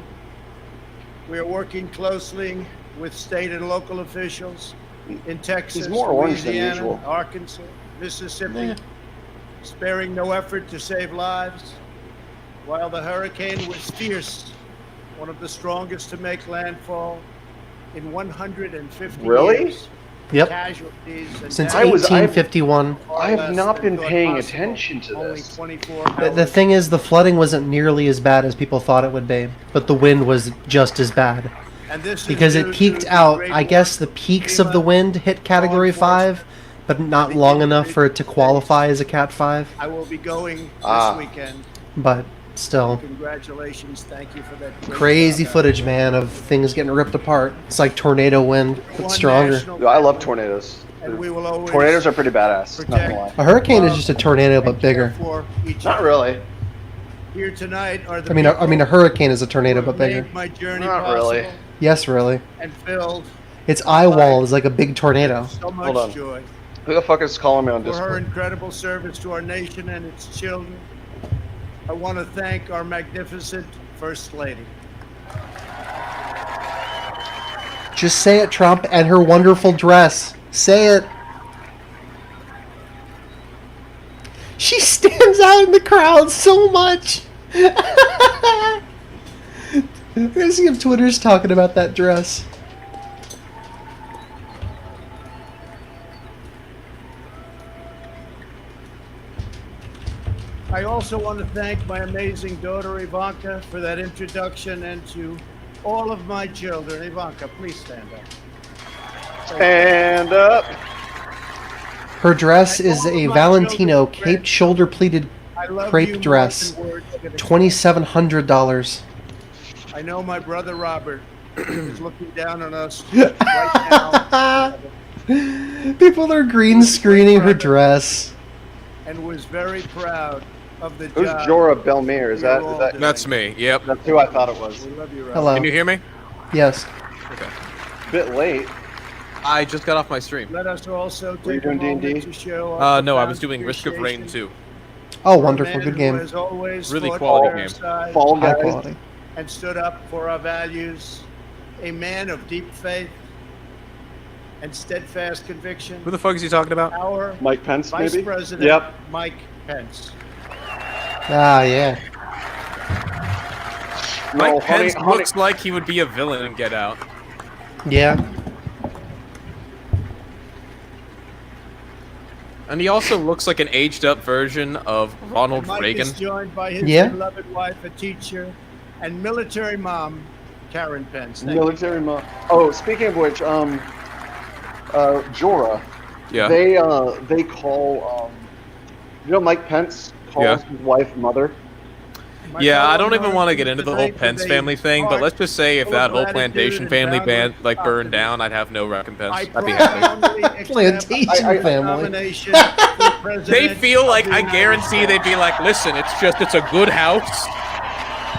We are working closely with state and local officials in Texas, He's more orange than Louisiana, usual. Arkansas, Mississippi, Yeah. sparing no effort to save lives. While the hurricane was fierce, one of the strongest to make landfall in 150 Really? years. Yep. Casualties and Since damage 1851. I have not been thought paying possible. attention to Only this. 24 The hours. thing is, the flooding wasn't nearly as bad as people thought it would be, but the wind was just as bad. And this is Because due it peaked to out, great I guess the peaks of the wind hit Category law enforcement, 5, but not long enough for it to qualify as a Cat 5. I will be going Ah. this weekend. But still, Congratulations. Thank you for that. great crazy job. footage, man, of things getting ripped apart. It's like tornado wind, but stronger. Yo, I love tornadoes. And we will always Tornadoes are pretty badass. Not gonna lie. A hurricane is just a tornado, but bigger. for each Not other. really. Here tonight are the I mean, a hurricane is a tornado, but bigger. made my journey Not possible really. Yes, really. and filled Its eye wall is like a big tornado. so much Hold on. joy. Who the fuck is calling me on For her Discord? incredible service to our nation and its children, I want to thank our magnificent First Lady. Just say it, Trump, and her wonderful dress. Say it. She stands out in the crowd so much. We're gonna see if Twitter's talking about that dress. I also want to thank my amazing daughter Ivanka for that introduction, and to all of my children. Ivanka, please stand up. Stand up. Her dress is a Valentino caped shoulder pleated I love you crepe more dress. than words can express. $2,700. I know my brother Robert is looking down on us right now People are green screening her dress. and was very proud of the Who's job. Jora Belmere? Is that? You're Is all that? doing. That's me. Yep. That's who I thought it was. We love you, Robert. Hello. Can you hear me? Yes. Okay. Bit late. I just got off my stream. Let us also Were you take a doing moment D&D? to show our No, I was profound doing Risk of Rain appreciation 2. Oh, for a wonderful. man Good who game. has always Really fought quality by our game. side Fall High guys. quality. and stood up for our values. A man of deep faith and steadfast conviction. Who the fuck is he talking about? Our Mike Pence, Vice maybe? President Yep. Mike Pence. Ah, yeah. Mike No, Pence honey. looks like he would be a villain in Get Out. Yeah. And he also looks like an aged up version of Ronald Mike Reagan. is joined by his Yeah. beloved wife, a teacher, and military mom, Karen Pence. Thank you. Military mom. Oh, speaking of which, Jora. Yeah. They call Mike Pence calls Yeah. his wife mother. My Yeah, I fellow don't even want to get Americans, into the whole tonight Pence with a family thing, but heart let's just say if full that of whole gratitude plantation and family boundless burned optimism. down, I'd have no recompense. I I'd be happy. profoundly accept Plantation the family. nomination for They president feel of like, the I United guarantee States. they'd be like, listen, it's a good house.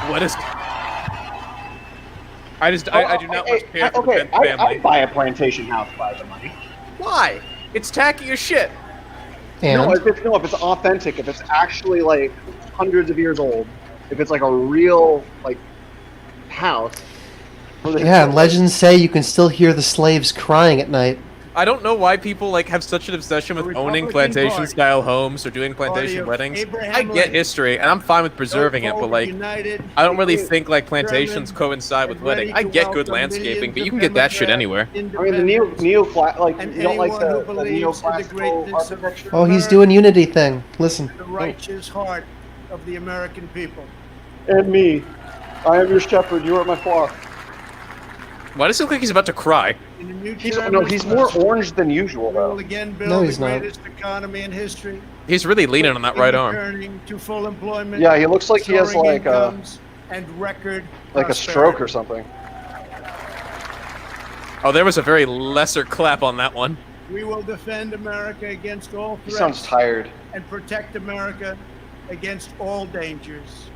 What is... I do not much care for the Pence family. I'd buy a plantation house by the money. Why? It's tacky as shit. And No, if it's authentic, if it's actually like hundreds of years old, if it's like a real like house. yeah, and legends say you can still hear the slaves crying at night. I don't know why people like have such an obsession with owning Republican plantation style homes or doing Party plantation of weddings. Abraham I get Lincoln. history and I'm fine with preserving it, but like United, I don't really German, think like plantations coincide with and ready wedding. I to get good welcome landscaping, millions but you of can get that shit Democrat anywhere. I mean, the neo like and you don't like anyone who the believes in the neoclassical greatness of architecture. Oh, he's doing Unity thing. Listen. the righteous heart of the American people. And me, I am your shepherd. You are my flock. Why does it look like he's about to cry? In a new He's term no, of he's more office, orange than usual we will though. again build No, the he's not. greatest economy in history. He's really leaning on that right arm. Returning to full employment. Yeah, he looks like he has soaring like a incomes, and record stroke or prosperity. something. Oh, there was a very lesser clap on that one. We will defend America against all He threats sounds tired. and protect America against all dangers.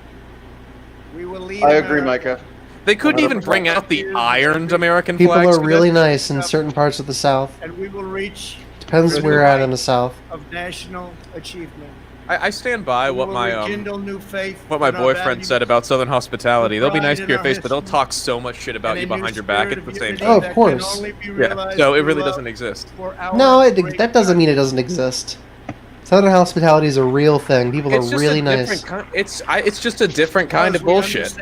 We will lead I agree, America Micah. They couldn't even bring out the ironed American People flags. are really nice in certain parts of the South. And we will reach Depends where you're at in the South. of national achievement. I stand by what We will my rekindle new faith in our boyfriend values, said about Southern hospitality. They'll be pride nice to in your our face, but they'll history, talk so much shit about you and a new behind your back spirit at the of same unity Oh, of time. that can course. only be Yeah, realized so it through really love doesn't exist. for our No, great that doesn't mean it doesn't exist. Southern hospitality is a real thing. People It's are just really a nice. different it's just a different kind of bullshit.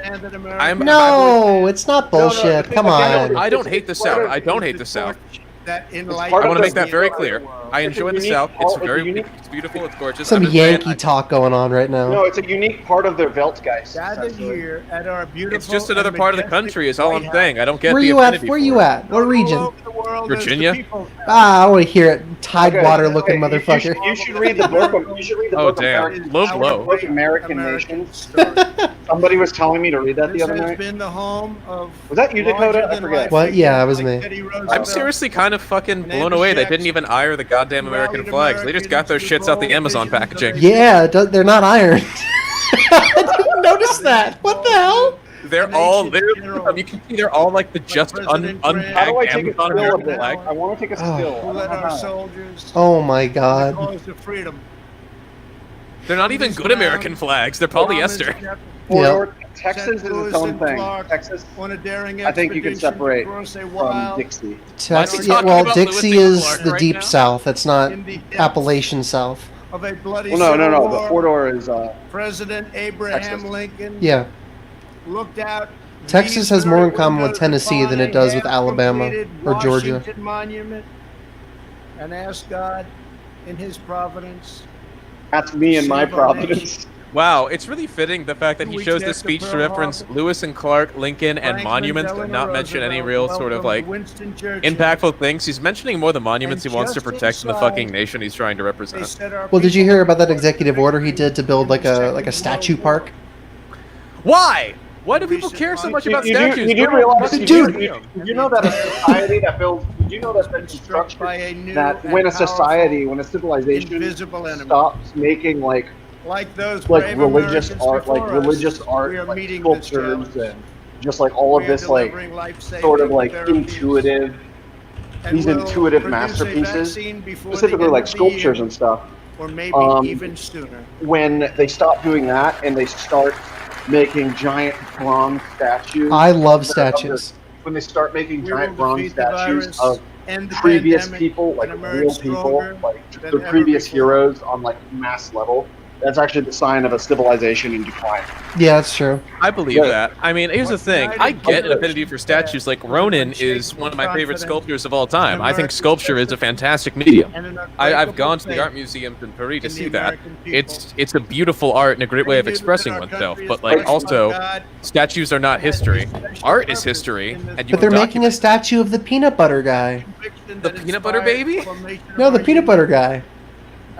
No, it's not bullshit. Come on. I don't hate the South. I don't hate the South. that in I light want to of make that the very world. clear. I enjoy the South. It's beautiful. It's gorgeous. Some I'm just saying, Yankee talk going on right now. No, it's a unique part of their Weltgeist. Gathered here at our beautiful It's just another and part of the majestic country. Is all I'm White saying. I don't get Where the you at? affinity Where for you it. at? What region? Virginia. Ah, I want to hear it. Tidewater-looking Okay, motherfucker. You should read the book. You should read the Oh book. damn, low blow. Book American Nations. Somebody was telling me to read that the This other has night. been the home of Was that you, D.kota? I forget. What? Yeah, it was me. I'm seriously kind of fucking blown away. They didn't even iron the goddamn American flags. They just got those shits out the Amazon packaging. Yeah, they're not ironed. I didn't notice that. What the hell? They're all you can see they're all like the just unpacked How do I take a Amazon still of American this? flag. I want to take a still. who led our soldiers Oh my to the god. cause of freedom. They're not even good American flags. They're polyester. Or Texas is its own thing. Texas, On a daring I think you can expedition separate across a from wild Dixie. Texas, talking well, about Dixie Lewis and is Clark the right deep now? South. That's not in the depths Appalachian South. of a bloody Well, no. civil The war, corridor is President Abraham Texas. Lincoln Yeah. looked out. Texas has more in common with Tennessee than it does with Alabama or Georgia. Washington Monument and asked God in his providence. That's me and my Providence. Wow, it's really fitting the fact that he Weeks chose the after speech to Pearl reference Harbor, Lewis and Clark, Lincoln, and Franklin monuments, and not Delano mention any Roosevelt real sort of welcomed like Winston Churchill. impactful things. He's mentioning more the monuments he And wants to just protect than the inside, fucking nation he's trying to They represent. said our Well, did you people hear about that executive order he did to build like a statue park? Why? Why do people care so much about statues? You do Go to realize, fucking Dude. museum. you know that a society that builds, you know that there's struck structure by a new that and when a powerful society, when a civilization invisible enemy. stops making like those religious Americans art, like before us, religious art, we are like meeting this sculptures challenge. and just like all of We are this like delivering life-saving sort of like therapies intuitive, and these will intuitive produce a masterpieces, vaccine before the specifically end like of the sculptures year, and stuff. or maybe even sooner. When they stop doing that and they start making giant bronze statues. I love statues. When they start making We giant will bronze defeat the virus, virus, of end the previous pandemic, people, like and real emerge people, stronger like than the ever previous before. heroes on like mass level, that's actually the sign of a civilization in decline. Yeah, that's true. I believe that. I mean, here's the thing. I get an affinity for statues. Like Ronin is one of my favorite sculptors of all time. I think sculpture is a fantastic medium. I've gone to the art museums in Paris to see that. It's a beautiful art and a great way of expressing oneself. But like also, statues are not history. Art is history, and you But they're can making a statue of the peanut butter guy. the peanut butter baby. No, the peanut butter guy.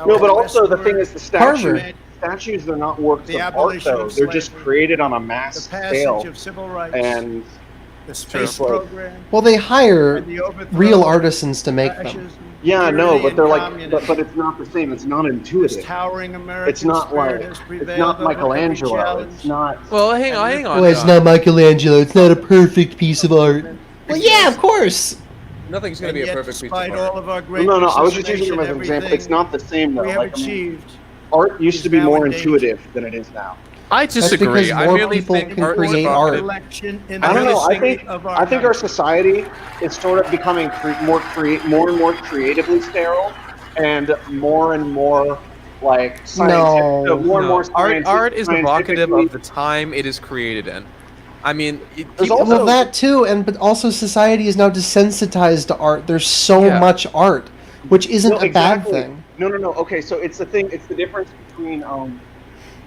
No, but also the thing is the Harvard. statues are not works The of art abolition though. of They're just slavery, created on a mass the passage scale. of civil rights, And the space True. program, Well, they hire and the overthrow real of artisans to make them. fascism, yeah, no, tyranny, but they're and like, communism. but it's not the same. It's not This intuitive. towering American It's not spirit like, has it's prevailed not over every Michelangelo. challenge. It's not. Well, hang on. Well, it's not Michelangelo. It's not a perfect piece of art. Well, yeah, of course. Nothing's gonna And be a yet, perfect piece despite of all art. of our No, great no, I was just using them as an participation in example. It's not the same though. we have Like, I mean, achieved. art used to be now more in danger. intuitive than it is now. I disagree. because I more merely people think can art create is art. Election in I don't the know. I history think of I think our society is sort of becoming more and more creatively sterile, and more like scientific. No. More and more Art is evocative scientifically- of the time it is created in. I mean, There's people- also- Well, that too, but also society is now desensitized to art. There's so Yeah. much art, which isn't No, a bad exactly. thing. No. Okay, so it's the thing. It's the difference between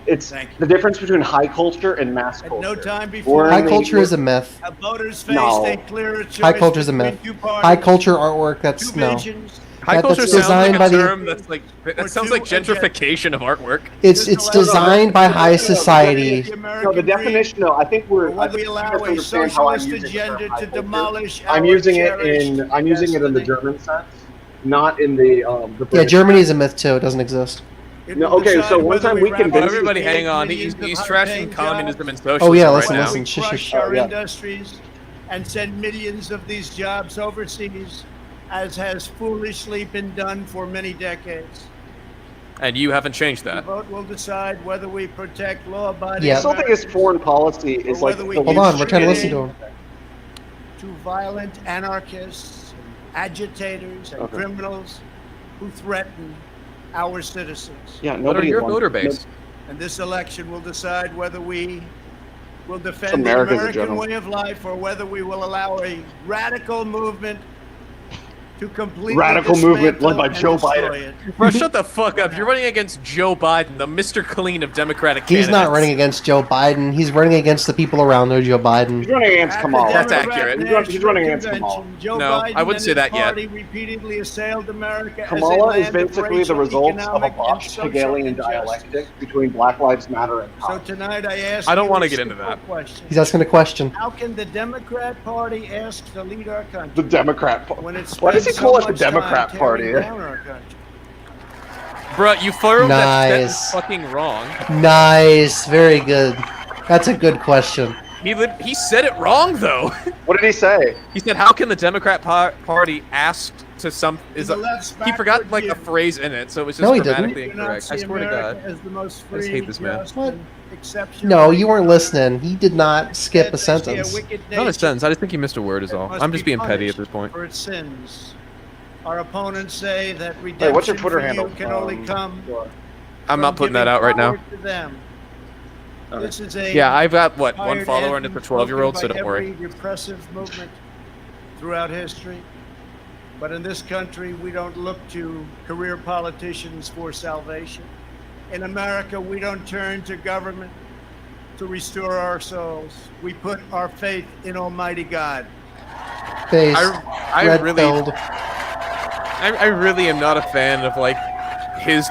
it's the difference between high culture and mass culture. At no time before, We're in High the- culture is a myth. a voters faced No. a clearer choice High culture is a myth. between two parties, High culture artwork, that's two no. visions, high That's culture sounds designed like by a the- term that's like that sounds like two agendas. gentrification of artwork. It's designed by high society. No, the definition. No, I think we're. I when we think you allow a misunderstand how I'm socialist using the term agenda high to culture. demolish I'm our using it cherished in the destiny. German sense, not in the. Yeah, British Germany is a myth too. It doesn't exist. No, okay, so one time we can. Everybody, hang on. He's trashing communism and socialism. Oh yeah, right listen, now. listen. Shush, Crush shush. our industries and send millions of these jobs overseas, as has foolishly been done for many decades. And you haven't changed The that. vote will decide whether we protect law-abiding. Yeah. I still think his foreign policy is like. Hold on, we're trying to listen to him. To violent anarchists, agitators, and criminals who threaten our citizens. Yeah, What are nobody. your voter base? And this election will decide whether we will defend the America's a American general. way of life or whether we will allow a radical movement to completely Radical movement led by dismantle Joe and destroy Biden. it. Bro, shut the fuck up. You're running against Joe Biden, the Mr. Clean of Democratic He's candidates. not running against Joe Biden. He's running against the people around Joe Biden. He's running against Kamala. That's accurate. He's running against Kamala. Joe No, Biden I wouldn't say and his that yet. party repeatedly assailed America as a Kamala is land of basically the racial, results of a economic, and botched social Hegelian injustice. dialectic between Black Lives Matter and So Communism. tonight I ask I don't you wanna a get into simple that. question. He's asking a question. How can the Democrat Party ask to lead our country The Democrat Party. when it Why does he spends call so it the much time Democrat tearing Party? down our country? Bro, you formed that Nice. sentence fucking wrong. Nice, very good. That's a good question. He said it wrong, though. What did he say? He said, how can the Democrat Party ask to some... In the left's He forgot, backward like, a view, phrase in it, so it was just No, he didn't. grammatically do not incorrect. I see swear to America God. as the most I just free, hate this man. just, What? and exceptional No, you weren't nation. listening. He did not skip a Instead, they see sentence. wicked Not a nation sentence. I just think he missed a word is that all. must I'm just be being petty at punished this point. for its sins. Our opponents say that Hey, redemption what's your Twitter for handle? you can only come I'm not from putting that giving out right now. power to them. This is a Yeah, I've got, what, one tired follower and it's anthem a 12-year-old, so spoken don't by worry. every repressive movement throughout history. But in this country, we don't look to career politicians for salvation. In America, we don't turn to government to restore our souls. We put our faith in Almighty God. Face. I Red really, pilled. I really am not a fan of, like, his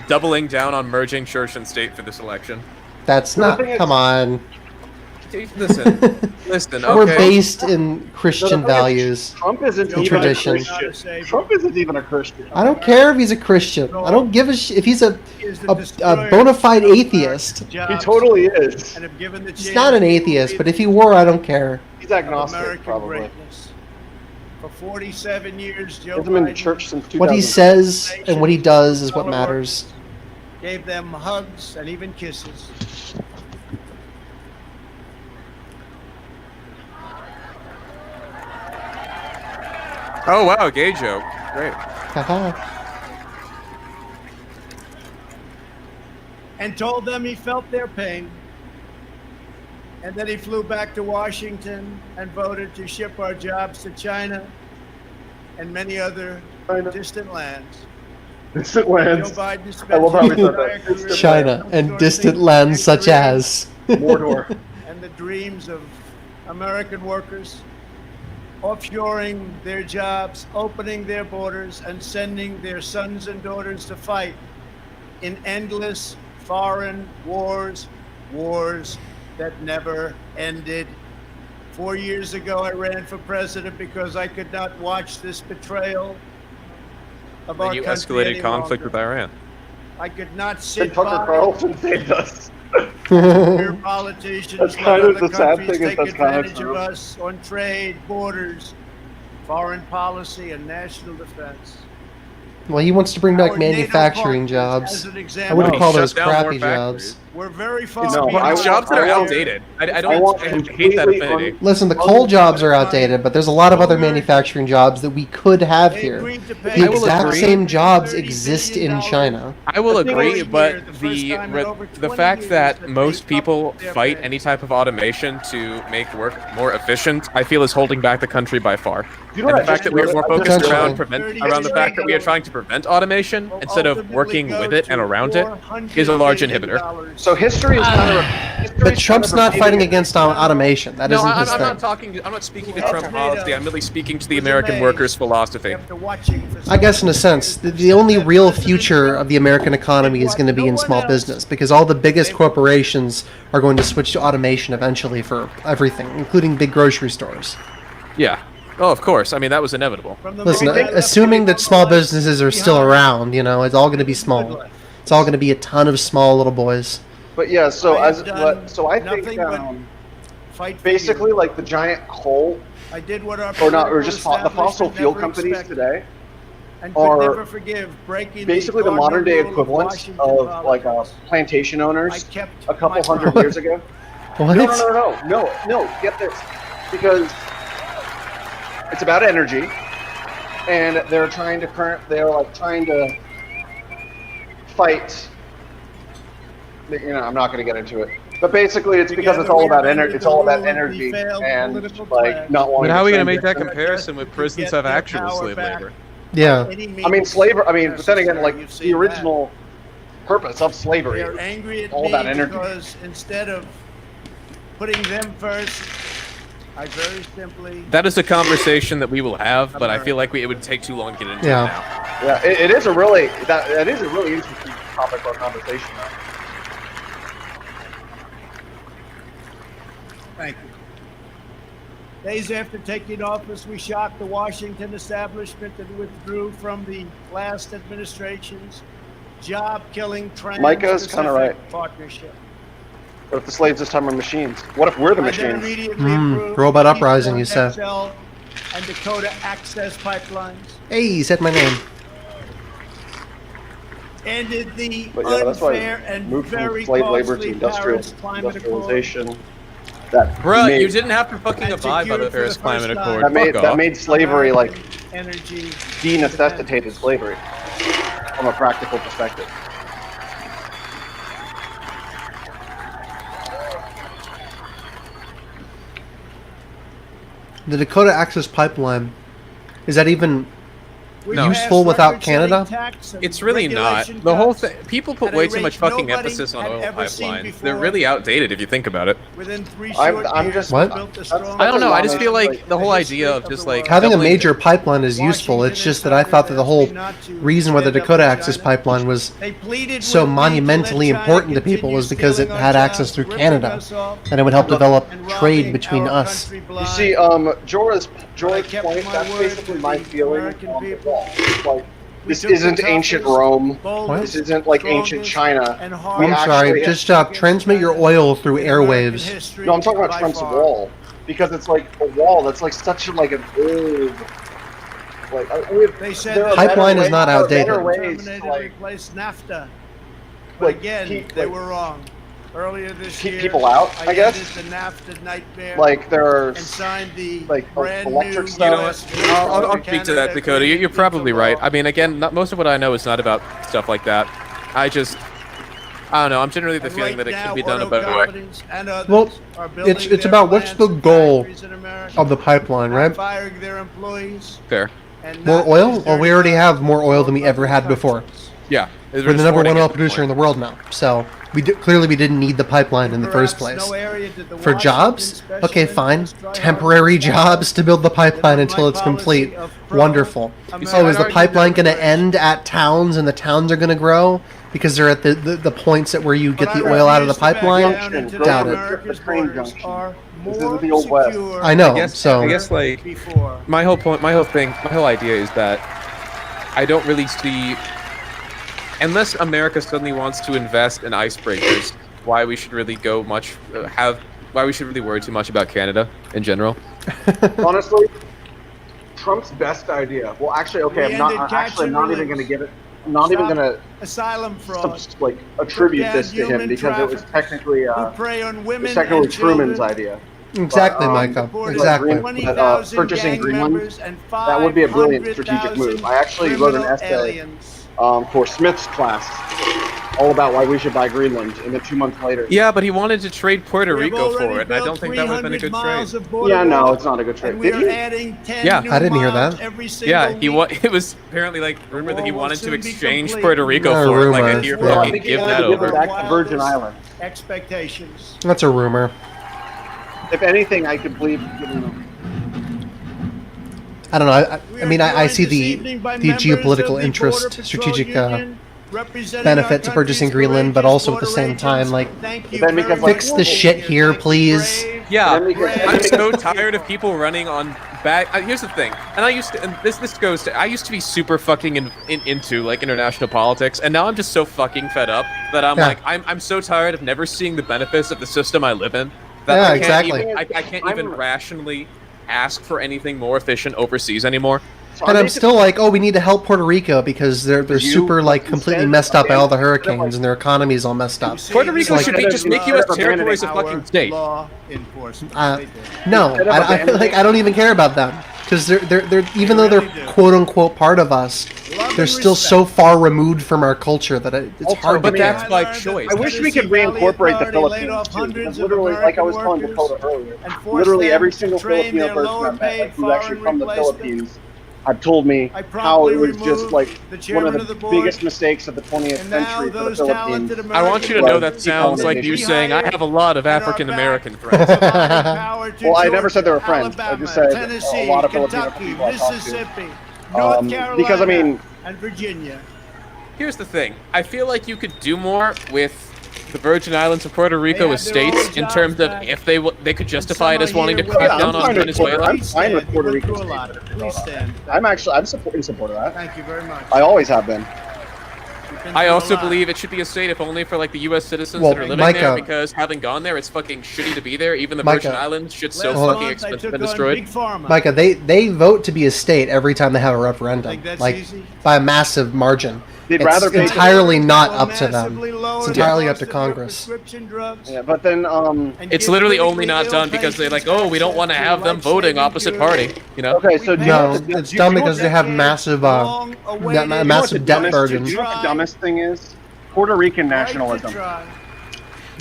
doubling down on merging church and state for this election. That's not. Come on. Listen, listen. Okay. We're based in Christian values. Trump isn't and even tradition. a Christian. Trump isn't even a Christian. I don't care if he's a Christian. I don't give a if he's a bona fide atheist. He totally is. And have given the He's not an atheist, but if he were, I don't care. He's agnostic, American probably. greatness. For 47 years, Joe He hasn't been to Biden church since 2000. What he says and what he does is what matters. gave them hugs and even kisses. Oh wow, gay joke. Great. And told them he felt their pain. And then he flew back to Washington and voted to ship our jobs to China and many other distant lands. Distant lands. Joe Biden spent I love how we his said entire that. career China and outsourcing distant lands such as Mordor. and the dreams of American workers, offshoring their jobs, opening their borders, and sending their sons and daughters to fight in endless foreign wars, wars that never ended. 4 years ago, I ran for president because I could not watch this betrayal of our Then you country escalated any conflict longer. with Iran. I could not And sit Tucker by Carlson saved us. where politicians That's let kind of other the sad countries thing is take that's kind of advantage of true. us on trade, borders, foreign policy, and national defense. well, he wants to bring back Our NATO manufacturing partners, jobs. as an I example, wouldn't No, call shut those down more crappy factories. jobs. we're very far No, behind. Jobs that are I want- outdated. I I want hate that completely affinity. Listen, the coal jobs are outdated, but there's a lot of other manufacturing jobs that we could have They here. agreed to pay The I will exact agree. same jobs $30 exist billion in China. I will I think agree, only but here, the first time in over the 20 fact years that that most they people upped their fight pay. any type of automation to make work more efficient, I feel is holding back the country by far. You know And what the I fact just that we are more realized? focused Potentially. around the fact that we are trying to prevent automation instead of working with it and around it is a large inhibitor. So history is kind of. But Trump's not fighting against automation. That No, isn't his I'm thing. not talking. I'm not speaking to Well, Trump tornado policy. I'm really speaking to the was American amazed workers' philosophy. after watching for I guess in a so sense, many the only real future of the American economy is going to be in small business because all the biggest corporations are going to switch to automation eventually for everything, including big grocery stores. Yeah. Oh, of course. I mean, that was inevitable. From the Listen, moment I left assuming that small Oklahoma businesses are still behind, around, you know, it's all going to be small. It's all going to be a ton of small little boys. But yeah, so I as have done what, so I think nothing but fight for basically you. like the giant coal, I did what our or not, or political just the fossil establishment fuel never companies expected, today and could are never forgive breaking basically the cardinal modern day rule of equivalent Washington of like politics. plantation I owners kept a couple my hundred promise. years ago. What? No, get this, because it's about energy, and they're trying to trying to fight. You know, I'm not going to get into it, but basically, it's because it's all about energy. It's all about energy and like not wanting. But how are we going to to make that comparison with prisons have actual slave labor? Yeah. I mean, slavery. I mean, but then again, like the original purpose of slavery They're angry is at all me about energy. because instead of putting them first, I very simply. That is a conversation that we will have, but I feel like it would take too long to get into it now. Yeah, it is a really that is a really interesting topic for conversation. Thank you. Days after taking office, we shocked the Washington establishment and withdrew from the last administration's job-killing Micah's kinda right. trans-Pacific partnership. What if the slaves this time are machines? What if we're the machines? Robot Uprising, you said. XL and D.kota access pipelines. Hey, you said my name. Ended the But yeah, that's why unfair and moved from very slave labor to costly Paris Climate Accord. industrialization. That Bruh, made, you didn't have to fucking abide by the Paris Climate Accord. that made slavery like energy denecessitated slavery from a practical perspective. The D.kota Access Pipeline, is that even No. useful without Canada? It's really not. The whole thing, people put way too much fucking emphasis on oil pipelines. They're really outdated if you think about it. I'm just What? I don't know. I just feel like the whole idea of just like Having a doubling- major pipeline is useful. It's just that I thought that the whole reason why the D.kota Access Pipeline was so monumentally important to people was because it had access through Canada, and it would help develop trade between us. You see, Jora's point, that's basically my feeling on the wall. Like, this isn't ancient Rome. This isn't like ancient China. I'm sorry, just transmit your oil through airwaves. No, I'm talking about Trump's wall. Because it's like a wall that's like such like an old... Like, Pipeline is not outdated. There are better ways To to, like, replace NAFTA. But like, again, keep, they like, were wrong. Earlier this keep year, people out, I guess? ended the NAFTA nightmare Like, there's and signed the like brand electric new stuff. I'll speak to that, Dakota. You're probably right. I mean, again, most of what I know is not about stuff like that. I don't know. I'm generally the feeling that it can be done a better way. Well, it's about what's the goal of the pipeline, right? Firing their employees. Fair. More oil? Well, we already have more oil than we ever had before. Yeah. We're the number one oil producer in the world now. So clearly we didn't need the pipeline in the first place. For jobs? Okay, fine. Temporary jobs to build the pipeline until it's complete. Wonderful. Oh, is the pipeline going to end at towns and the towns are going to grow? Because they're at the points at where you get the oil out of the pipeline? Doubt it. The train junction. This isn't the old west. I know. I guess like my whole idea is that I don't really see, unless America suddenly wants to invest in icebreakers, why we should really why we should really worry too much about Canada in general. Honestly, Trump's best idea. Well, actually, okay, I'm not even going to give it. I'm not even going to like attribute this to him because it was technically Truman's idea. Exactly, Micah. Exactly. Purchasing Greenland, that would be a brilliant strategic move. I actually wrote an essay for Smith's class all about why we should buy Greenland, and then 2 months later. Yeah, but he wanted to trade Puerto Rico for it, and I don't think that would have been a good trade. Yeah, no, it's not a good trade. Did he? Yeah, I didn't hear that. Yeah, it was apparently like rumored that he wanted to exchange Puerto Rico for it, like he I fucking think he give wanted that to give it over. back to Virgin Islands. Expectations. That's a rumor. If anything, I could believe. I don't know. I mean, I see the geopolitical interest, strategic benefit to purchasing Greenland, but also at the same time, like, fix the shit here, please. Yeah, I'm so tired of people running on back. Here's the thing, and I used to. And this goes to. I used to be super fucking into like international politics, and now I'm just so fucking fed up that I'm like I'm so tired of never seeing the benefits of the system I live in. That I can't even rationally ask for anything more efficient overseas anymore. And I'm still like, oh, we need to help Puerto Rico because they're super like completely messed up by all the hurricanes and their economy is all messed up. Puerto Rico should just make U.S. territory as a fucking state. No, I don't even care about them because they're even though they're quote unquote part of us, they're still so far removed from our culture that it's hard. But that's by choice. I wish we could reincorporate the Philippines too, because literally, like I was telling D.kota earlier, literally every single Filipino person I've met, like, who's actually from the Philippines, have told me how it was just like one of the biggest mistakes of the 20th century for the Philippines. I want you to know that sounds like you saying, I have a lot of African American friends. Well, I never said they were friends. I just said a lot of Filipino people I talked to. Because, I mean... and Virginia. Here's the thing. I feel like you could do more with the Virgin Islands and Puerto Rico as states in terms of if they could justify it as wanting to crack down on Venezuela. I'm fine with Puerto Rico. I'm in support of that. Thank you very much. I always have been. I also believe it should be a state if only for like the U.S. citizens that are living there, because having gone there, it's fucking shitty to be there. Even the Virgin Islands should so fucking expensive and destroyed. Micah, they vote to be a state every time they have a referendum, like by a massive margin. It's entirely not up to them. It's entirely up to Congress. Yeah, but then it's literally only not done because they're like, oh, we don't want to have them voting opposite party. You know? Okay, so no, it's dumb because they have massive, massive debt burden. You know what the dumbest thing is? Puerto Rican nationalism.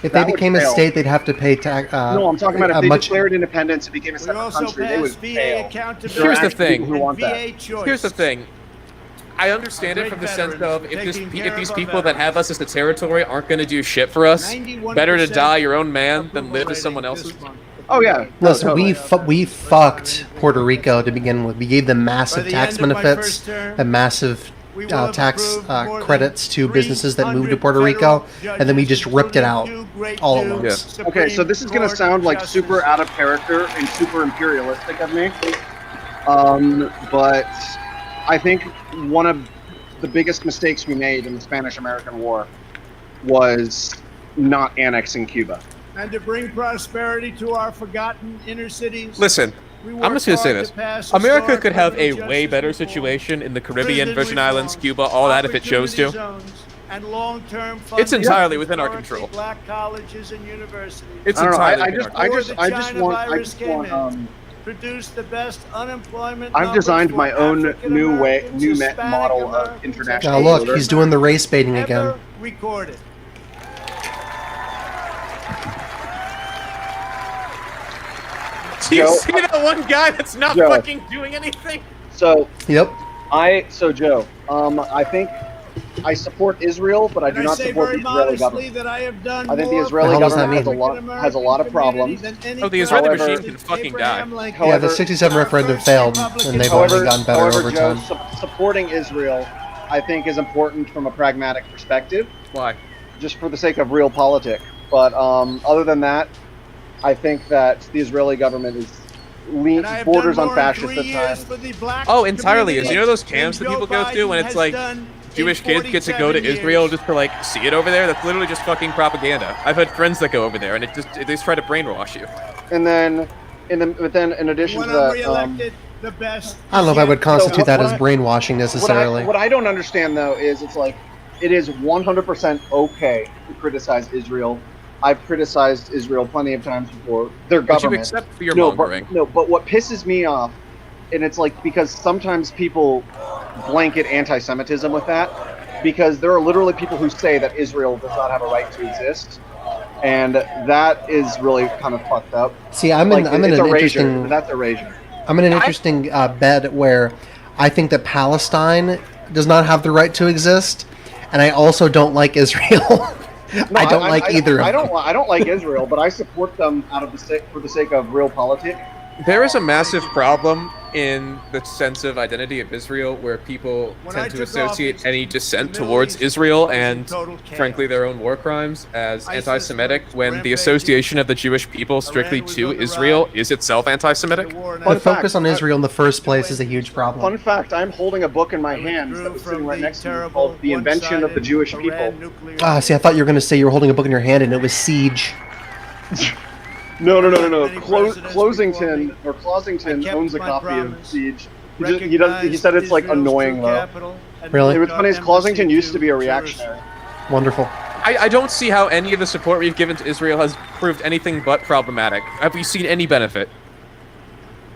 If they became a state, they'd have to pay tax. No, I'm talking about if they declared independence and became a separate country, they would fail. Here's the thing. Here's the thing. I understand it from the sense of if these people that have us as the territory aren't going to do shit for us, better to die your own man than live as someone else's. Oh yeah. Listen, we fucked Puerto Rico to begin with. We gave them massive tax benefits and massive tax credits to businesses that moved to Puerto Rico, and then we just ripped it out all at once. Yeah. Okay, so this is going to sound like super out of character and super imperialistic of me, but I think one of the biggest mistakes we made in the Spanish-American War was not annexing Cuba. And to bring prosperity to our forgotten inner cities. Listen, I'm just going to say this. America could have a way better situation in the Caribbean, Virgin Islands, Cuba, all that if it chose to. It's entirely within our control. Black colleges and universities. It's entirely within our control. I just want produce the best unemployment. I've designed my own new model of international. Now look, he's doing the race baiting again. Recorded. Do you see that one guy that's not fucking doing anything? So Joe, I think I support Israel, but I do not support the Israeli government. I think the Israeli government has a lot of problems. Oh, the Israeli regime can fucking die. Yeah, the 67 referendum failed, and they've only gotten better over time. Supporting Israel, I think, is important from a pragmatic perspective. Why? Just for the sake of real politics. But other than that, I think that the Israeli government is borders on fascist at times. Oh, entirely. You know those camps that people go through when it's like Jewish kids get to go to Israel just to like see it over there? That's literally just fucking propaganda. I've had friends that go over there and they just try to brainwash you. And then, in addition to that, I don't know if I would constitute that as brainwashing necessarily. What I don't understand though is it's like it is 100% okay to criticize Israel. I've criticized Israel plenty of times before. Their government. But you accept fear mongering. But what pisses me off, and it's like because sometimes people blanket anti-Semitism with that, because there are literally people who say that Israel does not have a right to exist, and that is really kind of fucked up. See, I'm in an interesting. That's erasure. I'm in an interesting bed where I think that Palestine does not have the right to exist, and I also don't like Israel. I don't like either. I don't like Israel, but I support them for the sake of real politics. There is a massive problem in the sense of identity of Israel where people tend to associate any dissent towards Israel and, frankly, their own war crimes as anti-Semitic when the association of the Jewish people strictly to Israel is itself anti-Semitic. The focus on Israel in the first place is a huge problem. Fun fact, I'm holding a book in my hands that was sitting right next to me called The Invention of the Jewish People. Ah, see, I thought you were going to say you were holding a book in your hand and it was Siege. No. Closington owns a copy of Siege. He said it's like annoying though. Really? What's funny is Closington used to be a reactionary. Wonderful. I don't see how any of the support we've given to Israel has proved anything but problematic. Have we seen any benefit?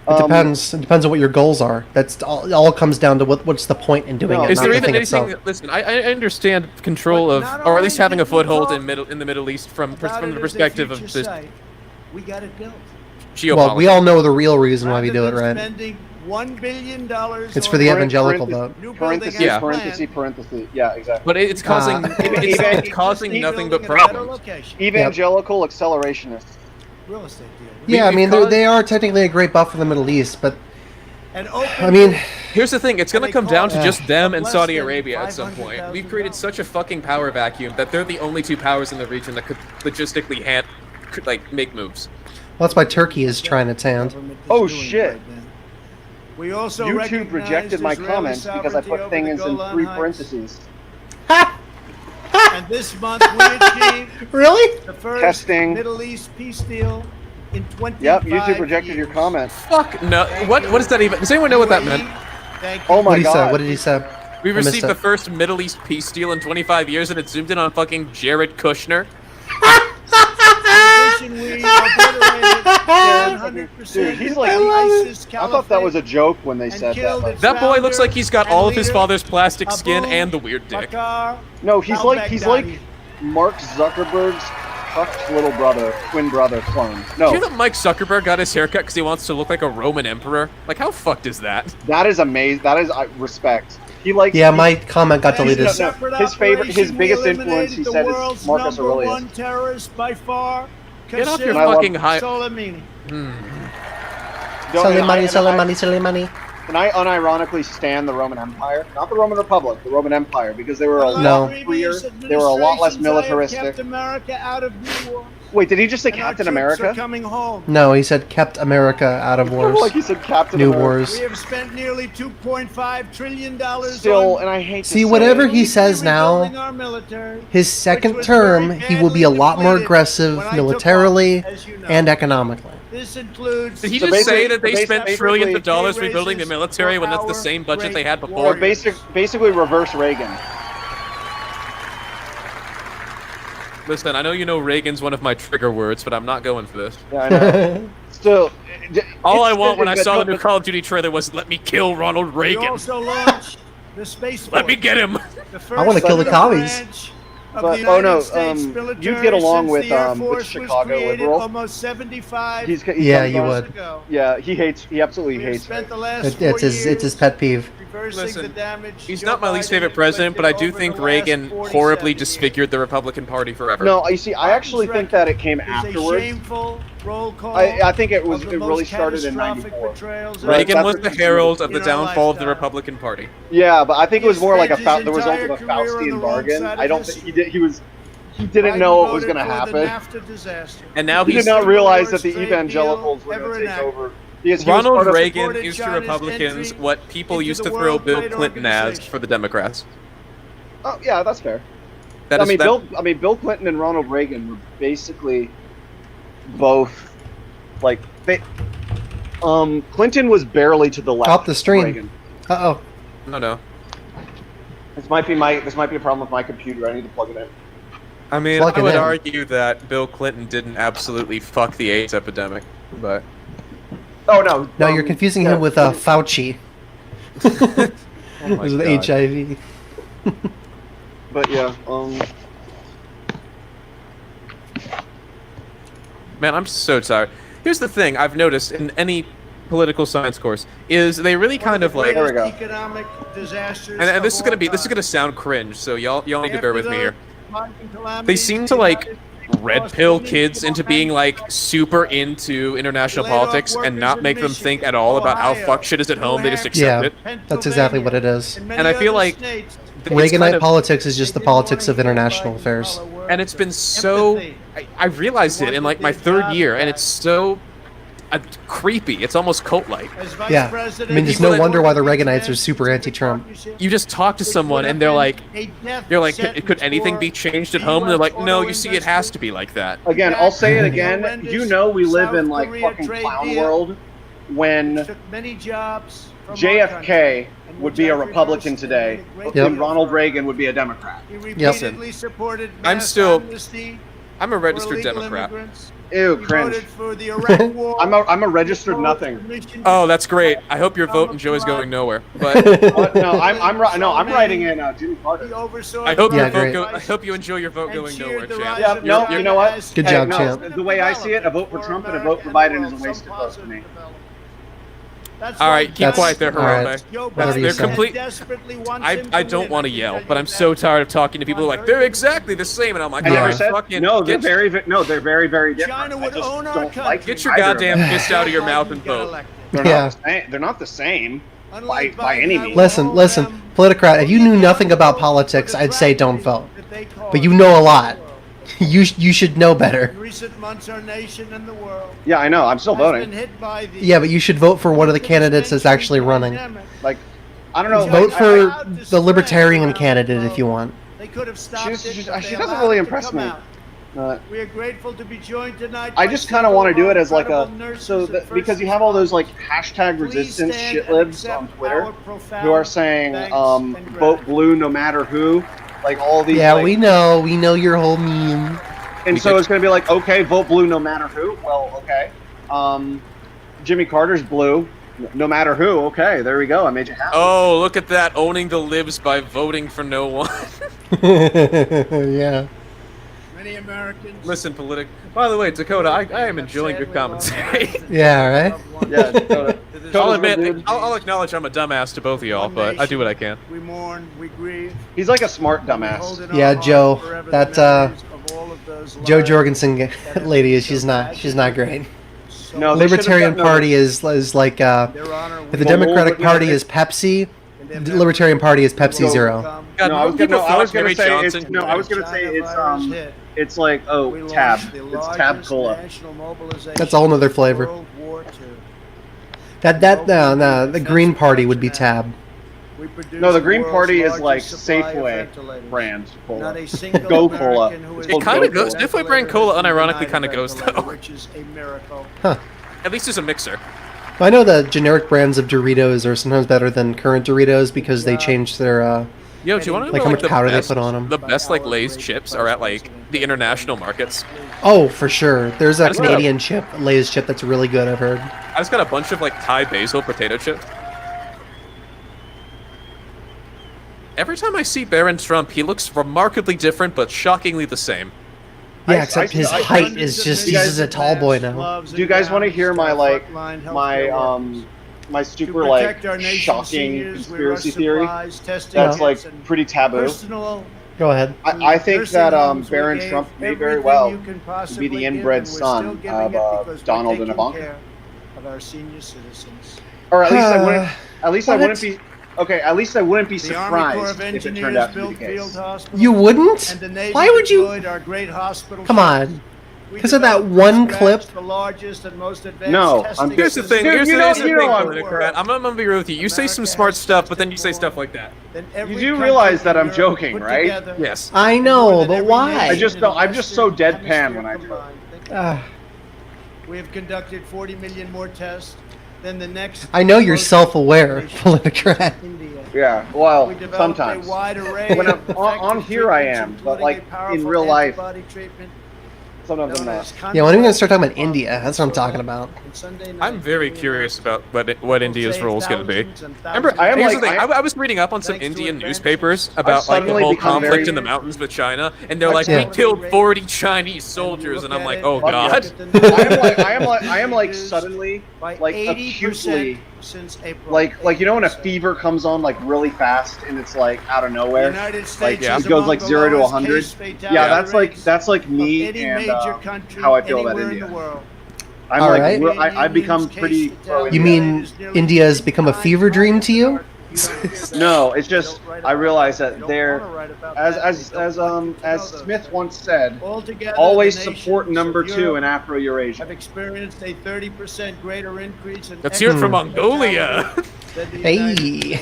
It depends. It depends on what your goals are. That's all comes down to what's the point in doing it. Is there even anything anything? Listen, I understand control of, or at least having a foothold in the Middle East from the perspective of just we got it built. geopolitics. Well, we all know the real reason why we do it, right? Spending $1 billion. It's for the evangelical vote. Parentheses. Yeah, exactly. But it's causing it's causing nothing but problems. Evangelical accelerationists. Real estate deal. Yeah, I mean, they are technically a great buff for the Middle East, but I mean, here's the thing: it's going to come down to just them and Saudi Arabia at some point. We've created such a fucking power vacuum that they're the only two powers in the region that could logistically make moves. Well, that's why Turkey is trying its hand. Oh shit! We also YouTube rejected my comments because I put things in 3 parentheses. And this month we achieved really the first Testing. Middle East peace deal in 25 Yep, YouTube rejected your comment. Fuck no! What does that even? Does anyone know what that meant? Oh my god! What did he say? We received the first Middle East peace deal in 25 years, and it zoomed in on fucking Jared Kushner. We obliterated 100% Dude, he's like, ISIS I thought that was a joke when they said that. Like, that boy looks like he's got all of his father's plastic skin and the weird dick. No, he's like Mark Zuckerberg's fucked little brother, twin brother clone. No. Do you know that Mike Zuckerberg got his haircut because he wants to look like a Roman emperor? Like, how fucked is that? That is amazing. That is respect. Yeah, my comment got deleted. His biggest influence, he said, is Marcus Aurelius. Terrorist by far. Get off your fucking high. Soleimani. Soleimani. And I unironically stand the Roman Empire, not the Roman Republic, the Roman Empire, because they were a lot freer, they were a lot less militaristic. Kept America out of new wars. Wait, did he just say Captain America? Coming home. No, he said kept America out of wars. Like he said Captain New America. wars. We have spent nearly $2.5 trillion. Still, and I hate to see whatever he says now. His second term, he will be a lot more aggressive militarily and economically. This includes. Did he just say that they spent trillions of dollars rebuilding the military when that's the same budget they had before? Or basically reverse Reagan. Listen, I know you know Reagan's one of my trigger words, but I'm not going for this. Yeah, I know. Still, all I want when I saw the new Call of Duty trailer was let me kill Ronald Reagan. We also launched the Space Force. Let me get him. I want to kill the commies. But you'd get along with Chicago liberal. Almost 75. Yeah, you would. Yeah, he absolutely hates. It's his pet peeve. Listen, he's not my least favorite president, but I do think Reagan horribly disfigured the Republican Party forever. No, you see, I actually think that it came afterwards. I think it really started in '94. Reagan was the herald of the downfall of the Republican Party. Yeah, but I think it was more like the result of a Faustian bargain. I don't think he didn't know what was going to happen. And now he did not realize that the evangelicals were going to take over. Ronald Reagan is to Republicans what people used to throw Bill Clinton as for the Democrats. Oh yeah, that's fair. Bill Clinton and Ronald Reagan were basically both like they. Clinton was barely to the left. Stop the stream. Uh-oh. No. This might be a problem with my computer. I need to plug it in. I mean, I would argue that Bill Clinton didn't absolutely fuck the AIDS epidemic, but. Oh no! No, you're confusing him with Fauci. Oh with HIV. But yeah, Man, I'm so tired. Here's the thing I've noticed in any political science course is they really kind of like. There we go. Economic disasters. And this is gonna sound cringe, so y'all need to bear with me here. They seem to like red pill kids into being like super into international politics and not make them think at all about how fuck shit is at home. They just accept it. That's exactly what it is. And I feel like Reaganite politics is just the politics of international affairs. And it's been so... I realized it in like my 3rd year, and it's so creepy. It's almost cult-like. Yeah. I mean, there's no wonder why the Reaganites are super anti-Trump. You just talk to someone, and they're like, could anything be changed at home? And they're like, no, you see, it has to be like that. Again, I'll say it again. You know we live in like fucking clown world when JFK would be a Republican today, and Ronald Reagan would be a Democrat. I'm a registered Democrat. Ew, cringe. I'm a registered nothing. Oh, that's great. I hope your vote in Joey's going nowhere. But I'm writing in Jimmy Carter. I hope you enjoy your vote going nowhere, champ. Yeah, no, you know what? Good job, champ. The way I see it, a vote for Trump and a vote for Biden is a wasted vote for me. All right, keep quiet there, Harambe. Right. They're complete. I don't want to yell, but I'm so tired of talking to people who are like, they're exactly the same, and I'm like, no, they're very, very different. I just don't like. Get your goddamn fist out of your mouth and vote. They're not the same by any means. Listen, Politicrat, if you knew nothing about politics, I'd say don't vote. But you know a lot. You should know better. Recent months, our nation and the world. Yeah, I know. I'm still voting. Yeah, but you should vote for one of the candidates that's actually running. Like, I don't know. Vote for the Libertarian candidate if you want. They could have stopped she doesn't really impress me. We are grateful to be joined tonight. I just kind of want to do it as like because you have all those like hashtag resistance shitlibs on Twitter who are saying vote blue no matter who. Like all these. Yeah, we know your whole meme. And so it's going to be like, okay, vote blue no matter who. Well, okay. Jimmy Carter's blue, no matter who. Okay, there we go. I made you happy. Oh, look at that, owning the libs by voting for no one. Yeah. Many Americans. Listen, By the way, D.kota, I am enjoying your commentary. Yeah, right? Yeah, D.kota. I'll admit, I'll acknowledge I'm a dumbass to both of y'all, but I do what I can. We mourn, we grieve. He's like a smart dumbass. Yeah, Joe. That Joe Jorgensen lady she's not great. No, Libertarian Party is like if the Democratic Party is Pepsi, the Libertarian Party is Pepsi Zero. No, I was gonna say it's like Tab. It's Tab Cola. That's a whole nother flavor. The Green Party would be Tab. No, the Green Party is like Safeway brand cola. Go Cola. It kind of goes. Safeway brand cola unironically kind of goes though. Huh. At least there's a mixer. I know the generic brands of Doritos are sometimes better than current Doritos because they changed their Yo, do you want to know how much powder they put on them? The best like Lay's chips are at like the international markets. Oh, for sure. There's a Canadian chip, Lay's chip, that's really good. I've heard. I just got a bunch of like Thai basil potato chips. Every time I see Barron Trump, he looks remarkably different, but shockingly the same. Yeah, except his height is just, he's just a tall boy now. Do you guys want to hear my, like, my super, like, shocking conspiracy theory? That's, like, pretty taboo. Go ahead. I think that Barron Trump may very well be the inbred son of Donald and Ivanka. Or at least I wouldn't be... Okay, at least I wouldn't be surprised if it turned out to be the case. You wouldn't? Why would you? Come on. Because of that one clip? No, here's the thing. Here's the thing, I'm gonna be real with you. You say some smart stuff, but then you say stuff like that. You do realize that I'm joking, right? Yes. I know, but why? I'm just so deadpan when I joke. We have conducted 40 million more tests. Then the next I know you're self-aware, Politicrat. Yeah, well, sometimes. When I'm on here, I am, but like in real life, sometimes I'm not. Yeah, when are we gonna start talking about India? That's what I'm talking about. I'm very curious about what India's role is going to be. Remember, I was reading up on some Indian newspapers about like the whole conflict in the mountains with China, and they're like, we killed 40 Chinese soldiers, and I'm like, oh god. I am like suddenly like acutely since April. Like you know when a fever comes on like really fast and it's like out of nowhere, United States like is it goes among like the 0 to lowest 100. case Yeah, fatality that's like me any and major country how I feel about anywhere in the India. world. I'm All like right. I've become pretty pro You India. mean India has become a fever dream to you? No, it's just I realize that they're as Smith once said, Altogether, always the support nations number of 2 Europe in Afro-Eurasia. have experienced a 30% greater increase in Let's hear it from Mongolia. than the Hey.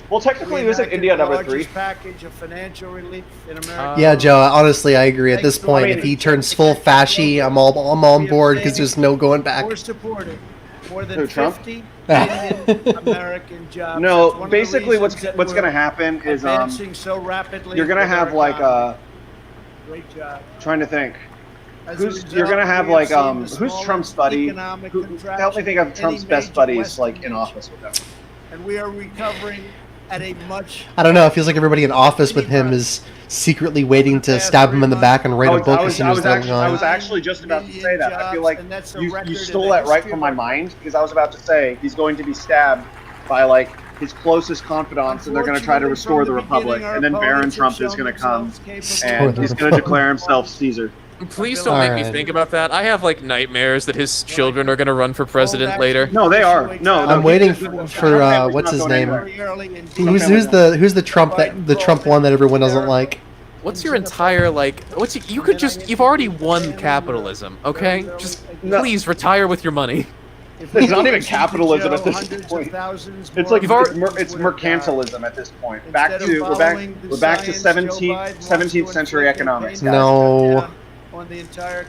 Well, technically, isn't India number 3? Package of financial relief in America. Yeah, Joe. Honestly, I agree. At this point, if he turns full fasci, I'm on board because there's no going back. We're supporting more than Who, Trump? 50 million American jobs. That's No, one of the basically, what's reasons that going to we're happen is advancing so rapidly you're going to with our have like economy. Great job. trying to think. As a result, You're gonna have we have like seen the who's smallest Trump's buddy? economic Help me think of contraction Trump's any best major buddies Western like in nation. office with him. And we are recovering at a much I don't know. It feels like everybody in office with him is secretly waiting to stab him in the back and write a book as soon as they're I gone. was actually just about to say that. I feel like you stole that right from my mind because I was about to say he's going to be stabbed by like his closest confidants and they're going to try to restore the republic, and then Barron Trump is going to come and he's going to declare himself Caesar. Please don't make me think about that. I have like nightmares that his children are going to run for president later. No, they are. No, I'm waiting for what's his name? Who's the Trump the Trump one that everyone doesn't like? What's your entire like? You've already won capitalism, okay? Just please retire with your money. It's not even capitalism at this point. It's like it's mercantilism at this point. We're back to 17th century economics. Guys. No.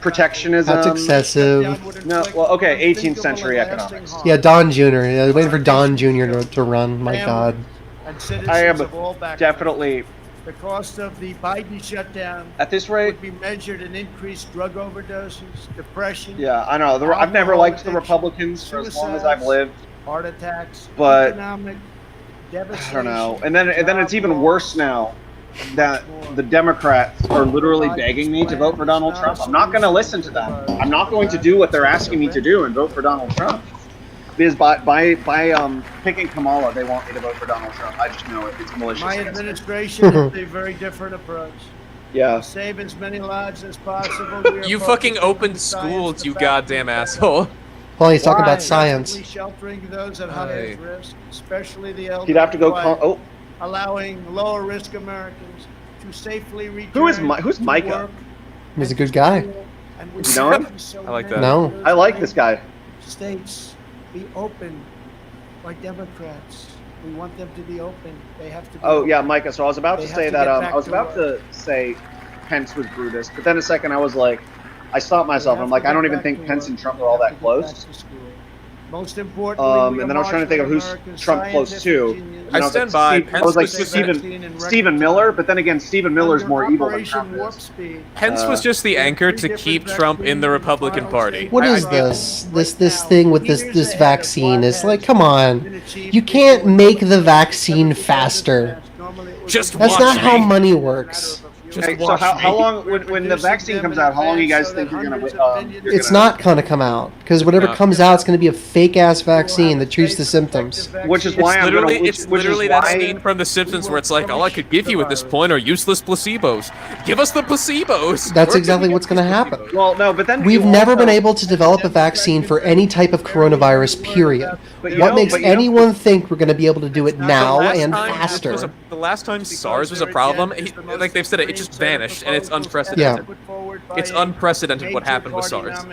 Protectionism. That's excessive. No, well, okay, 18th century economics. Yeah, Don Jr. Yeah, waiting for Don Jr. to run. My God. I am definitely. The cost of the Biden shutdown at this rate would be measured in increased drug overdoses, depression. Yeah, I know. I've never liked the Republicans for as long as I've lived. Heart attacks, but economic I don't know. And then it's even worse now that the Democrats are literally begging me to vote for Donald Trump. I'm not going to listen to them. I'm not going to do what they're asking me to do and vote for Donald Trump. Because by picking Kamala, they want me to vote for Donald Trump. I just know it. It's malicious. My administration has a very different approach. Yeah. Save as many lives as possible. You fucking opened schools, you goddamn asshole. Well, he's talking about science. Sheltering those at highest risk, especially the elderly. He'd have to go. Allowing lower risk Americans to safely return. Who's Micah? He's a good guy. You know him? I like that. No. I like this guy. States be open by Democrats. We want them to be open. They have to be Oh, open. yeah, Micah. So I was about to say that I was about to say Pence was Brutus, but then a second I was like, I stopped myself. I'm like, I don't even think Pence and Trump are all that close. Most importantly, and then I was trying to think of who's Trump close to. I stand by. I was like Stephen Miller, but then again, Stephen Miller's more evil than Trump is. Pence was just the anchor to keep Trump in the Republican Party. What is this thing with this vaccine? It's like, come on, you can't make the vaccine faster. That's not how money works. Okay, so how long, when the vaccine comes out, how long do you guys think you're going to It's not going to come out, because whatever comes out, it's going to be a fake-ass vaccine that treats the symptoms. Which is why it's literally that scene from The Simpsons where it's like, all I could give you at this point are useless placebos. Give us the placebos! That's exactly what's going to happen. Well, no, but then We've never been able to develop a vaccine for any type of coronavirus, period. What makes anyone think we're going to be able to do it now and faster? The last time SARS was a problem, like they've said, it just vanished, and it's unprecedented. Yeah. It's unprecedented what happened with SARS.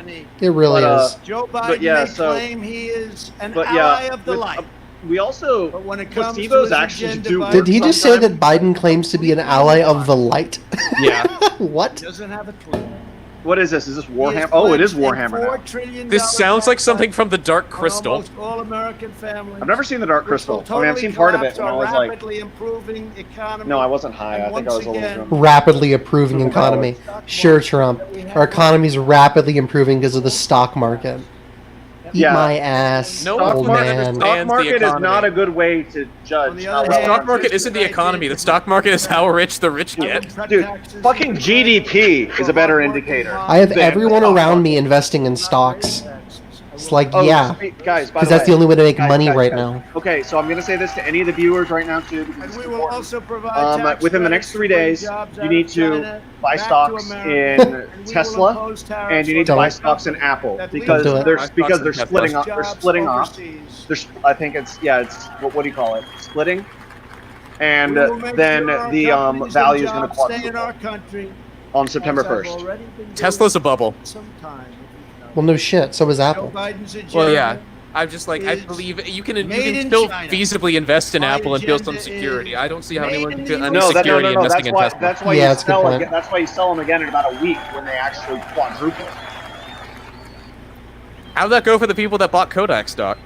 It really is. Joe Biden may claim he is an ally of the light. We also, but when it comes to placebos his actually agenda, do. Did he just say that Biden claims to be an ally of the light? Yeah. What? Doesn't have a clue. What is this? Is this Warhammer? Oh, it is Warhammer now. This sounds like something from the Dark Crystal. All American families. I've never seen the Dark Crystal. I mean, I've seen part of it when I was like. No, I wasn't high. I think I was a little drunk. Rapidly improving economy. Sure, Trump. Our economy's rapidly improving because of the stock market. Eat my ass, old man. The stock market is not a good way to judge. The stock market isn't the economy. The stock market is how rich the rich get. Dude, fucking GDP is a better indicator. I have everyone around me investing in stocks. It's like, Oh, yeah, guys, by because that's the only way to make money right now. Okay, so I'm going to say this to any of the viewers right now too, because And it's we will important. also provide tax Within the next credits 3 to bring days, jobs you out need of to China buy back stocks to America, in and we will Tesla, impose tariffs and you need on to buy every stocks in company Apple that because leaves they're America. splitting up. They're Jobs splitting off. overseas. I think it's what do you call it? Splitting, and We will make then sure our the companies and value is going to jobs stay in quadruple our country, on September as I've 1st. already been doing Tesla's a bubble. sometime. Well, no shit. So is Joe Apple. Biden's agenda Well, yeah. I'm just like, I is believe you can made in still China. feasibly invest in My Apple and feel some agenda security. is I don't see how made anyone in can the feel USA. any No, security investing that's in why Tesla. that's why Yeah, you that's a good sell point. again. That's why you sell them again in about a week when they actually quadruple. How'd that go for the people that bought Kodak stock?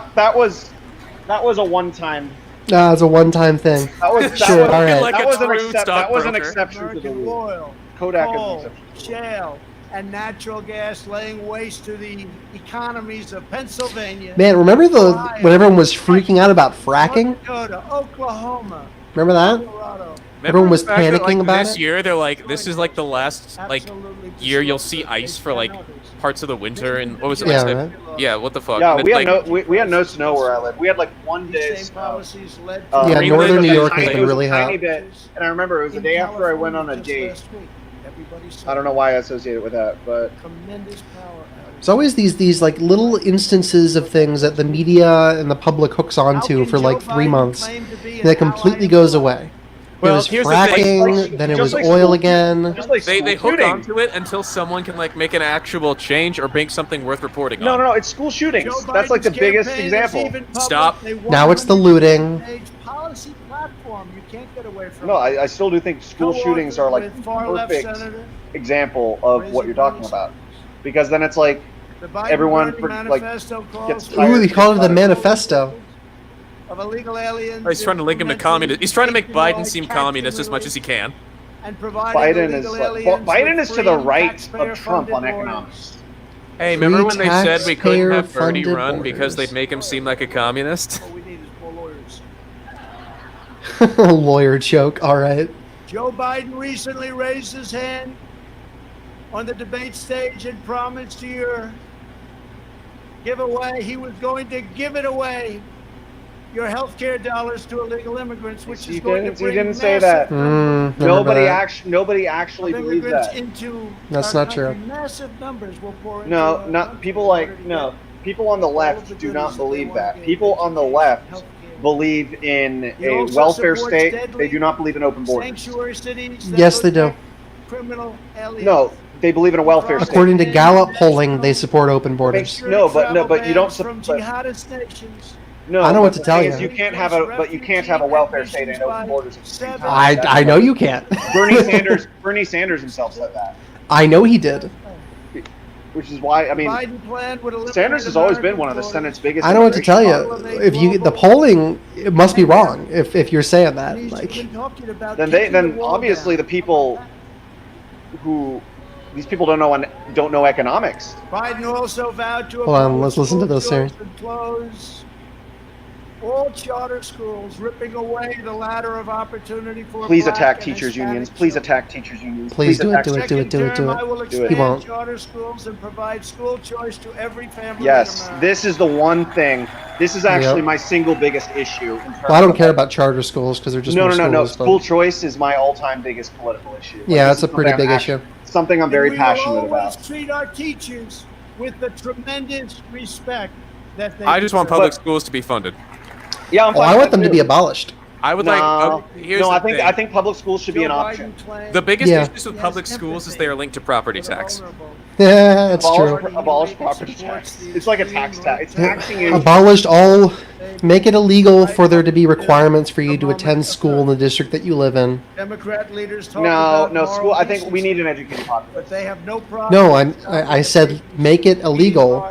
That was a one-time. Nah, it's a one-time thing. That was Sure, all right. Like that a was an true that was an stockbroker. exception to the American rule. oil, Kodak is an coal, exception. shale, and natural gas laying waste to the economies of Pennsylvania, Man, remember Ohio, when everyone was freaking out about fracking? North Dakota, Oklahoma, Remember that? Colorado. Everyone was the fact that, panicking about this it? year, they're like, this is like the last Absolutely year you'll see ice for like parts of the winter and what was it? Yeah, like, right. Yeah, what the fuck? Yeah, And we it's had like, we had no snow where I live. We had like one day These same snow. policies led Yeah, It was northern a New York tiny- has been it was a really hot. tiny bit, and I remember it was the in day after I went on a California date. just last week. Everybody saw I don't know why I associate it with that, but tremendous power outage. There's always these like little instances of things that the media and the public hooks onto for like 3 months, and it completely goes away. Well, it was here's the thing. fracking, then it Just was like oil school- again. just like they school hook shooting. onto it until someone can like make an actual change or make something worth reporting No, on. no, it's school shootings. Joe That's like the Biden's biggest campaign is example. even public. Stop. They Now want it's the on looting. page policy platform. You can't get away from No, it. I still do think school Co-authored shootings are like with far-left perfect Senator example of what you're talking about, because then it's like The Biden everyone Bernie like manifesto gets calls tired. Ooh, he called it the manifesto. of illegal aliens. Oh, he's trying to link him to implementing communist. He's trying to make Biden nationwide seem tax communist as much relief as he can. and providing Biden is illegal like, aliens Biden with is to the free right taxpayer of Trump on funded economics. Hey, remember when they said we couldn't have taxpayer-funded Bernie run because borders. they'd make him seem like a communist? What we need is more lawyers. Lawyer joke. All right. Joe Biden recently raised his hand on the debate stage and promised your giveaway he was going to give it away, your health care dollars to illegal immigrants, which is going to bring He didn't say that. massive Nobody actually of believes immigrants that. into That's our not true. country. Massive numbers will pour into No, our not country people in order like to no. get People on the all of left the do goodies not that they believe want that. to get, People on the education, left healthcare. believe in He a also welfare supports state. deadly They do not believe in open borders. sanctuary cities. Yes, they do. Criminal aliens. No, they believe in a welfare state. According to Gallup polling, they support open borders. No, but you don't from support. jihadist nations. No, I know but what to the tell thing is, you. you can't have a welfare state and open borders at the same time. I know you can't. Bernie Sanders himself said that, I know he did. which is why I mean Biden plan would eliminate Sanders has always been American one of the borders. Senate's biggest. I know what to tell immigration you. If you the polling, it must be wrong. If you're saying that, He's like, been talking about Then kicking the wall obviously down. the people who these people don't know economics. Biden also vowed to Hold on, oppose let's listen to school this here. choice and close all charter schools, ripping away the ladder of opportunity for Please Black attack and teachers Hispanic unions. Please children. attack teachers unions. Please do it, attack do it, do it, do it, do Second term, I will it. expand He won't. charter schools and provide school choice to every family. Yes, in America. this is the one thing. This is actually Yep. my single biggest issue. in terms Well, I don't of, care like, about charter schools because they're just No, more no, no, no. schools, but- School choice is my all-time biggest political issue. Like, Yeah, this that's a is pretty something big I'm issue. Something I'm And very we passionate will always about. treat our teachers with the tremendous respect that they I just want deserve. public schools to be funded. Yeah, I'm Oh, fine I with want them that to be too. abolished. I would No, like. Here's no, the I thing. think public schools should be an Joe option. Biden plans The biggest Yeah. issues with public schools is they are linked to property tax. Yeah, that's true. Abolish property tax. It's like a tax tax. It's taxing you. Abolished all. Make it illegal for there to be requirements for you to attend school in the district that you live in. Democrat leaders talk No, about no, moral school. I think we decency, need an educated population. but they have no problem. No, I said make it illegal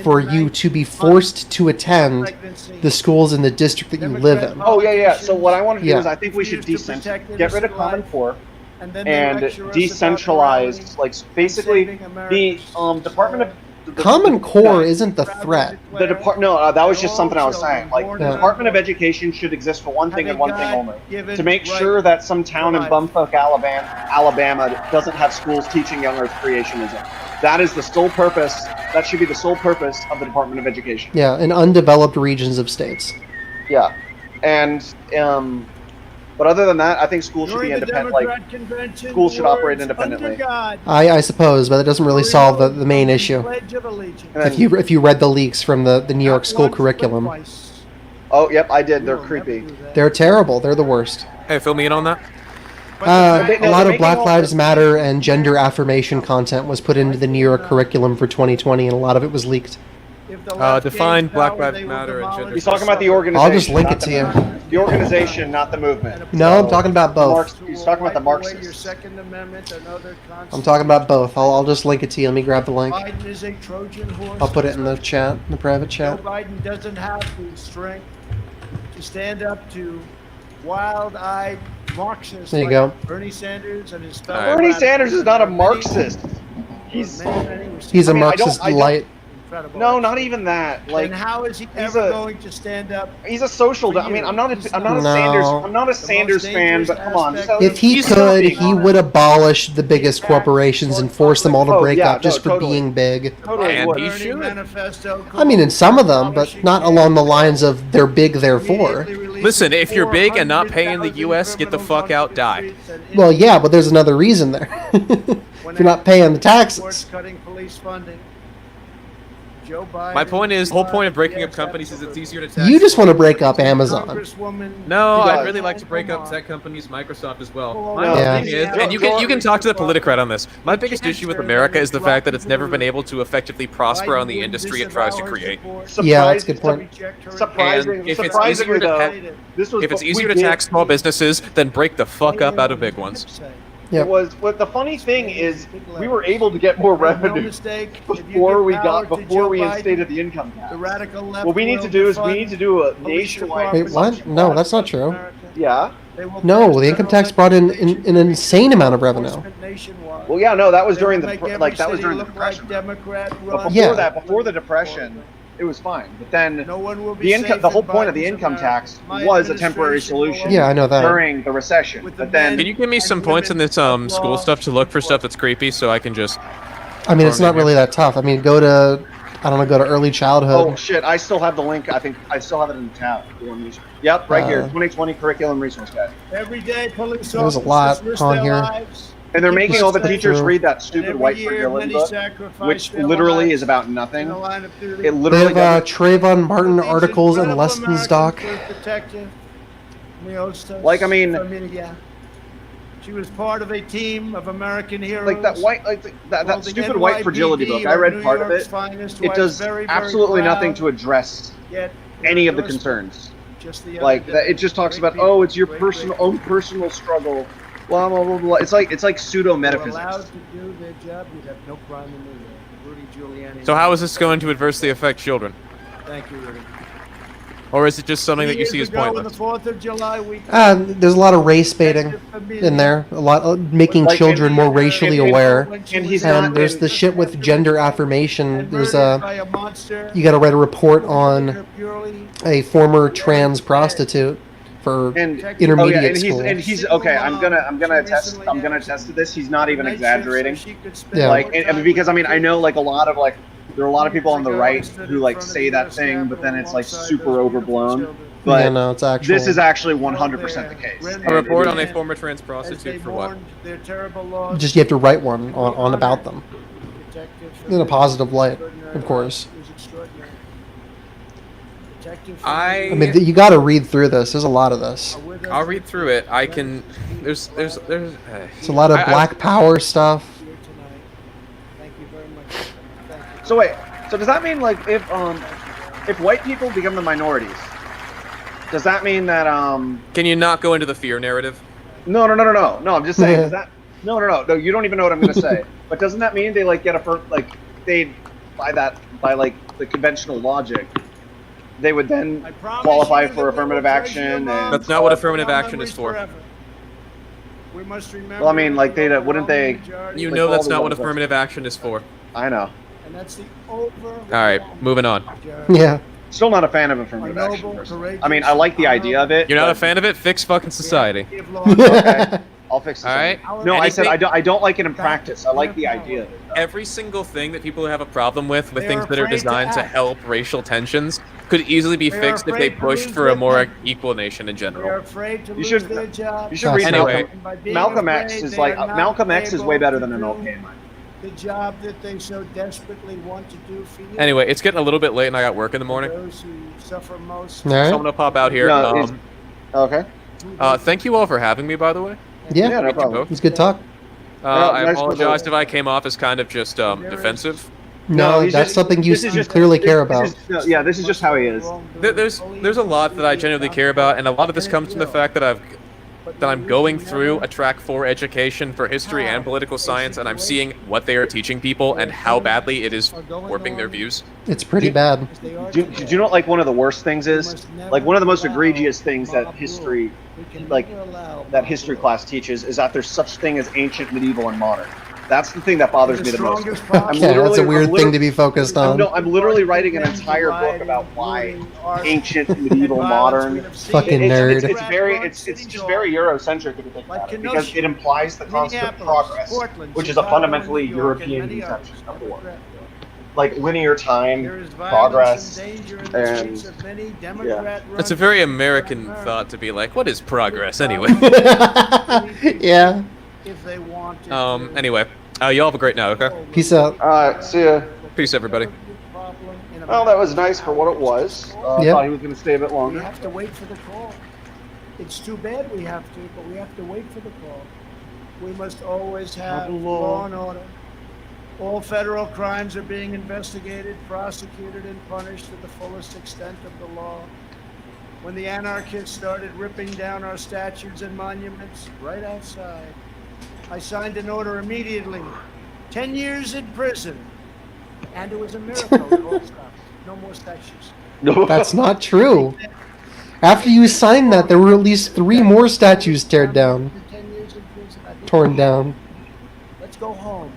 for you to be forced to attend the schools in the district that you live in. Oh yeah, yeah. So what I want to do Yeah. is I think we should Refuse to protect get rid of innocent Common life, Core and then they and lecture us about decentralize, morality like basically saving the America's Department of Common Core isn't the threat. The that was just something I was saying. Like, the Department of Education should exist for one thing and one thing only: to make sure that some town in bumfuck Alabama doesn't have schools teaching young Earth creationism. That is the sole purpose. That should be the sole purpose of the Department of Education. Yeah, in undeveloped regions of states. Yeah, and but other than that, I think schools should be independent. Like, schools should operate independently. I suppose, but it doesn't really solve the main issue. If you read the leaks from the New York school curriculum. Oh, yep, I did. They're creepy. They're terrible. They're the worst. Hey, fill me in on that. A lot of Black Lives Matter and gender affirmation content was put into the New York curriculum for 2020, and a lot of it was leaked. Define Black Lives Matter and gender. He's talking about the organization. I'll just link it to you. The organization, not the movement. No, I'm talking about both. He's talking about the Marxists. I'm talking about both. I'll just link it to you. Let me grab the link. Biden is a Trojan horse. I'll put it in the chat, in the private chat. Joe Biden doesn't have the strength to stand up to wild-eyed Marxists. There you go. Bernie Sanders and his fellow. Bernie Sanders is not a Marxist. He's a Marxist light. No, not even that. Like, and how is he ever going to stand up? He's a social. I mean, I'm not a Sanders fan, but come on. If he could, he would abolish the biggest corporations and force them all to break up just for being big. And he should. I mean, in some of them, but not along the lines of they're big, therefore. Listen, if you're big and not paying the U.S., get the fuck out, die. Well, yeah, but there's another reason there. If you're not paying the taxes. Cutting police funding. My point is, the whole point of breaking up companies is it's easier to tax. You just want to break up Amazon. No, I'd really like to break up tech companies, Microsoft as well. My thing is, and you can talk to the politicrat on this. My biggest issue with America is the fact that it's never been able to effectively prosper on the industry it tries to create. Yeah, that's a good point. And if it's easier to tax small businesses, then break the fuck up out of big ones. Yep. It was. What the funny thing is, we were able to get more revenue before we instated the income tax. What we need to do is a nationwide. Wait, what? No, that's not true. Yeah. No, the income tax brought in an insane amount of revenue. Well, yeah, no, that was during the Depression. But before the Depression, it was fine. But then the whole point of the income tax was a temporary solution. Yeah, I know that. During the recession. But then, can you give me some points in this school stuff to look for stuff that's creepy so I can just? I mean, it's not really that tough. I mean, go to early childhood. Oh shit! I still have the link. I think I still have it in the tab. Yep, right here. 2020 curriculum resource guide. Every day, police There's a lot on here. And they're making all the teachers read that stupid white fragility book, which literally is about nothing. It literally. They have Trayvon Martin articles and lessons doc. Like, I mean, she was part of a team of American heroes. Like that stupid white fragility book. I read part of it. It does absolutely nothing to address any of the concerns. Like it just talks about, oh, it's your own personal struggle. Blah blah blah blah. It's like pseudo metaphysics. So how is this going to adversely affect children? Thank you, Rudy. Or is it just something that you see as pointless? There's a lot of race baiting in there. A lot of making children more racially aware. And there's the shit with gender affirmation. There's you got to write a report on a former trans prostitute for intermediate school. And he's okay. I'm gonna attest to this. He's not even exaggerating. Yeah. Like, because I mean, I know like there are a lot of people on the right who like say that thing, but then it's like super overblown. But yeah, no, it's actually. This is actually 100% the case. A report on a former trans prostitute for what? Just you have to write one on about them in a positive light, of course. I mean, you got to read through this. There's a lot of this. I'll read through it. I can. There's. It's a lot of Black Power stuff. So wait. So does that mean like if white people become the minorities, does that mean that Can you not go into the fear narrative? No. I'm just saying. Does that? No. You don't even know what I'm gonna say. But doesn't that mean they like get by like the conventional logic? They would then qualify for affirmative action. And that's not what affirmative action is for. We must remember. Well, I mean, like wouldn't they? You know that's not what affirmative action is for. I know. And that's the over. All right, moving on. Yeah. Still not a fan of affirmative action. Personally. I mean, I like the idea of it. You're not a fan of it? Fix fucking society. Okay, I'll fix this. All right. No, I said I don't like it in practice. I like the idea of it. Every single thing that people have a problem with things that are designed to help racial tensions, could easily be fixed if they pushed for a more equal nation in general. You should read Anyway. Malcolm X is like Malcolm X is way better than MLK in my opinion. The job that they so desperately want to do for you. Anyway, it's getting a little bit late and I got work in the morning. Those who suffer most. So I'm gonna pop out here. No, okay. Thank you all for having me, by the way. Yeah, no problem. It's good talk. I nice apologize to- if I came off as kind of just defensive. No, he's that's just- something you this is just- clearly care about. This is just how he is. There's a lot that I genuinely care about, and a lot of this comes from the fact that I'm going through a track 4 education for history and political science, and I'm seeing what they are teaching people and how badly it is warping their views. It's pretty bad. Do you know what, like, one of the worst things is? Like, one of the most egregious things that history class teaches is that there's such thing as ancient, medieval, and modern. That's the thing that bothers me the most. Yeah, that's a weird thing to be focused on. I'm literally writing an entire book about why ancient, medieval, modern. Fucking nerd. It's just very Eurocentric if you think about it, because it implies the concept of progress, which is a fundamentally European conception of war. Like linear time, progress, and yeah. It's a very American thought to be like, what is progress anyway? Yeah. If they want it. Anyway, y'all have a great night, okay? Peace out. Alright, see ya. Peace, everybody. Well, that was nice for what it was. I thought he was going to stay a bit We longer. have to wait for the call. It's too bad we have to, but we have to wait for the call. We must always have law and order. All federal crimes are being investigated, prosecuted, and punished to the fullest extent of the law. When the anarchists started ripping down our statues and monuments right outside, I signed an order immediately. 10 years in prison. And it was a miracle. It all stopped. No more statues. That's not true. After you signed that, there were at least 3 more statues torn down. Let's go home.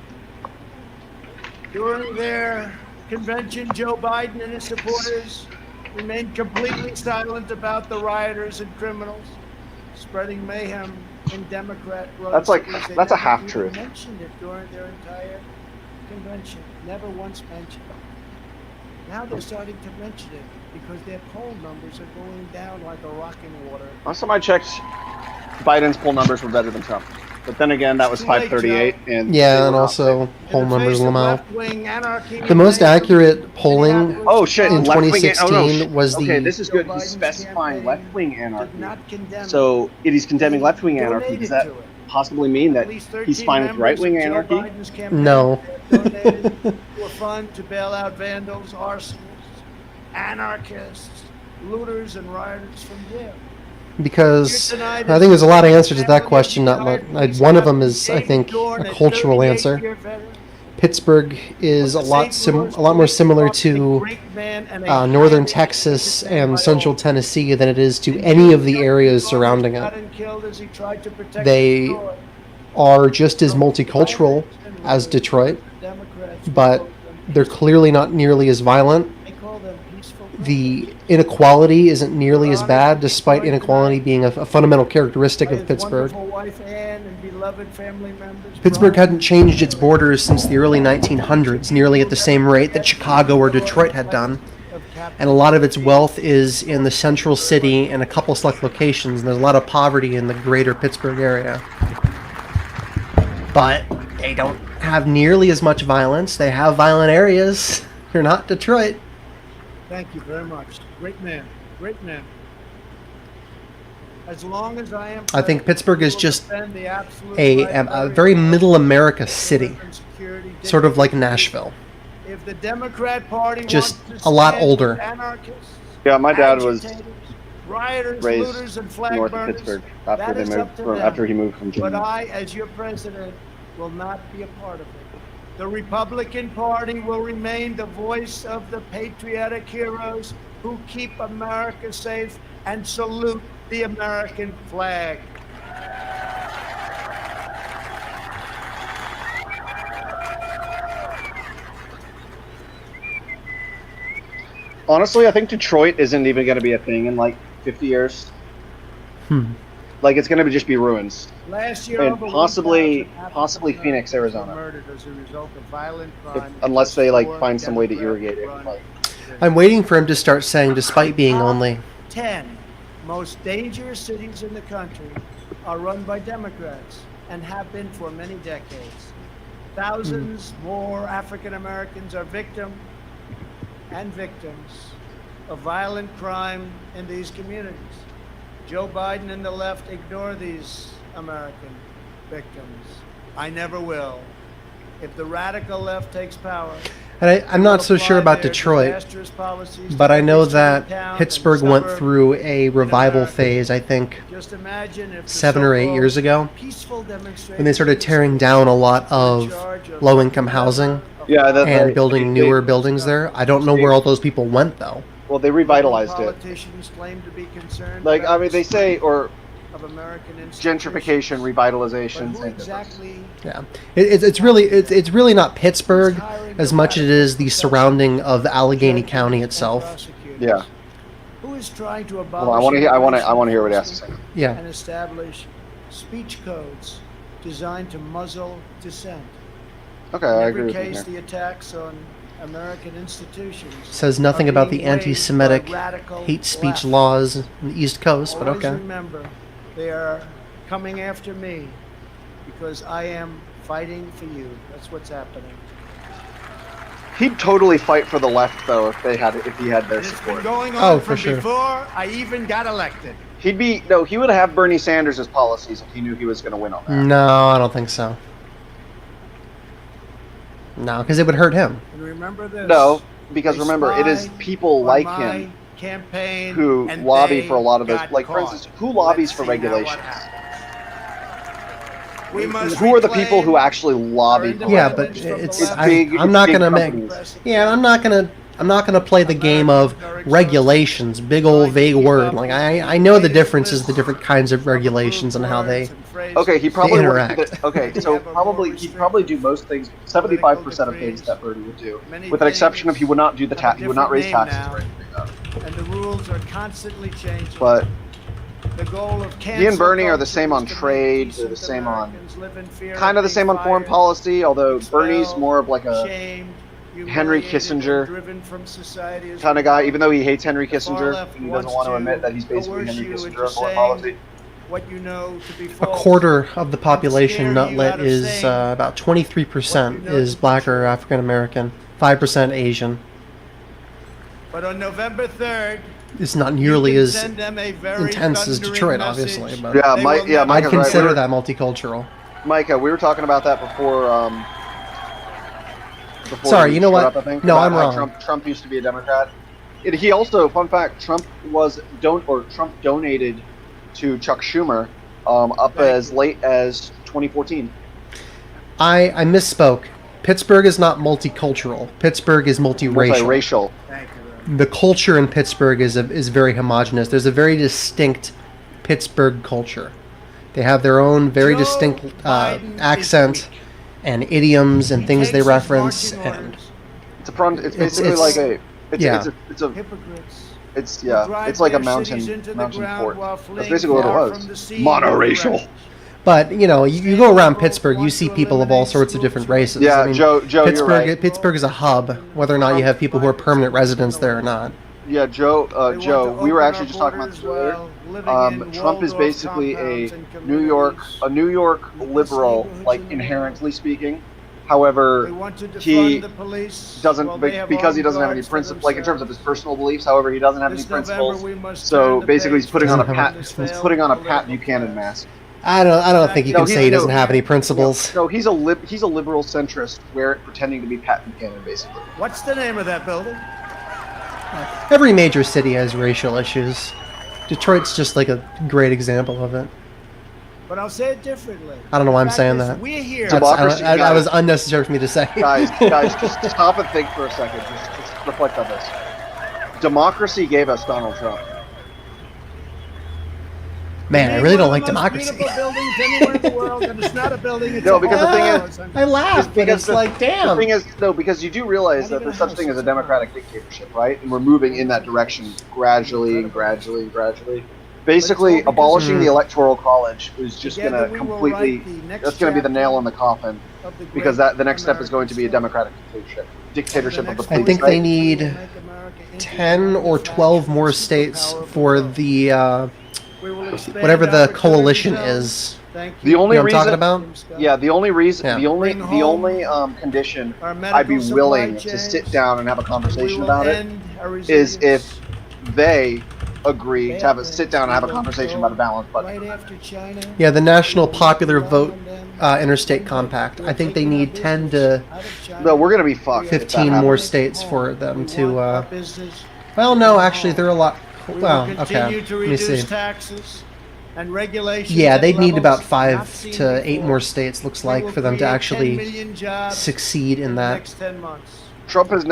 During their convention, Joe Biden and his supporters remained completely silent about the rioters and criminals spreading mayhem in Democrat road cities. They that's a never half even truth. mentioned it during their entire convention. Never once mentioned it. Now they're starting to mention it because their poll numbers are going down like a rock in water. Last time I checked, Biden's poll numbers were better than Trump. But then again, that was 538. And Yeah, and also poll numbers Lamau. The most accurate polling in left-wing 2016 was the... Okay, this is good. He's specifying left-wing anarchy. So if he's condemning left-wing anarchy, does that possibly mean that he's fine with right-wing anarchy? No. Donated to a fund to bail out vandals, arsonists, anarchists, looters, and rioters from jail. Because I think there's a lot of answers to that question. Not much. One of them is, I think, a cultural answer. Pittsburgh is a lot more similar to northern Texas and central Tennessee than it is to any of the areas surrounding it. They are just as multicultural as Detroit, but they're clearly not nearly as violent. The inequality isn't nearly as bad, despite inequality being a fundamental characteristic of Pittsburgh. Pittsburgh hadn't changed its borders since the early 1900s, nearly at the same rate that Chicago or Detroit had done. And a lot of its wealth is in the central city and a couple select locations, and there's a lot of poverty in the greater Pittsburgh area. But they don't have nearly as much violence. They have violent areas. They're not Detroit. Thank you very much. Great man. Great man. As long as I am... I think Pittsburgh is just a very middle America city, sort of like Nashville. If the Democrat Party just a lot older. Yeah, my dad was rioters, raised looters, and flag north of burners, Pittsburgh that is up to them. after he moved from But Germany. I, as your president, will not be a part of it. The Republican Party will remain the voice of the patriotic heroes who keep America safe and salute the American flag. Honestly, I think Detroit isn't even going to be a thing in like 50 years. Like it's going to just be ruins. Last year, And over possibly 1,000 Phoenix, were Arizona, murdered as a result of violent crime. unless they like find some way to irrigate it. Like, I'm waiting for him to start saying, despite being only. 10 most dangerous cities in the country are run by Democrats and have been for many decades. Thousands more African Americans are victims of violent crime in these communities. Joe Biden and the left ignore these American victims. I never will. If the radical left takes power, And I'm not so sure about Detroit, but I know that Pittsburgh went through a revival phase, I think, 7 or 8 years ago, when they started tearing down a lot of low-income housing and building newer buildings there. I don't know where all those people went, though. well, they revitalized it. politicians claim to be concerned Like, I about mean, they say, or of American gentrification, revitalization, who same difference. exactly Yeah, it's really not Pittsburgh as much as it is the surrounding of Allegheny County itself. Yeah. who is trying to abolish Well, I want to hear what he has to say. Yeah. and establish speech codes designed to muzzle dissent. Okay, In I every agree with you case, here. the attacks on American institutions Says nothing are about the being waged by anti-Semitic radical hate speech left. laws in the East Coast, but Always okay. remember, they are coming after me because I am fighting for you. That's what's happening. He'd totally fight for the left, though, if he had their It's been support. going on Oh, from for sure. before I even got elected. He would have Bernie Sanders' policies if he knew he was going to win on that. No, I don't think so. No, because it would hurt him. And remember this. No, because They remember, it is spy people on like my him campaign, who and lobby they for a lot of those. got Like, for caught. instance, who lobbies Let's for see now what regulations? happens. We must Who are the reclaim people who actually lobby for Yeah, but regulations? it's big I'm not big gonna companies. I'm not gonna play the game of regulations, big old vague word. Like I know the differences, the different kinds of regulations and how they Okay, he probably interact. wouldn't. Okay, so he'd probably do most things, 75% of things that Bernie would do, with an exception of he would not do he would not raise taxes or anything. And the rules are constantly changing. But the goal of he and Bernie are the same on trade. They're the same on, kind of the same on foreign policy. Although Bernie's more of like a Henry Kissinger kind of guy. Even though he hates Henry Kissinger, he doesn't want to admit that he's basically Henry Kissinger of foreign policy. What you know to be A false. quarter of the population not lit is about 23% is black or African American, 5% Asian. But on November 3rd, It's not nearly as send them a very intense as thundering Detroit, message. obviously, but Yeah, They Mike. will Yeah, never I'd Micah's right. consider that multicultural. Micah, we were talking about that before. Before Sorry, we you know showed what? up, I think, No, about I'm how wrong. Trump used to be a Democrat. He also, fun fact, Trump donated to Chuck Schumer up as late as 2014. I misspoke. Pittsburgh is not multicultural. Pittsburgh is multiracial. Multiracial. The culture in Pittsburgh is very homogenous. There's a very distinct Pittsburgh culture. They have their own very distinct accent and idioms and things they reference. And It's basically like a. It's a. Hypocrites. It's drive It's like a their mountain cities into the mountain ground fort. while That's fleeing basically what it far was. from the sea Monoracial. But you go around Pittsburgh, you see people of all sorts of different races. Yeah, I mean, Joe, you're Pittsburgh, right. Pittsburgh is a hub, whether or not you have people who are permanent residents there or not. Yeah, Joe, we were actually just talking about this earlier. Trump is basically a New York liberal, like inherently speaking. However, he doesn't, because he doesn't have any principles, like in terms of his personal beliefs. However, he doesn't have any principles. So basically, he's putting on a Pat Buchanan mask. I don't think you can say he doesn't have any principles. No, he's a liberal centrist, pretending to be Pat Buchanan, basically. What's the name of that building? Every major city has racial issues. Detroit's just like a great example of it. But I'll say it differently. I don't know why I'm The fact saying is, that. We're here. That was unnecessary for me to say. Guys, just stop and think for a second. Just reflect on this. Democracy gave us Donald Trump. Man, I really don't like democracy. Beautiful buildings anywhere in the world, and it's not a building. It's No, because the thing is, I laugh, but it's like, damn. The thing is, no, because you do realize that there's such thing as a democratic dictatorship, right? And we're moving in that direction gradually and gradually and gradually. Basically, abolishing the Electoral College is just going to completely, that's going to be the nail in the coffin, because the next step is going to be a democratic dictatorship of the police. I think they need 10 or 12 more states for the whatever the coalition is. The only you know reason what I'm talking about? Yeah, the only reason, the only condition I'd be willing to sit down and have a conversation about it is if they agree to have a sit down and have a conversation about a balanced budget. Yeah, the National Popular Vote Interstate Compact. I think they need 10 to no, we're gonna be fucked 15 more states for them to. Well, no, actually, they're a lot. Well, okay. Let me see. Taxes and regulations. Yeah, they'd need about 5 to 8 more states. Looks like for them to actually succeed in that. Next 10 months. Trump is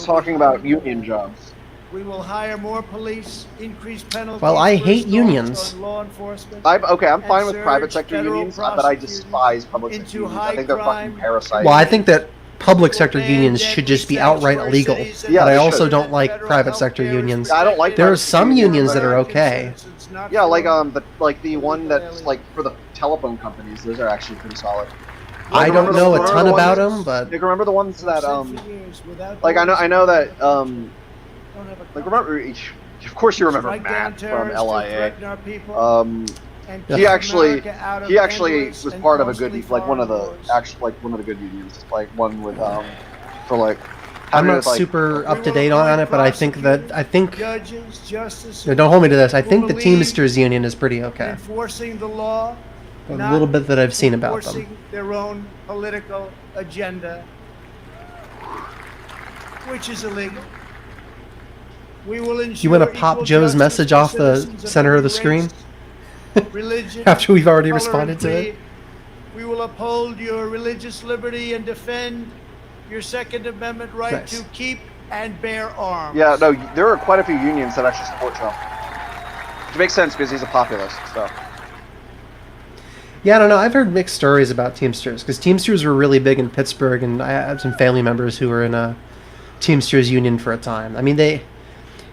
talking about union jobs. We will hire more police, increase penalties. Well, I hate unions. Law enforcement. I'm fine with private sector unions, but I despise public sector unions. I think they're fucking parasites. Well, I think that public sector unions should just be outright illegal. Yeah, but I they also should. don't like private sector unions. I don't like. There are private some sector unions that are okay. Yeah, like the one that's like for the telephone companies. Those are actually pretty solid. I don't know a ton about them, but you remember the ones that like I know that like remember of course you remember Matt from LIA. He actually was part of a good one of the good unions, like one with for like. I'm not super up to date on it, but I think no, don't hold me to this. I think the Teamsters union is pretty okay. Enforcing the law, A little bit that I've seen about them. Their own political agenda, which is illegal. We will ensure You want to pop Joe's message off the center of the screen? Religion, after we've already responded to it? We will uphold your religious liberty and defend your Second Amendment right to keep and bear arms. Yeah, no, there are quite a few unions that actually support Trump. Which makes sense because he's a populist, so. Yeah, I don't know. I've heard mixed stories about Teamsters because Teamsters were really big in Pittsburgh, and I have some family members who were in a Teamsters union for a time. I mean, they,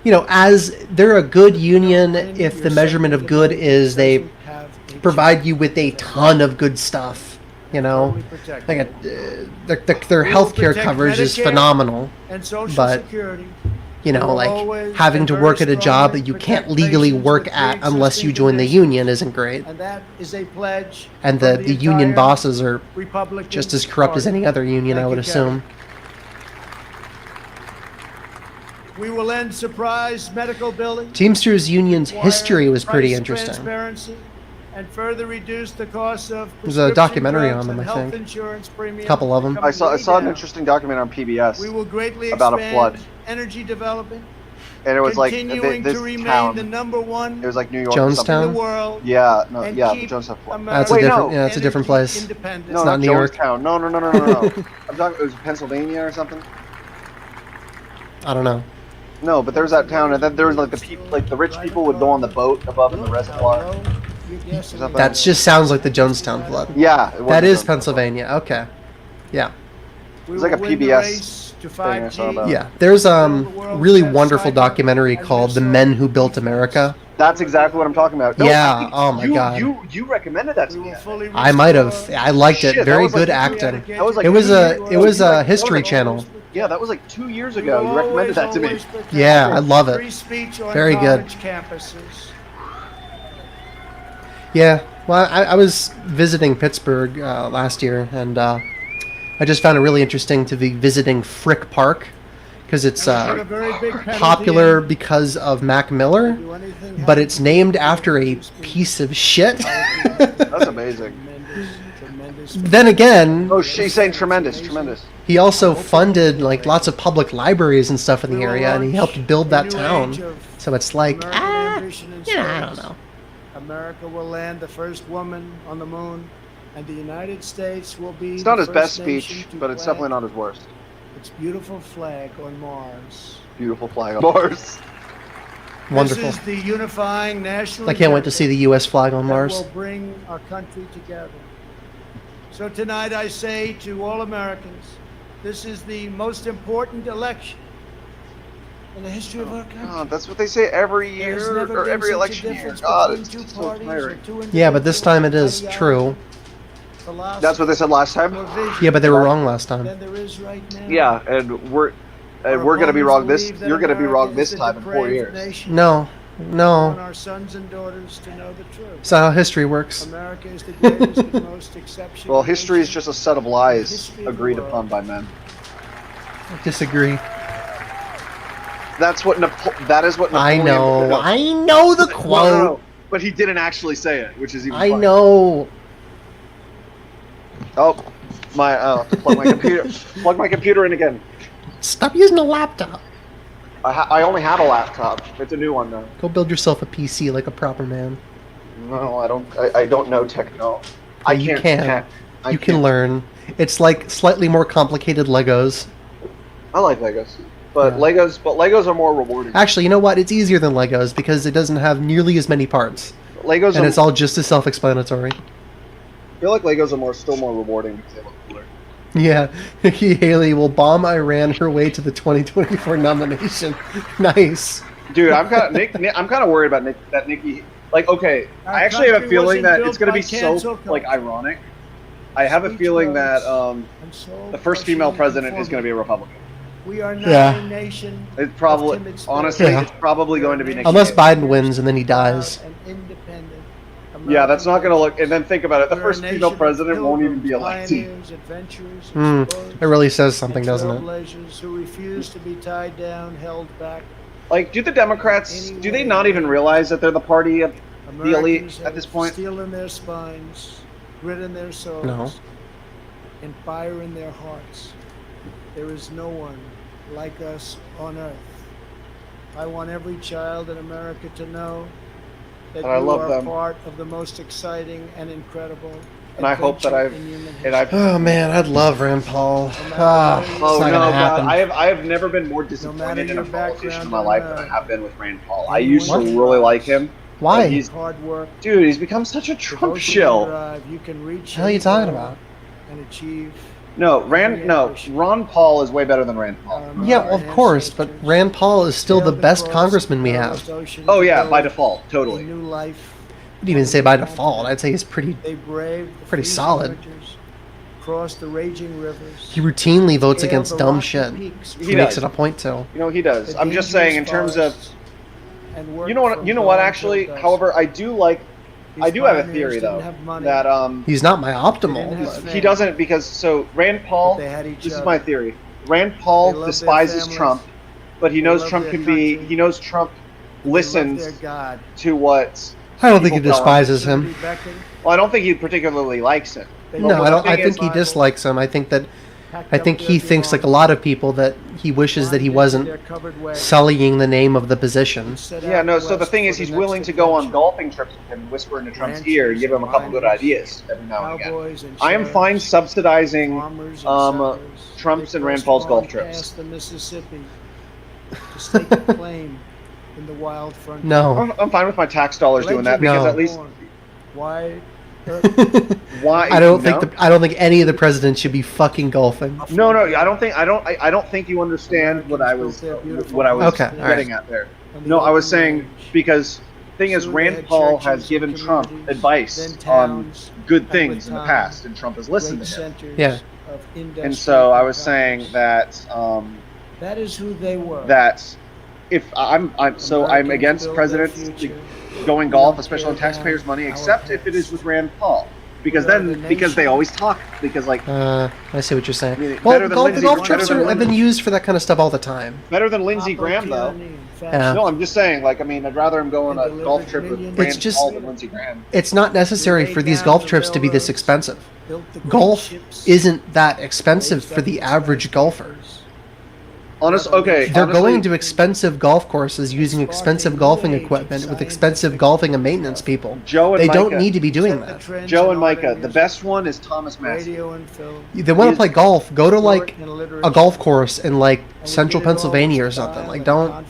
as they're a good union if the measurement of good is they provide you with a ton of good stuff. Like their healthcare coverage is phenomenal, but like having to work at a job that you can't legally work at unless you join the union isn't great. And that is a pledge. And the union bosses are just as corrupt as any other union, I would assume. We will end surprise medical billing. Teamsters Union's history was pretty interesting. Transparency and further reduce the cost of There's a documentary on them, I think. A couple of them. I saw an interesting documentary on PBS about a flood. Energy development. And it was like this town. The #1 it was like New York. Jonestown. In the world, yeah, the Jonestown flood. That's a different. Yeah, it's a different place. No, it's not New York. Jonestown. No. I'm talking. It was Pennsylvania or something. I don't know. No, but there was that town, and then there was like the rich people would go on the boat above in the reservoir. That just sounds like the Jonestown flood. Yeah, that is Pennsylvania. Okay, yeah. It was like a PBS thing I saw about. Yeah, there's really wonderful documentary called "The Men Who Built America." That's exactly what I'm talking about. No, yeah. Oh my God. You recommended that to me. I might have. I liked it. Very good acting. It was a History Channel. Yeah, that was like 2 years ago. You recommended that to me. Yeah, I love it. Very good. Yeah, well, I was visiting Pittsburgh last year, and I just found it really interesting to be visiting Frick Park because it's popular because of Mac Miller, but it's named after a piece of shit. That's amazing. Then again... Oh, she's saying tremendous. He also funded like lots of public libraries and stuff in the area, and he helped build that town. So it's like, I don't know. America will land the first woman on the moon, and the United States will be. It's not his best speech, but it's definitely not his worst. Its beautiful flag on Mars. Beautiful flag on Mars. Wonderful. This is the unifying national I can't wait to agenda see the U.S. flag on that Mars. will bring our country together. So tonight I say to all Americans, this is the most important election in the history of our country. God, that's what they say every year or every election year. God, it's just so tiring. Yeah, but this time it is true. That's what they said last time. Yeah, but they were wrong last time. Yeah, and we're gonna be wrong this. You're gonna be wrong this time in 4 years. No, no. Our sons and daughters to know the truth. That's not how history works. America is the greatest and most exceptional. Well, history is just a set of lies agreed upon by men. I disagree. That is what Napoleon. I know the quote. No, but he didn't actually say it, which is even. I funny. know. Oh, plug my computer. Plug my computer in again. Stop using a laptop. I only have a laptop. It's a new one though. Go build yourself a PC like a proper man. No, I don't. I don't know techno. You can learn. It's like slightly more complicated Legos. I like Legos, but Legos are more rewarding. Actually, you know what? It's easier than Legos because it doesn't have nearly as many parts. Legos, and it's all just as self-explanatory. I feel like Legos are still more rewarding because they look cooler. Yeah, Nikki Haley will bomb Iran her way to the 2024 nomination. Nice, dude. I'm kind of worried about Nikki. Like, okay, I actually have a feeling that it's going to be so like ironic. I have a feeling that the first female president is going to be a Republican. We are not a nation. It's probably, honestly, it's probably going to be Nikki unless Haley. Biden wins and then he dies. Yeah, that's not going to look. And then think about it: the first female president won't even be elected. It really says something, doesn't it? Who refuse to be tied down, held back. Like, do the Democrats? Do they not even realize that they're the party of the elite at this point? Steel in their spines, grit in their souls, No. and fire in their hearts. There is no one like us on earth. I want every child in America to know that you are part of the most exciting and incredible. And I hope that Oh man, I'd love Rand Paul. Oh no, God! I have never been more disappointed in a politician in my life than I have been with Rand Paul. I used to really like him. Why? Dude, he's become such a Trump shill. You can reach. What are you talking about? And achieve. Ron Paul is way better than Rand Paul. Yeah, well, of course, but Rand Paul is still the best congressman we have. Oh yeah, by default, totally. New life. I'd even say by default. I'd say he's pretty solid. Cross the raging rivers. He routinely votes against dumb shit. He makes it a point to. You know, he does. I'm just saying in terms of. You know what? Actually, however, I do have a theory though that he's not my optimal. He doesn't because Rand Paul. This is my theory. Rand Paul despises Trump, but he knows Trump can be. He knows Trump listens to what. I don't think he despises him. Well, I don't think he particularly likes him. No, I don't. I think he dislikes him. I think he thinks like a lot of people that he wishes that he wasn't sullying the name of the position. Yeah, no. So the thing is, he's willing to go on golfing trips with him, whisper into Trump's ear, give him a couple good ideas every now and again. I am fine subsidizing Trump's and Rand Paul's golf trips. The Mississippi to stake a claim in the wild frontier. No, I'm fine with my tax dollars doing that because at least. Why? Why? I don't think any of the presidents should be fucking golfing. No, I don't think you understand what I was getting at there. No, I was saying because thing is, Rand Paul has given Trump advice on good things in the past, and Trump has listened to him. Yeah. And so I was saying that that is who they were. That if I'm against presidents going golf, especially on taxpayers' money, except if it is with Rand Paul, because they always talk. Because I see what you're saying. I mean, well, golf trips have been used for that kind of stuff all the time. Better than Lindsey Graham, though. Yeah. No, I'm just saying. I'd rather him go on a golf trip with Rand Paul than Lindsey Graham. It's not necessary for these golf trips to be this expensive. Golf isn't that expensive for the average golfer. They're going to expensive golf courses using expensive golfing equipment with expensive golfing and maintenance people. They don't need to be doing that. Joe and Micah, the best one is Thomas Massey. They want to play golf. Go to like a golf course in like central Pennsylvania or something. Like, don't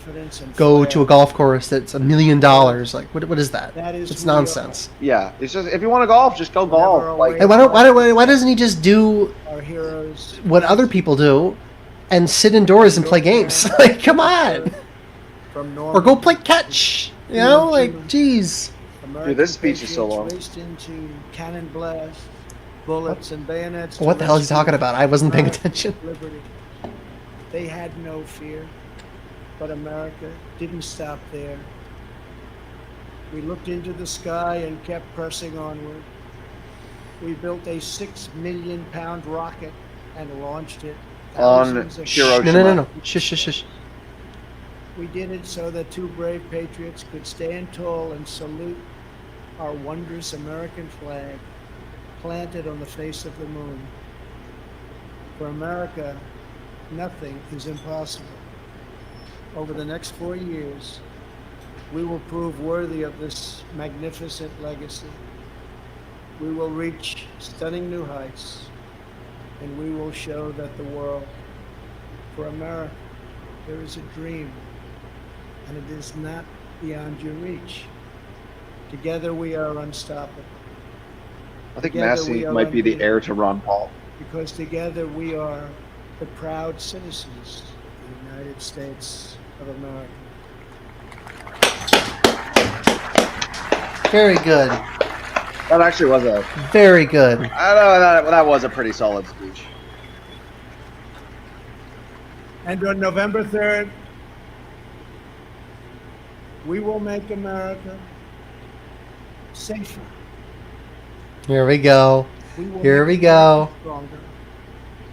go to a golf course that's $1 million. Like, what is that? It's nonsense. Yeah, it's just if you want to golf, just go golf. Like, Hey, why doesn't he just do what other people do and sit indoors and play games? Like, come on. Or go play catch. You know, like, geez. Dude, this speech is so long. Into cannon blast, bullets and bayonets. What the hell is he talking about? I wasn't paying attention. Liberty. They had no fear, but America didn't stop there. We looked into the sky and kept pressing onward. We built a 6 million pound rocket and launched it. On Hiroshima. No. Shush. We did it so that two brave patriots could stand tall and salute our wondrous American flag planted on the face of the moon. For America, nothing is impossible. Over the next 4 years, we will prove worthy of this magnificent legacy. We will reach stunning new heights, and we will show that the world, for America, there is a dream, and it is not beyond your reach. Together we are unstoppable. I think Together Massey we are might be the unbeatable. heir to Ron Paul. Because together we are the proud citizens of the United States of America. Very good. That actually was a Very good. I know that was a pretty solid speech. And on November 3rd, we will make America safer. Here we go. We will Here make we go. America stronger.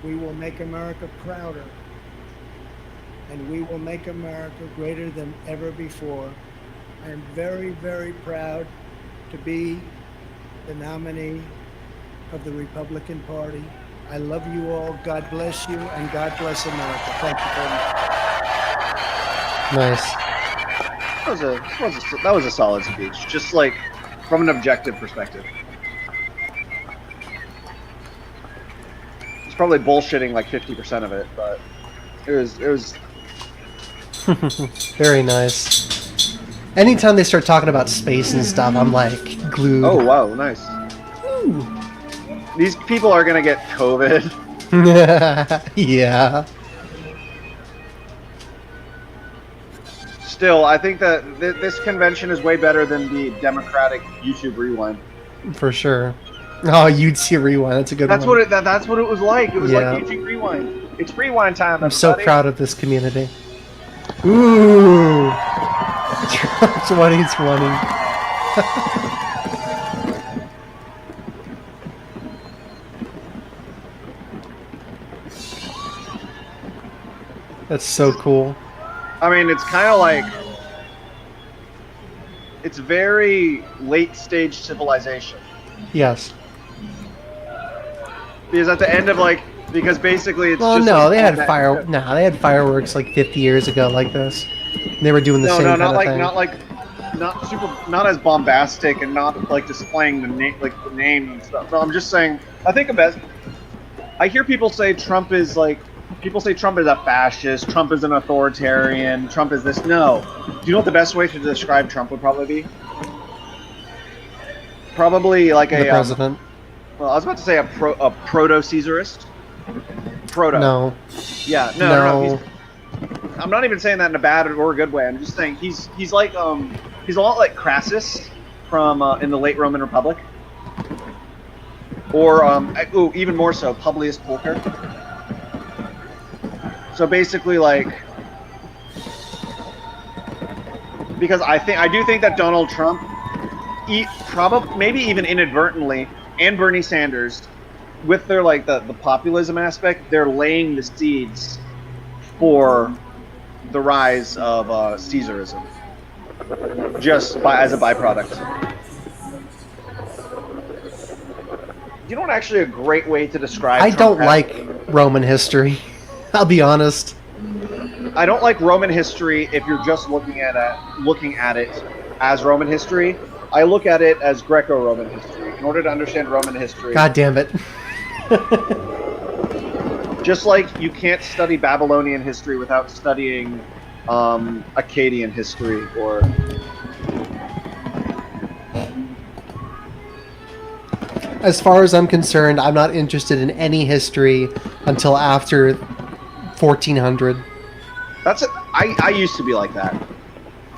We will make America prouder. And we will make America greater than ever before. I am very, very proud to be the nominee of the Republican Party. I love you all. God bless you, and God bless America. Thank you very much. Nice. That was a solid speech, just like from an objective perspective. It's probably bullshitting like 50% of it, but it was Very nice. Anytime they start talking about space and stuff, I'm like glued. Oh wow, nice. These people are gonna get COVID. Yeah. Still, I think that this convention is way better than the Democratic YouTube Rewind. For sure. Oh, you'd see Rewind. That's a good That's one. that's what it was like. It was Yeah. like YouTube Rewind. It's rewind time. I'm so everybody. proud of this community. Ooh. 2020. That's so cool. I mean, it's kind of like it's very late stage civilization. Yes. Because at the end of because basically it's Well, just no, like, they had that- they had fireworks like 50 years ago like this. They were doing the same kind of thing. not as bombastic and not like displaying the name the name and stuff. No, I'm just saying. I think I hear people say Trump is a fascist. Trump is an authoritarian. Trump is this. No. Do you know what the best way to describe Trump would probably be? Probably like The president. Well, I was about to say a proto-Caesarist. Proto. No. Yeah. No. I'm not even saying that in a bad or a good way. I'm just saying he's like he's a lot like Crassus from in the late Roman Republic, or even more so Publius Pulcher. So basically, because I do think that Donald Trump, maybe even inadvertently, and Bernie Sanders, with their the populism aspect, they're laying the seeds for the rise of Caesarism, just as a byproduct. You know what? Actually, a great way to describe. I Trump don't like Roman history. I'll be honest. I don't like Roman history if you're just looking at it as Roman history. I look at it as Greco-Roman history. In order to understand Roman history, God damn it. just like you can't study Babylonian history without studying Akkadian history or. As far as I'm concerned, I'm not interested in any history until after 1400. That's it. I used to be like that,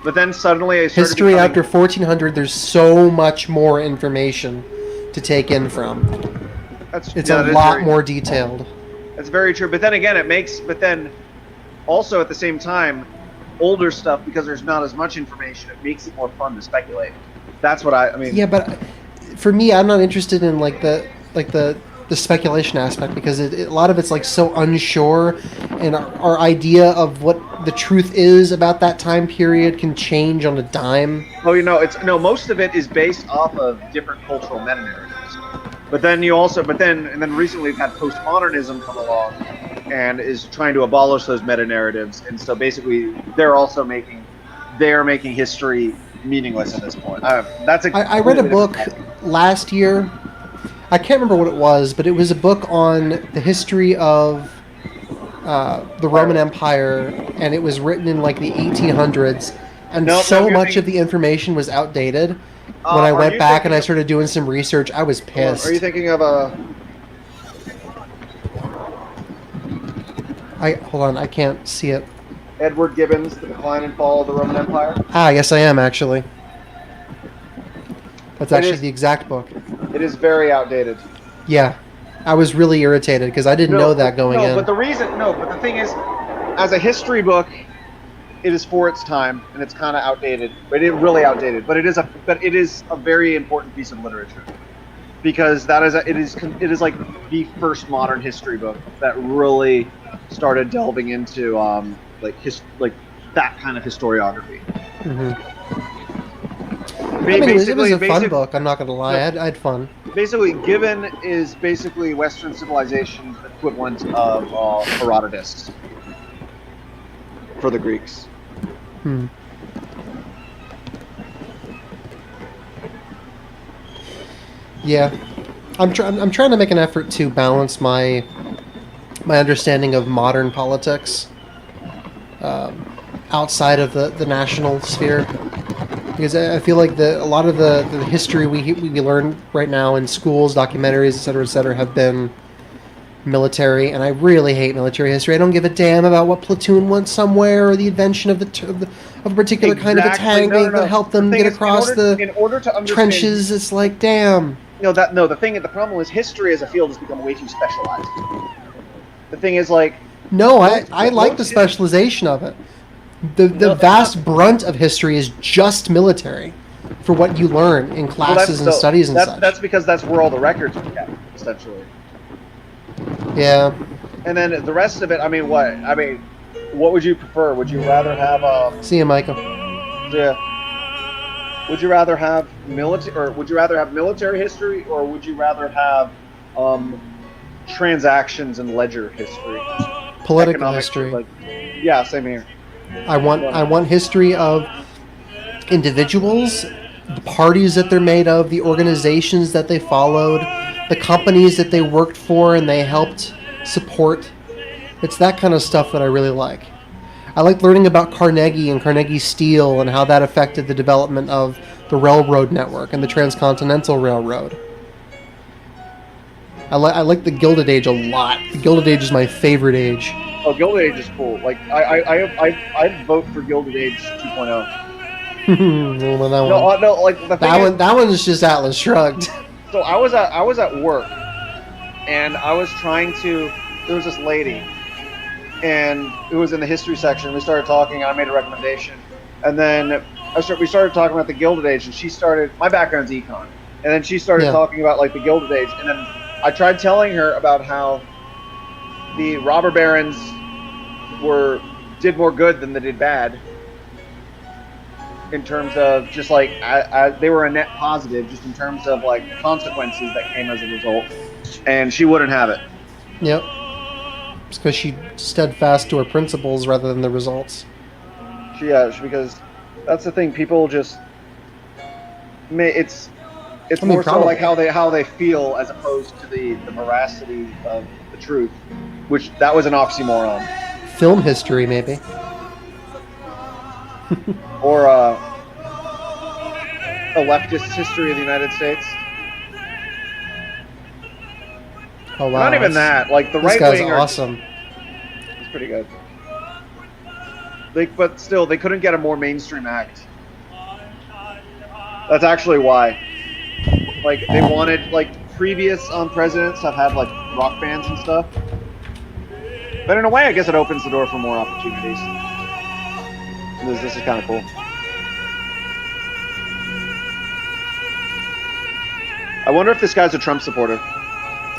but then suddenly I started History becoming, after 1400, there's so much more information to take in from. It's a lot more detailed. That's very true. But then again, but then also at the same time, older stuff, because there's not as much information, it makes it more fun to speculate. That's what I mean. Yeah, but for me, I'm not interested in the speculation aspect, because a lot of it's like so unsure, and our idea of what the truth is about that time period can change on a dime. Oh, most of it is based off of different cultural meta-narratives. But then recently we've had postmodernism come along and is trying to abolish those meta-narratives, and so basically they're making history meaningless at this point. I read a book last year. I can't remember what it was, but it was a book on the history of the Roman Empire, and it was written in like the 1800s, and much of the information was outdated. When I went back and I started doing some research, I was pissed. Are you thinking of hold on, I can't see it. Edward Gibbon's The Decline and Fall of the Roman Empire? Yes, I am actually. That's actually the exact book. It is very outdated. Yeah, I was really irritated because I didn't know that going in. But the thing is, as a history book, it is for its time and it's kind of outdated. But it really outdated. But it is a very important piece of literature, because it is like the first modern history book that really started delving into that kind of historiography. Mm-hmm. It was a fun book. I'm not going to lie. I had fun. Basically, Gibbon is basically Western civilization's equivalent of Herodotus for the Greeks. Yeah, I'm trying to make an effort to balance my understanding of modern politics outside of the national sphere, because I feel like a lot of the history we learn right now in schools, documentaries, et cetera, have been military, and I really hate military history. I don't give a damn about what platoon went somewhere or the invention of a particular kind of a tank that helped them get across the trenches. It's like, damn. The problem is history as a field has become way too specialized. The thing is, like... No, I like the specialization of it. The vast brunt of history is just military, for what you learn in classes and studies and such. That's because that's where all the records are kept, essentially. Yeah. And then the rest of it, what would you prefer? Would you rather have See you, Michael. Yeah. Would you rather have military history, or would you rather have transactions and ledger history? Political history. Yeah, same here. I want history of individuals, the parties that they're made of, the organizations that they followed, the companies that they worked for and they helped support. It's that kind of stuff that I really like. I like learning about Carnegie and Carnegie Steel and how that affected the development of the railroad network and the Transcontinental Railroad. I like the Gilded Age a lot. The Gilded Age is my favorite age. Oh, Gilded Age is cool. Like I vote for Gilded Age 2.0. That one's just Atlas Shrugged. So I was at work, and I was trying to. There was this lady, and it was in the history section. We started talking, and I made a recommendation, and then we started talking about the Gilded Age, and she started. My background's econ, and then she started talking about like the Gilded Age, and then I tried telling her about how the robber barons did more good than they did bad. In terms of just like they were a net positive, just in terms of like consequences that came as a result, and she wouldn't have it. Yep. It's because she stood fast to her principles rather than the results. Because that's the thing. People just it's more so probably. like how they feel as opposed to the veracity of the truth, which that was an oxymoron. Film history, maybe. Or a leftist history of the United States. Oh wow! Not even that. Like the this right guy's wing awesome. It's pretty good. But still, they couldn't get a more mainstream act. That's actually why. Like they wanted previous presidents have had like rock bands and stuff. But in a way, I guess it opens the door for more opportunities. This is kind of cool. I wonder if this guy's a Trump supporter.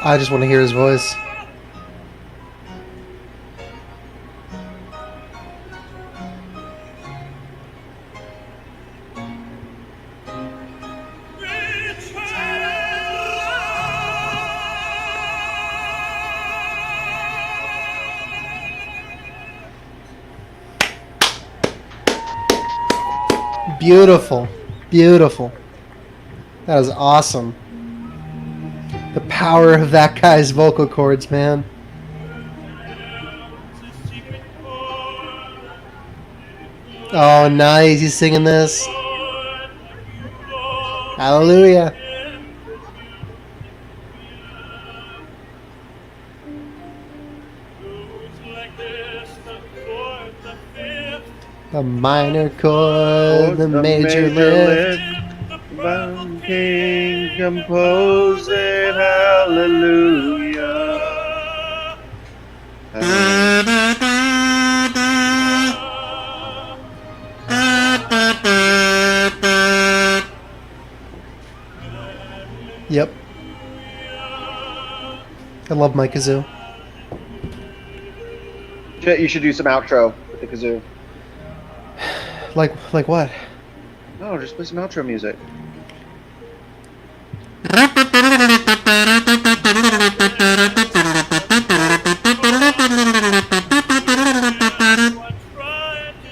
I just want to hear his voice. Beautiful. Beautiful. That is awesome. The power of that guy's vocal cords, man. Oh, nice. He's singing this. Hallelujah. The minor chord, the major lift. King composing hallelujah. Yep. I love my kazoo. You should do some outro with the kazoo. Like what? No, just play some outro music.